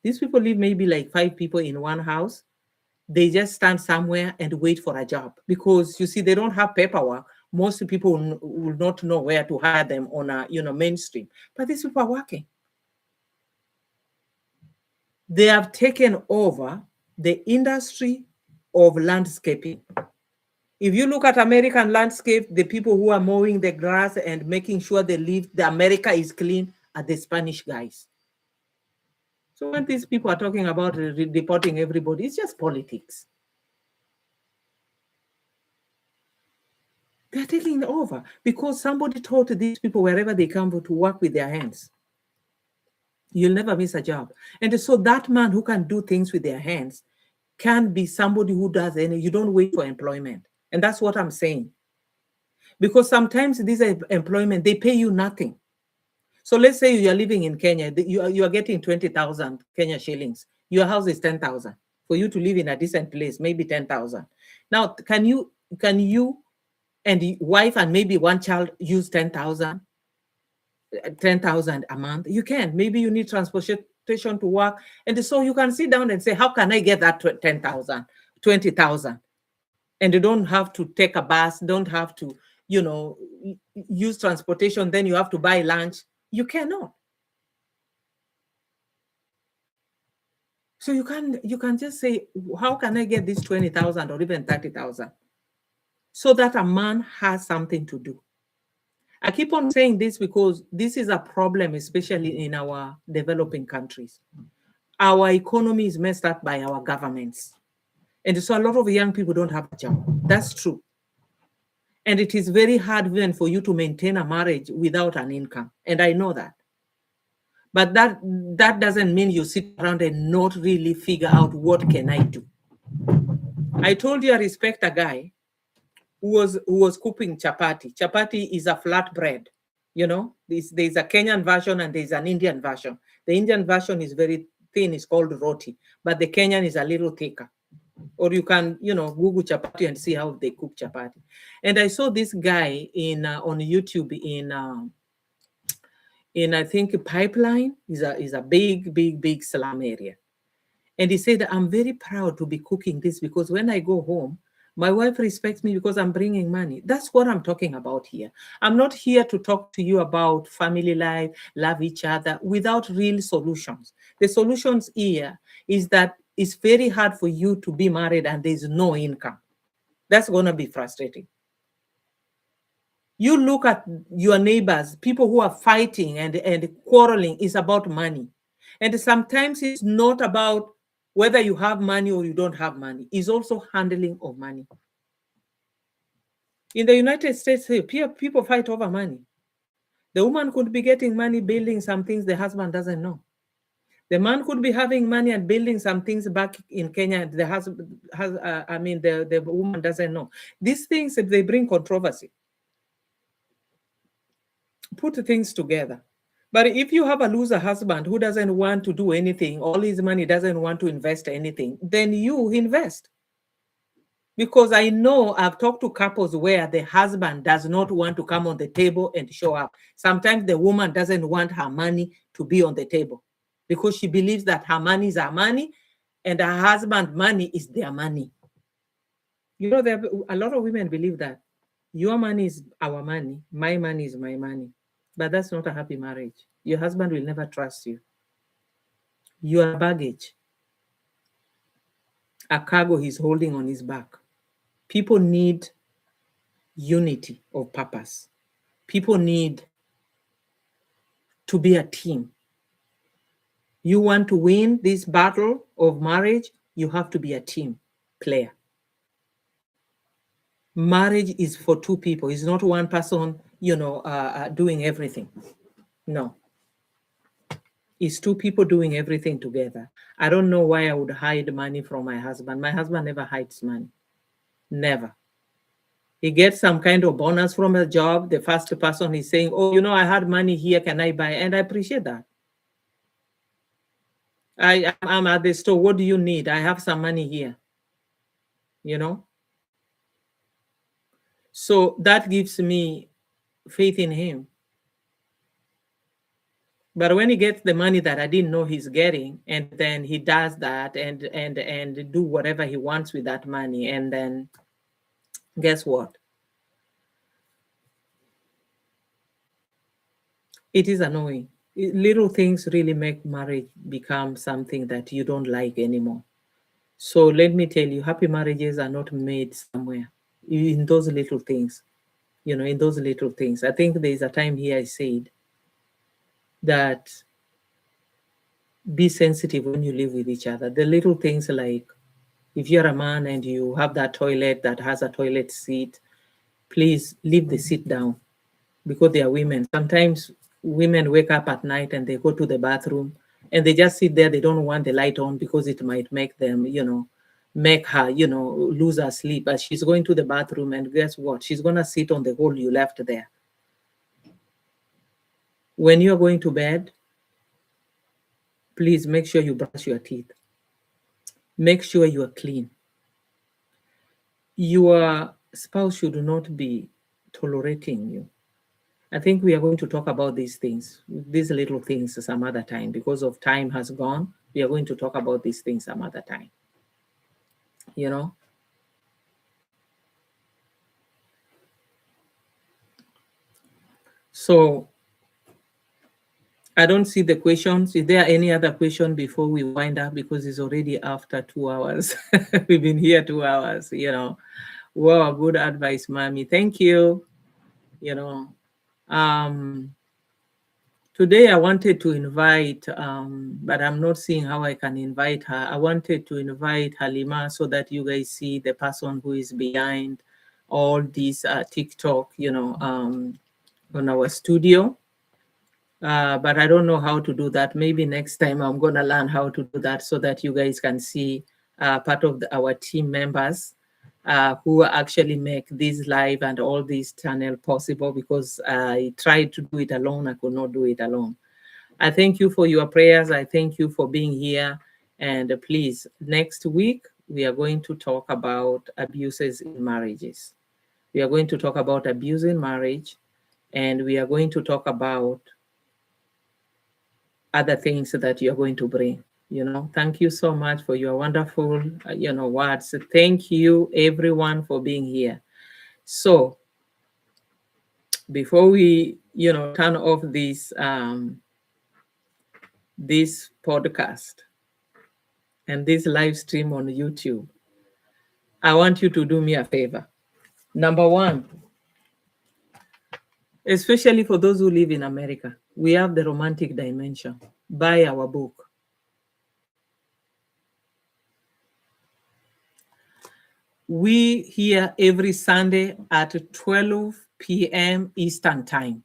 These people live maybe like 5 people in one house. They just stand somewhere and wait for a job because you see, they don't have paperwork. Most people will not know where to hire them on a mainstream. But these people are working. They have taken over the industry of landscaping. If you look at American landscape, the people who are mowing the grass and making sure the America is clean are the Spanish guys. So when these people are talking about deporting everybody, it's just politics. They're taking over because somebody taught these people wherever they come to work with their hands. You'll never miss a job. And so that man who can do things with their hands can be somebody who does you don't wait for employment. And that's what I'm saying. Because sometimes these employment, they pay you nothing. So let's say you're living in Kenya, you are getting 20,000 Kenya shillings. Your house is 10,000. For you to live in a decent place, maybe 10,000. Now, can you and the wife and maybe one child use 10,000 a month? You can. Maybe you need transportation to work. And so you can sit down and say, how can I get that 10,000, 20,000? And you don't have to take a bus, don't have to, use transportation. Then you have to buy lunch. You cannot. So you can just say, how can I get this 20,000 or even 30,000? So that a man has something to do. I keep on saying this because this is a problem, especially in our developing countries. Our economy is messed up by our governments. And so a lot of young people don't have a job. That's true. And it is very hard even for you to maintain a marriage without an income. And I know that. But that doesn't mean you sit around and not really figure out what can I do. I told you I respect a guy who was cooking chapati. Chapati is a flat bread. There's a Kenyan version and there's an Indian version. The Indian version is very thin, it's called roti, but the Kenyan is a little thicker. Or you can, Google chapati and see how they cook chapati. And I saw this guy on YouTube in I think Pipeline is a big slum area. And he said, I'm very proud to be cooking this because when I go home, my wife respects me because I'm bringing money. That's what I'm talking about here. I'm not here to talk to you about family life, love each other, without real solutions. The solutions here is that it's very hard for you to be married and there's no income. That's going to be frustrating. You look at your neighbors, people who are fighting and quarreling is about money. And sometimes it's not about whether you have money or you don't have money. It's also handling of money. In the United States, people fight over money. The woman could be getting money building some things the husband doesn't know. The man could be having money and building some things back in Kenya. The husband the woman doesn't know. These things, they bring controversy. Put things together. But if you have a loser husband who doesn't want to do anything, all his money doesn't want to invest anything, then you invest. Because I know I've talked to couples where the husband does not want to come on the table and show up. Sometimes the woman doesn't want her money to be on the table because she believes that her money is her money and her husband's money is their money. A lot of women believe that. Your money is our money. My money is my money. But that's not a happy marriage. Your husband will never trust you. You are baggage, a cargo he's holding on his back. People need unity of purpose. People need to be a team. You want to win this battle of marriage, you have to be a team player. Marriage is for two people. It's not one person, doing everything. No. It's two people doing everything together. I don't know why I would hide money from my husband. My husband never hides money. Never. He gets some kind of bonus from a job. The first person is saying, oh, I had money here. Can I buy? And I appreciate that. I'm at the store. What do you need? I have some money here. So that gives me faith in him. But when he gets the money that I didn't know he's getting, and then he does that and do whatever he wants with that money, and then guess what? It is annoying. Little things really make marriage become something that you don't like anymore. So let me tell you, happy marriages are not made somewhere in those little things. In those little things. I think there's a time here I said that be sensitive when you live with each other. The little things like if you're a man and you have that toilet that has a toilet seat, please leave the seat down, because they are women. Sometimes women wake up at night and they go to the bathroom and they just sit there. They don't want the light on because it might make them, make her, lose her sleep. But she's going to the bathroom, and guess what? She's going to sit on the hole you left there. When you're going to bed, please make sure you brush your teeth. Make sure you are clean. Your spouse should not be tolerating you. I think we are going to talk about these things, these little things some other time. Because of time has gone, we are going to talk about these things some other time. So I don't see the questions. Is there any other question before we wind up? Because it's already after 2 hours. We've been here 2 hours, Wow, good advice, Mommy. Thank you. Today I wanted to invite, but I'm not seeing how I can invite her. I wanted to invite Halima so that you guys see the person who is behind all these TikTok, on our studio. But I don't know how to do that. Maybe next time I'm going to learn how to do that so that you guys can see part of our team members who actually make this live and all this channel possible, because I tried to do it alone. I could not do it alone. I thank you for your prayers. I thank you for being here. And please, next week, we are going to talk about abuses in marriages. We are going to talk about abuse in marriage, and we are going to talk about other things that you're going to bring. Thank you so much for your wonderful, words. Thank you, everyone, for being here. So before we, turn off this podcast and this live stream on YouTube, I want you to do me a favor. Number one, especially for those who live in America, we have The Romantic Dimension. Buy our book. We here every Sunday at 12 p.m. Eastern Time.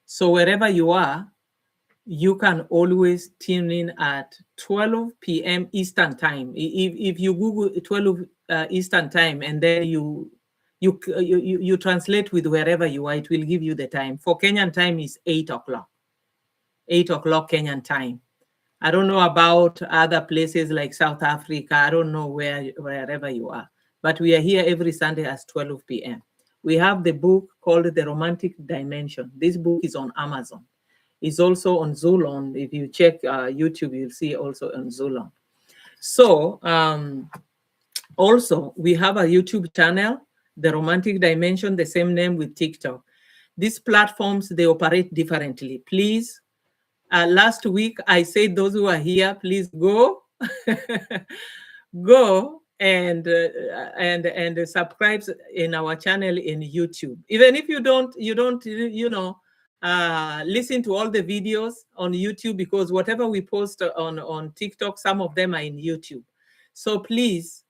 So wherever you are, you can always tune in at 12 p.m. Eastern Time. If you Google 12 Eastern Time and then you translate with wherever you are, it will give you the time. For Kenyan time is 8 o'clock. 8 o'clock Kenyan time. I don't know about other places like South Africa. I don't know wherever you are. But we are here every Sunday at 12 p.m. We have the book called The Romantic Dimension. This book is on Amazon. It's also on Zulon. If you check YouTube, you'll see also on Zulon. So also, we have a YouTube channel The Romantic Dimension, the same name with TikTok. These platforms, they operate differently. Please, last week I said those who are here, please go, go and subscribe in our channel in YouTube. Even if you don't listen to all the videos on YouTube, because whatever we post on TikTok, some of them are in YouTube. So please,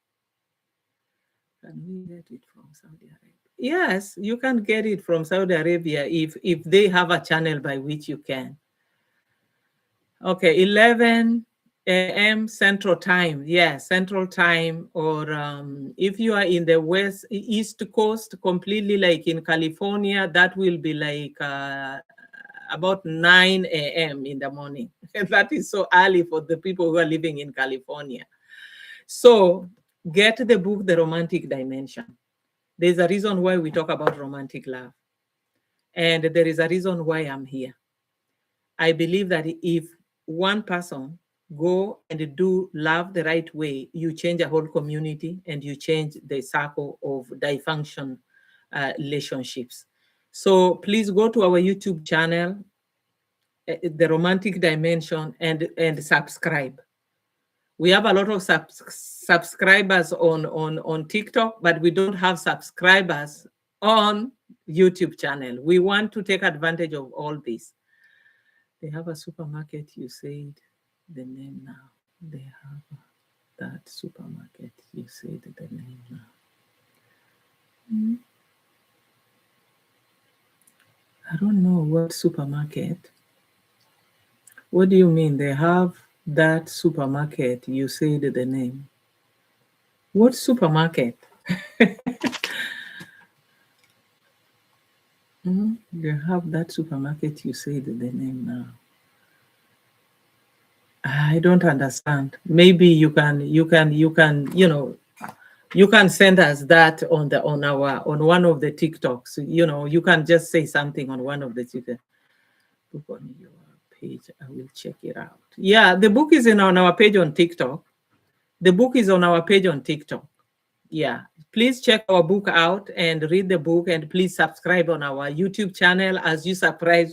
can we get it from Saudi Arabia? Yes, you can get it from Saudi Arabia if they have a channel by which you can. Okay, 11 a.m. Central Time. Yeah, Central Time. Or if you are in the East Coast, completely like in California, that will be like about 9 a.m. in the morning. That is so early for the people who are living in California. So get the book, The Romantic Dimension. There's a reason why we talk about romantic love. And there is a reason why I'm here. I believe that if one person go and do love the right way, you change a whole community and you change the circle of dysfunction relationships. So please go to our YouTube channel, The Romantic Dimension, and subscribe. We have a lot of subscribers on TikTok, but we don't have subscribers on YouTube channel. We want to take advantage of all this. They have a supermarket, you said the name now. They have that supermarket, you said the name now. I don't know what supermarket. What do you mean? They have that supermarket, you said the name. What supermarket? They have that supermarket, you said the name now. I don't understand. Maybe you can send us that on one of the TikToks. You can just say something on one of the TikToks. Book on your page. I will check it out. Yeah, the book is on our page on TikTok. The book is on our page on TikTok. Yeah, please check our book out and read the book, and please subscribe on our YouTube channel as you subscribe.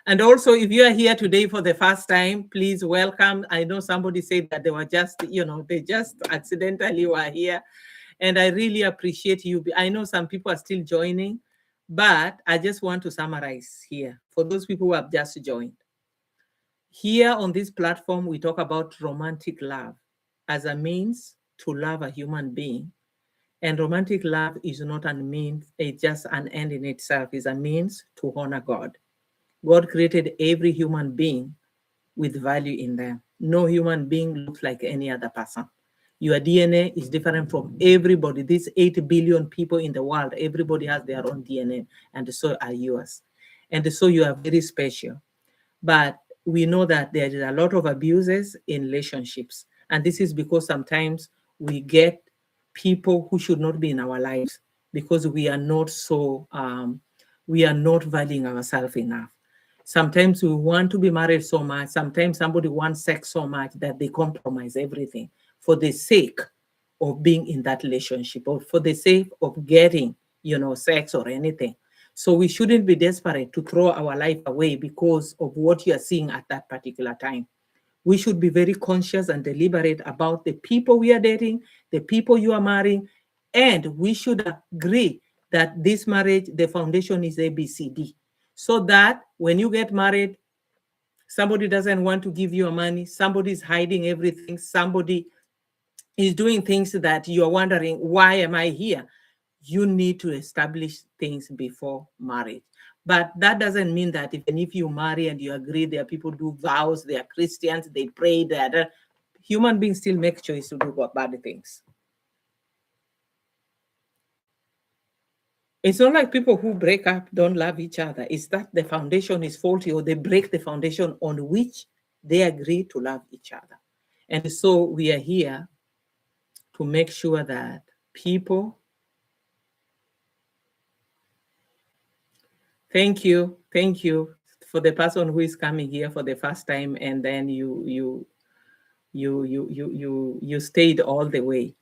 And also, if you are here today for the first time, please welcome. I know somebody said that they were just, they just accidentally were here. And I really appreciate you. I know some people are still joining, but I just want to summarize here for those people who have just joined. Here on this platform, we talk about romantic love as a means to love a human being. And romantic love is not a means, it's just an end in itself. It's a means to honor God. God created every human being with value in them. No human being looks like any other person. Your DNA is different from everybody. These 8 billion people in the world, everybody has their own DNA, and so are yours. And so you are very special. But we know that there is a lot of abuses in relationships. And this is because sometimes we get people who should not be in our lives because we are not valuing ourselves enough. Sometimes we want to be married so much. Sometimes somebody wants sex so much that they compromise everything for the sake of being in that relationship or for the sake of getting, sex or anything. So we shouldn't be desperate to throw our life away because of what you are seeing at that particular time. We should be very conscious and deliberate about the people we are dating, the people you are marrying, and we should agree that this marriage, the foundation is ABCD. So that when you get married, somebody doesn't want to give you money, somebody is hiding everything, somebody is doing things that you're wondering, why am I here? You need to establish things before marriage. But that doesn't mean that even if you marry and you agree, there are people who do vows, they are Christians, they pray, that human beings still make choice to do bad things. It's not like people who break up don't love each other. It's that the foundation is faulty or they break the foundation on which they agree to love each other. And so we are here to make sure that people. Thank you for the person who is coming here for the first time, and then you stayed all the way.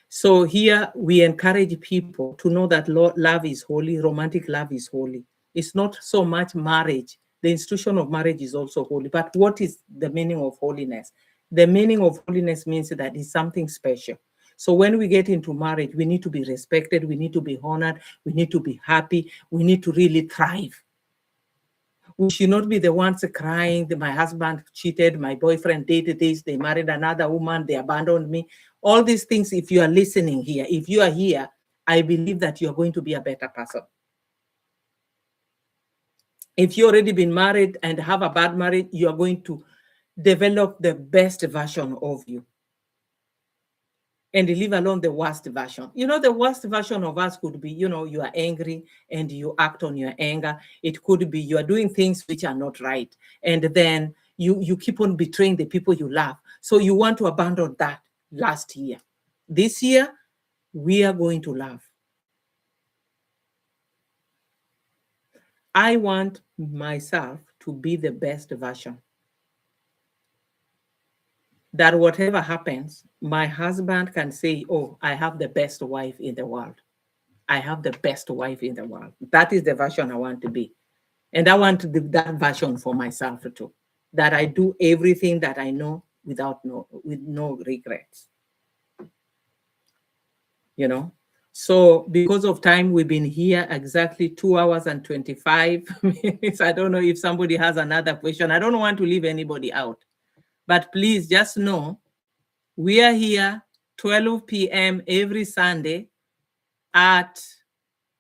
So here we encourage people to know that love is holy, romantic love is holy. It's not so much marriage. The institution of marriage is also holy. But what is the meaning of holiness? The meaning of holiness means that it's something special. So when we get into marriage, we need to be respected, we need to be honored, we need to be happy, we need to really thrive. We should not be the ones crying that my husband cheated, my boyfriend dated this, they married another woman, they abandoned me. All these things, if you are listening here, if you are here, I believe that you're going to be a better person. If you already been married and have a bad marriage, you are going to develop the best version of you and leave alone the worst version. You know, the worst version of us could be, you know, you are angry and you act on your anger. It could be you are doing things which are not right. And then you keep on betraying the people you love. So you want to abandon that last year. This year, we are going to love. I want myself to be the best version. That whatever happens, my husband can say, oh, I have the best wife in the world. I have the best wife in the world. That is the version I want to be. And I want to do that version for myself too. That I do everything that I know with no regrets. You know? So because of time, we've been here exactly 2 hours and 25 minutes. I don't know if somebody has another question. I don't want to leave anybody out. But please just know we are here 12 p.m. every Sunday at,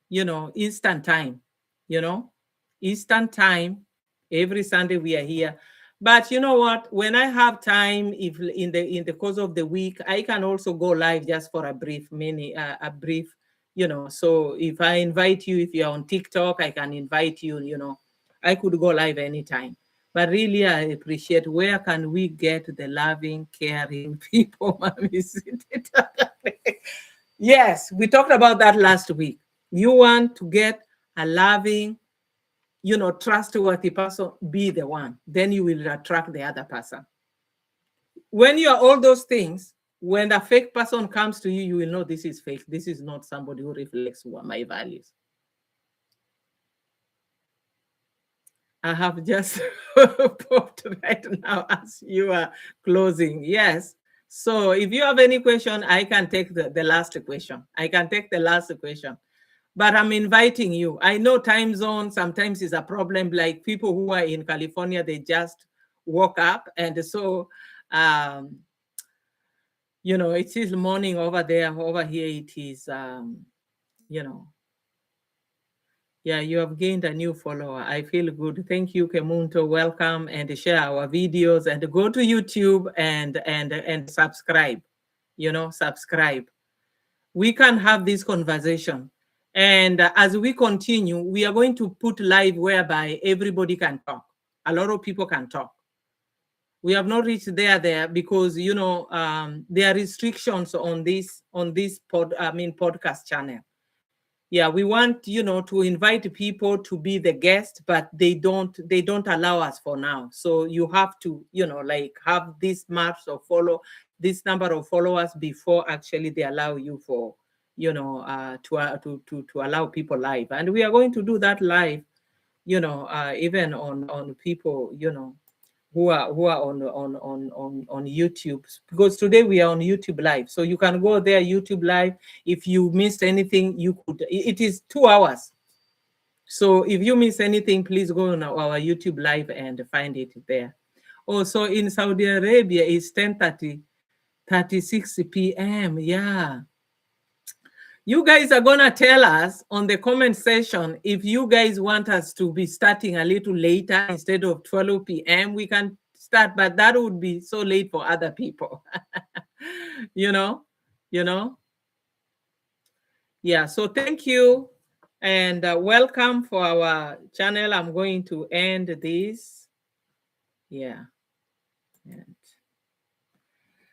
Eastern time, Eastern time. Every Sunday we are here. But you know what? When I have time, if in the course of the week, I can also go live just for a brief So if I invite you, if you're on TikTok, I can invite you, I could go live anytime. But really, I appreciate where can we get the loving, caring people, Mommy? Yes, we talked about that last week. You want to get a loving, trustworthy person, be the one. Then you will attract the other person. When you are all those things, when a fake person comes to you, you will know this is fake. This is not somebody who reflects my values. I have just popped right now as you are closing. Yes. So if you have any question, I can take the last question. I can take the last question. But I'm inviting you. I know time zone sometimes is a problem. Like people who are in California, they just woke up. And so, it is morning over there. Over here, it is, Yeah, you have gained a new follower. I feel good. Thank you, Kemunto. Welcome and share our videos and go to YouTube and subscribe. Subscribe. We can have this conversation. And as we continue, we are going to put live whereby everybody can talk. A lot of people can talk. We have not reached there because there are restrictions on this podcast channel. Yeah, we want to invite people to be the guest, but they don't allow us for now. So you have to have this this number of followers before actually they allow you for to allow people live. And we are going to do that live, even on people who are on YouTube, because today we are on YouTube live. So you can go there, YouTube live. If you missed anything, you could. It is 2 hours. So if you miss anything, please go on our YouTube live and find it there. Also in Saudi Arabia, it's 10:36 p.m. Yeah. You guys are going to tell us on the comment section if you guys want us to be starting a little later instead of 12 p.m. We can start, but that would be so late for other people. Yeah, so thank you and welcome for our channel. I'm going to end this. Yeah.